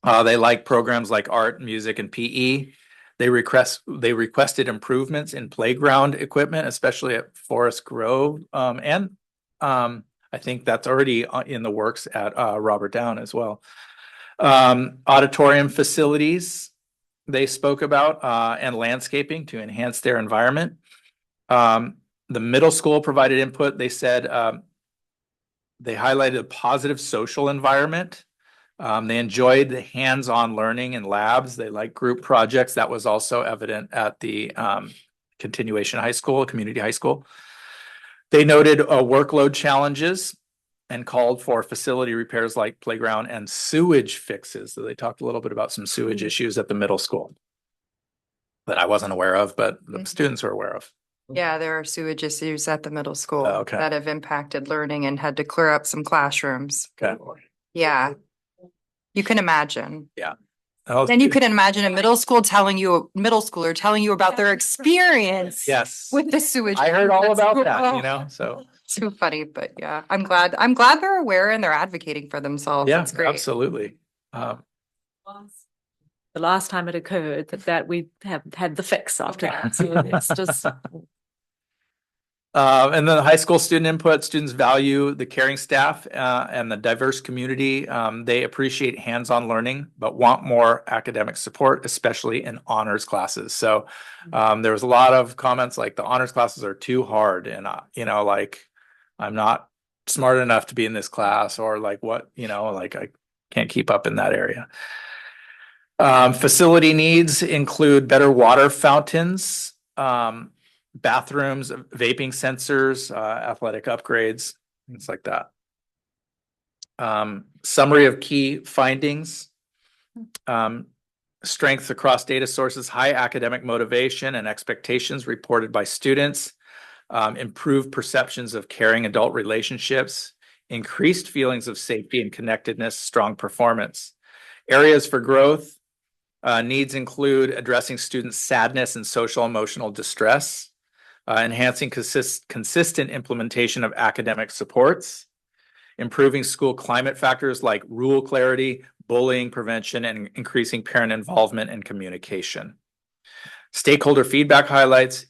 They like programs like art, music, and PE. They requested improvements in playground equipment, especially at Forest Grove, and I think that's already in the works at Robert Down as well. Auditorium facilities they spoke about, and landscaping to enhance their environment. The middle school provided input. They said they highlighted a positive social environment. They enjoyed the hands-on learning in labs. They like group projects. That was also evident at the continuation high school, community high school. They noted workload challenges and called for facility repairs like playground and sewage fixes. So they talked a little bit about some sewage issues at the middle school that I wasn't aware of, but the students were aware of. Yeah, there are sewage issues at the middle school Okay. that have impacted learning and had to clear up some classrooms. Okay. Yeah. You can imagine. Yeah. Then you can imagine a middle schooler telling you about their experience. Yes. With the sewage. I heard all That's about so- that, so. Too funny, but yeah, I'm glad they're aware and they're advocating for themselves. Yeah, That's great. absolutely. The last time it occurred that we have had the fix after that. So it's just. And then the high school student input, students value the caring staff and the diverse community. They appreciate hands-on learning, but want more academic support, especially in honors classes. So there was a lot of comments like the honors classes are too hard, and I'm not smart enough to be in this class, or like what, I can't keep up in that area. Facility needs include better water fountains, bathrooms, vaping sensors, athletic upgrades, things like that. Summary of key findings. Strengths across data sources, high academic motivation and expectations reported by students, improved perceptions of caring adult relationships, increased feelings of safety and connectedness, strong performance. Areas for growth. Needs include addressing students' sadness and social emotional distress, enhancing consistent implementation of academic supports, improving school climate factors like rule clarity, bullying prevention, and increasing parent involvement and communication. Stakeholder feedback highlights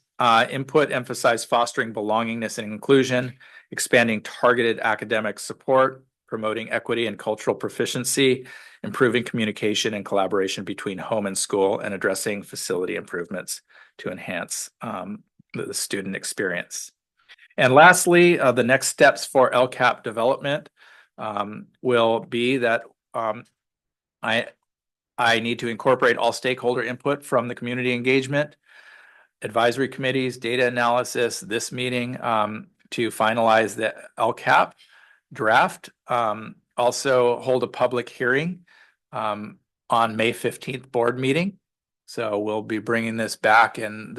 input emphasize fostering belongingness and inclusion, expanding targeted academic support, promoting equity and cultural proficiency, improving communication and collaboration between home and school, and addressing facility improvements to enhance the student experience. And lastly, the next steps for LCAP development will be that I need to incorporate all stakeholder input from the community engagement, advisory committees, data analysis, this meeting to finalize the LCAP draft. Also hold a public hearing on May 15th board meeting. So we'll be bringing this back and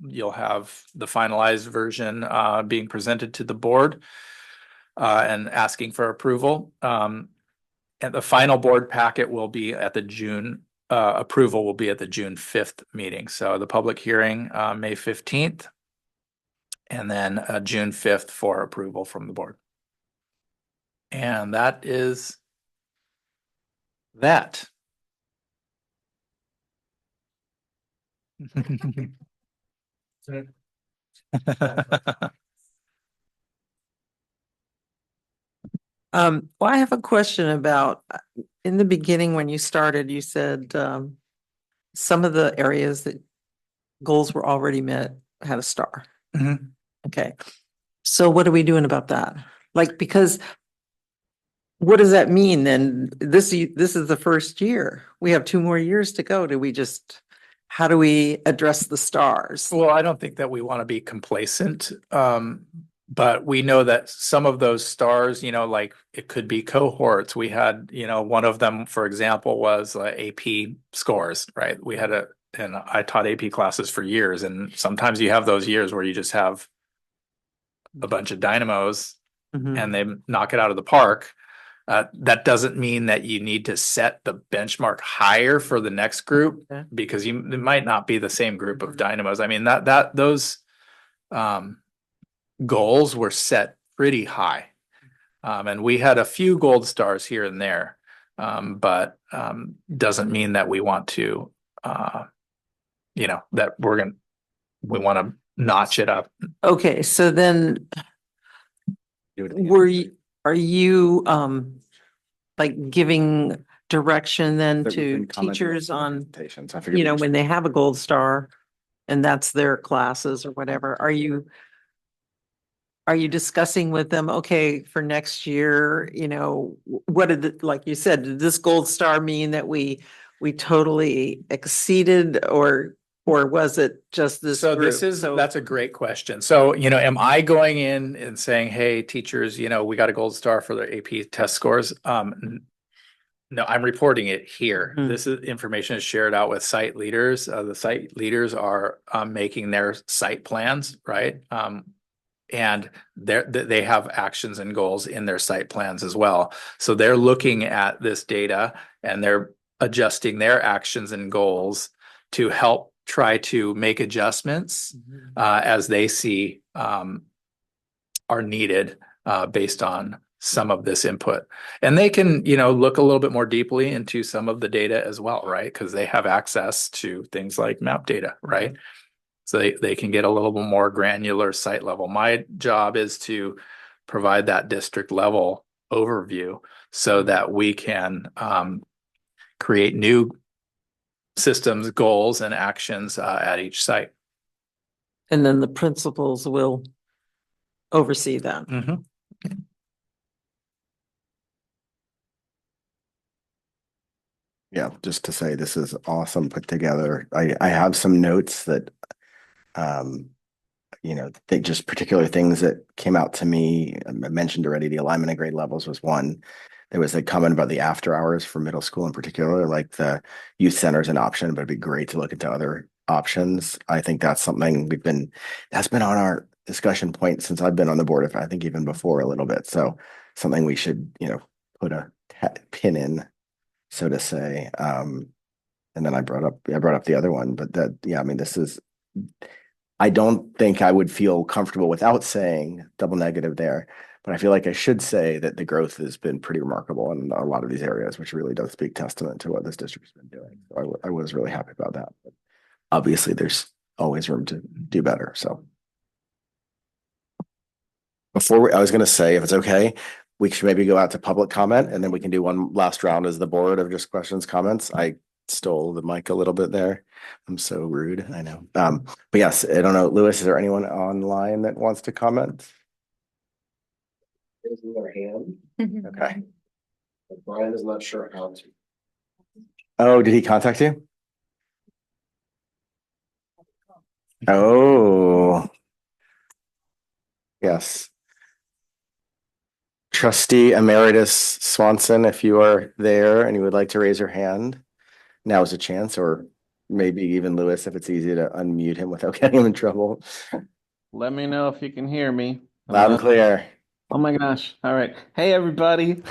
you'll have the finalized version being presented to the board and asking for approval. And the final board packet will be at the June approval will be at the June 5th meeting. So the public hearing May 15th and then June 5th for approval from the board. And that is that. Well, I have a question about, in the beginning, when you started, you said, some of the areas that goals were already met had a star. Mhm. Okay. So what are we doing about that? Like, because what does that mean then? This is the first year. We have 2 more years to go. How do we address the stars? Well, I don't think that we want to be complacent. But we know that some of those stars, like it could be cohorts. We had, one of them, for example, was AP scores, right? And I taught AP classes for years. And sometimes you have those years where you just have a bunch of dynamos Mhm. and they knock it out of the park. That doesn't mean that you need to set the benchmark higher for the next group Okay. because it might not be the same group of dynamos. I mean, those goals were set pretty high. And we had a few gold stars here and there, but doesn't mean that we want to, that we want to notch it up. Okay, so then are you like giving direction then to teachers on, when they have a gold star and that's their classes or whatever, are you discussing with them, okay, for next year, what like you said, did this gold star mean that we totally exceeded or was it just this So group? That's a great question. So, am I going in and saying, hey, teachers, we got a gold star for the AP test scores? No, I'm reporting it here. Mhm. This information is shared out with site leaders. The site leaders are making their site plans, right? And they have actions and goals in their site plans as well. So they're looking at this data and they're adjusting their actions and goals to help try to make adjustments as they see are needed based on some of this input. And they can, look a little bit more deeply into some of the data as well, right? Because they have access to things like map data, right? So they can get a little bit more granular site level. My job is to provide that district level overview so that we can create new systems, goals, and actions at each site. And then the principals will oversee that. Mm-hmm. Yeah, just to say this is awesome put together. I have some notes that they just particular things that came out to me. I mentioned already the alignment and grade levels was one. There was a comment about the after hours for middle school in particular, like the youth center is an option, but it'd be great to look into other options. I think that's something that's been on our discussion point since I've been on the board, if I think even before a little bit. So something we should, put a pin in, so to say. And then I brought up the other one, but I don't think I would feel comfortable without saying double negative there, but I feel like I should say that the growth has been pretty remarkable in a lot of these areas, which really does speak testament to what this district's been doing. So I was really happy about that. But obviously, there's always room to do better. So I was going to say, if it's okay, we should maybe go out to public comment and then we can do one last round as the board of just questions, comments. I stole the mic a little bit there. I'm so rude. I know. But yes, I don't know. Lewis, is there anyone online that wants to comment? Raising their hand. Okay. But Brian is not sure how to. Oh, did he contact you? Oh. Yes. Trustee Emeritus Swanson, if you are there and you would like to raise your hand. now is a chance, or maybe even Lewis, if it's easy to unmute him without getting him in trouble. Let me know if you can hear me. Loud and clear. Oh my gosh. All right. Hey, everybody.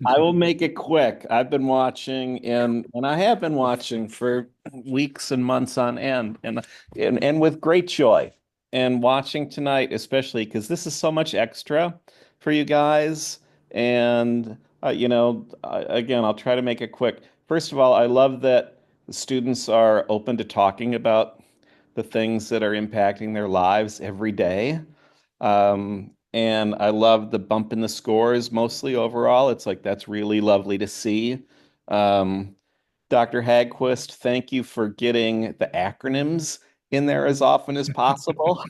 I will make it quick. I've been watching and I have been watching for weeks and months on end and with great joy. And watching tonight, especially because this is so much extra for you guys. And again, I'll try to make it quick. First of all, I love that the students are open to talking about the things that are impacting their lives every day. And I love the bump in the scores mostly overall. It's like that's really lovely to see. Um, Dr. Hagquist, thank you for getting the acronyms in there as often as possible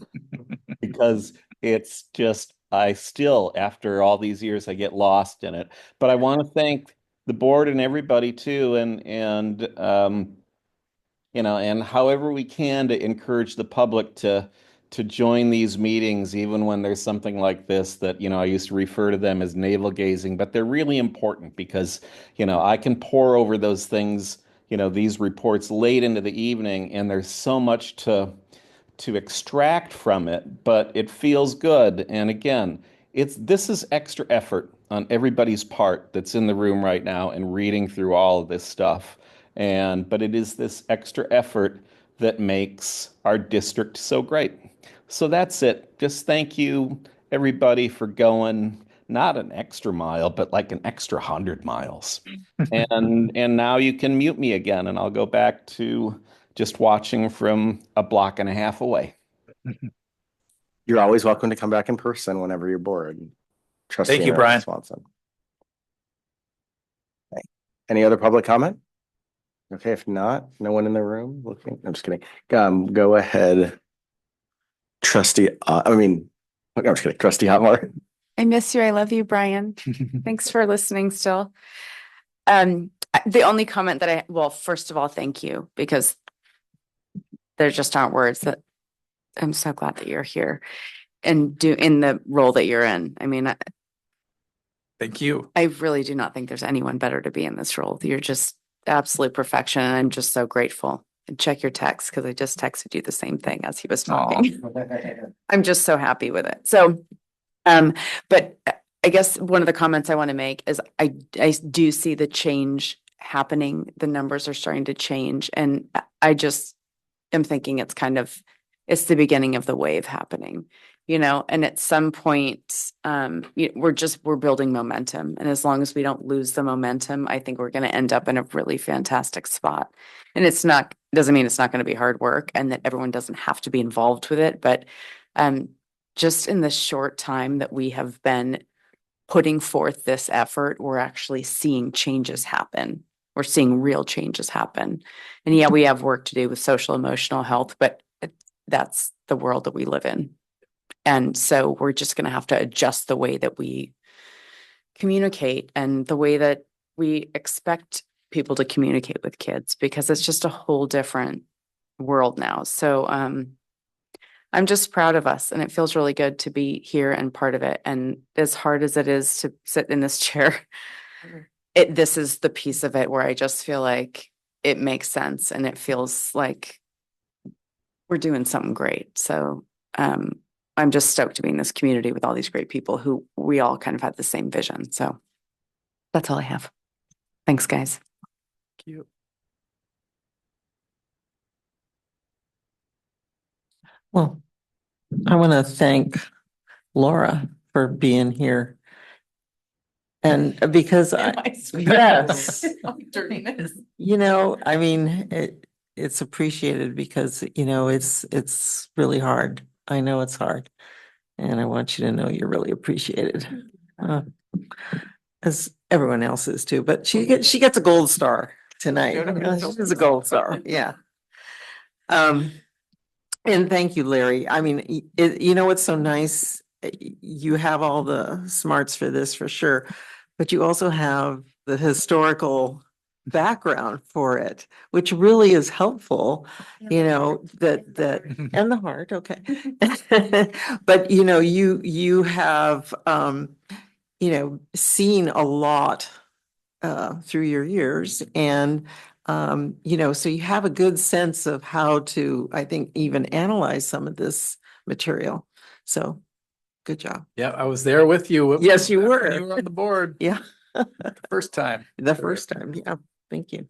because it's just, I still, after all these years, I get lost in it. But I want to thank the board and everybody too, and however we can to encourage the public to join these meetings, even when there's something like this that, I used to refer to them as navel gazing, but they're really important because, I can pore over those things, these reports late into the evening, and there's so much to extract from it, but it feels good. And again, this is extra effort on everybody's part that's in the room right now and reading through all of this stuff. But it is this extra effort that makes our district so great. So that's it. Just thank you, everybody, for going not an extra mile, but like an extra 100 miles. And now you can mute me again, and I'll go back to just watching from a block and a half away. You're always welcome to come back in person whenever you're bored. Thank you, Brian. Swanson. Okay. Any other public comment? Okay, if not, no one in the room looking. I'm just kidding. Go ahead. Trustee, I'm just kidding. Trustee Hotmore. I miss you. I love you, Brian. Thanks for listening still. The only comment that first of all, thank you, because there just aren't words. That I'm so glad that you're here and in the role that you're in. I mean, Thank you. I really do not think there's anyone better to be in this role. You're just absolute perfection. And I'm just so grateful. And check your text, because I just texted you the same thing as he was talking. I'm just so happy with it. So, but I guess one of the comments I want to make is I do see the change happening. The numbers are starting to change. And I just am thinking it's the beginning of the wave happening, and at some point, we're building momentum. And as long as we don't lose the momentum, I think we're going to end up in a really fantastic spot. And doesn't mean it's not going to be hard work and that everyone doesn't have to be involved with it. But just in the short time that we have been putting forth this effort, we're actually seeing changes happen. We're seeing real changes happen. And yeah, we have work to do with social emotional health, but that's the world that we live in. And so we're just going to have to adjust the way that we communicate and the way that we expect people to communicate with kids, because it's just a whole different world now. So I'm just proud of us, and it feels really good to be here and part of it. And as hard as it is to sit in this chair, this is the piece of it where I just feel like it makes sense and it feels like we're doing something great. So I'm just stoked to be in this community with all these great people who we all kind of have the same vision. So that's all I have. Thanks, guys. Thank you. Well, I want to thank Laura for being here. And because yes, it's appreciated because, it's really hard. I know it's hard. And I want you to know you're really appreciated. As everyone else is too, but she gets a gold star tonight. She's a gold star. Yeah. And thank you, Larry. I mean, it's so nice. You have all the smarts for this for sure, but you also have the historical background for it, which really is helpful, that and the heart. Okay. But, you have, seen a lot through your years. And, you know, so you have a good sense of how to, I think, even analyze some of this material. So good job. Yeah, I was there with you. Yes, you were. You were on the board Yeah, the first time. the first time. Yeah, thank you.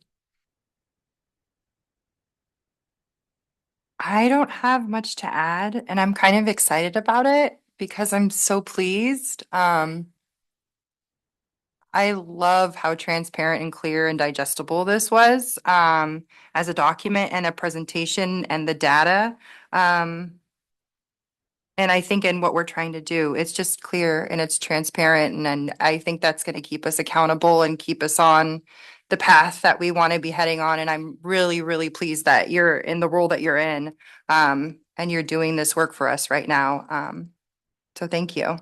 I don't have much to add, and I'm kind of excited about it because I'm so pleased. I love how transparent and clear and digestible this was, as a document and a presentation and the data. And I think in what we're trying to do, it's just clear and it's transparent. And I think that's going to keep us accountable and keep us on the path that we want to be heading on. And I'm really, really pleased that you're in the role that you're in, and you're doing this work for us right now. So thank you.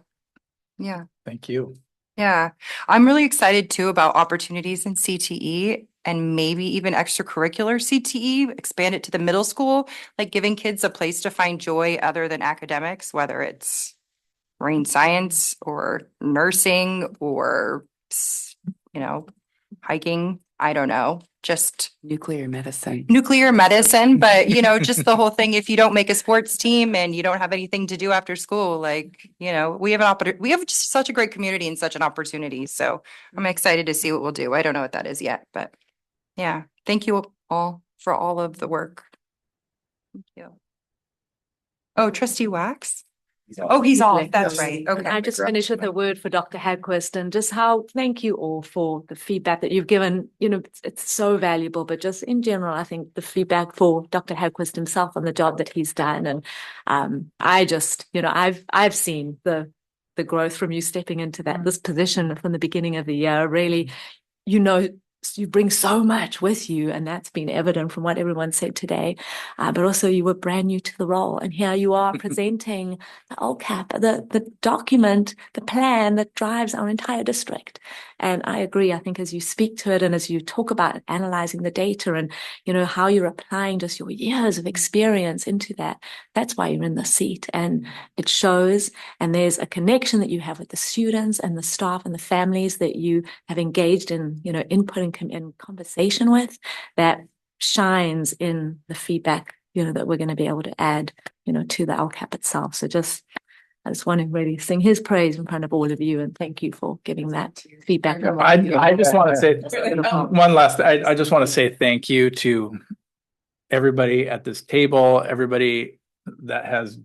Yeah. Thank you. Yeah, I'm really excited too about opportunities in CTE and maybe even extracurricular CTE, expand it to the middle school, like giving kids a place to find joy other than academics, whether it's marine science or nursing or, you know, hiking. I don't know, just Nuclear medicine. nuclear medicine, but you know, just the whole thing, if you don't make a sports team and you don't have anything to do after school, like, you know, we have we have just such a great community and such an opportunity. So I'm excited to see what we'll do. I don't know what that is yet, but yeah, thank you all for all of the work. Thank you. Oh, Trustee Wax? Oh, he's off. That's right. And I Okay. just finish with a word for Dr. Hagquist and just how thank you all for the feedback that you've given. You know, it's so valuable, but just in general, I think the feedback for Dr. Hagquist himself on the job that he's done. And I just, you know, I've seen the growth from you stepping into this position from the beginning of the year. Really, you know, you bring so much with you, and that's been evident from what everyone said today. But also, you were brand new to the role, and here you are presenting the LCAP, the document, the plan that drives our entire district. And I agree. I think as you speak to it, and as you talk about analyzing the data, and you know how you're applying just your years of experience into that, that's why you're in the seat, and it shows. And there's a connection that you have with the students and the staff and the families that you have engaged in, you know, input and conversation with, that shines in the feedback, you know, that we're going to be able to add, you know, to the LCAP itself. So I just want to really sing his praise in front of all of you, and thank you for giving that feedback. I just want to say one last, I just want to say thank you to everybody at this table, everybody that has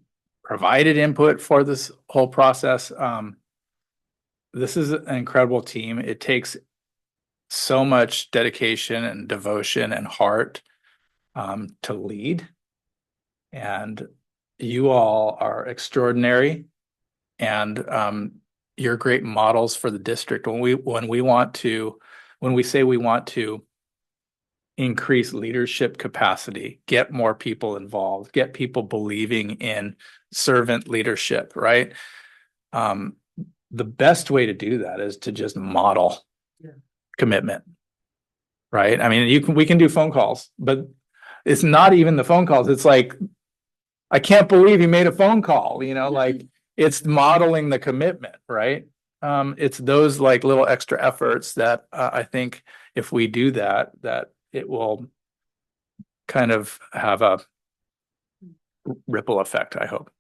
provided input for this whole process. This is an incredible team. It takes so much dedication and devotion and heart to lead. And you all are extraordinary, and you're great models for the district. When we say we want to increase leadership capacity, get more people involved, get people believing in servant leadership, right? The best way to do that is to just model commitment, right? I mean, we can do phone calls, but it's not even the phone calls. It's like, I can't believe he made a phone call, you know, like it's modeling the commitment, right? It's those like little extra efforts that I think if we do that it will kind of have a ripple effect, I hope.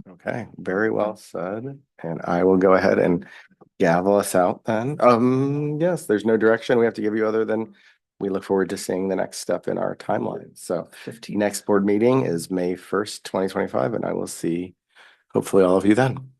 Okay, very well said. And I will go ahead and gavel us out then. Yes, there's no direction we have to give you other than we look forward to seeing the next step in our timeline. So 15. next board meeting is May 1st, 2025, and I will see hopefully all of you then.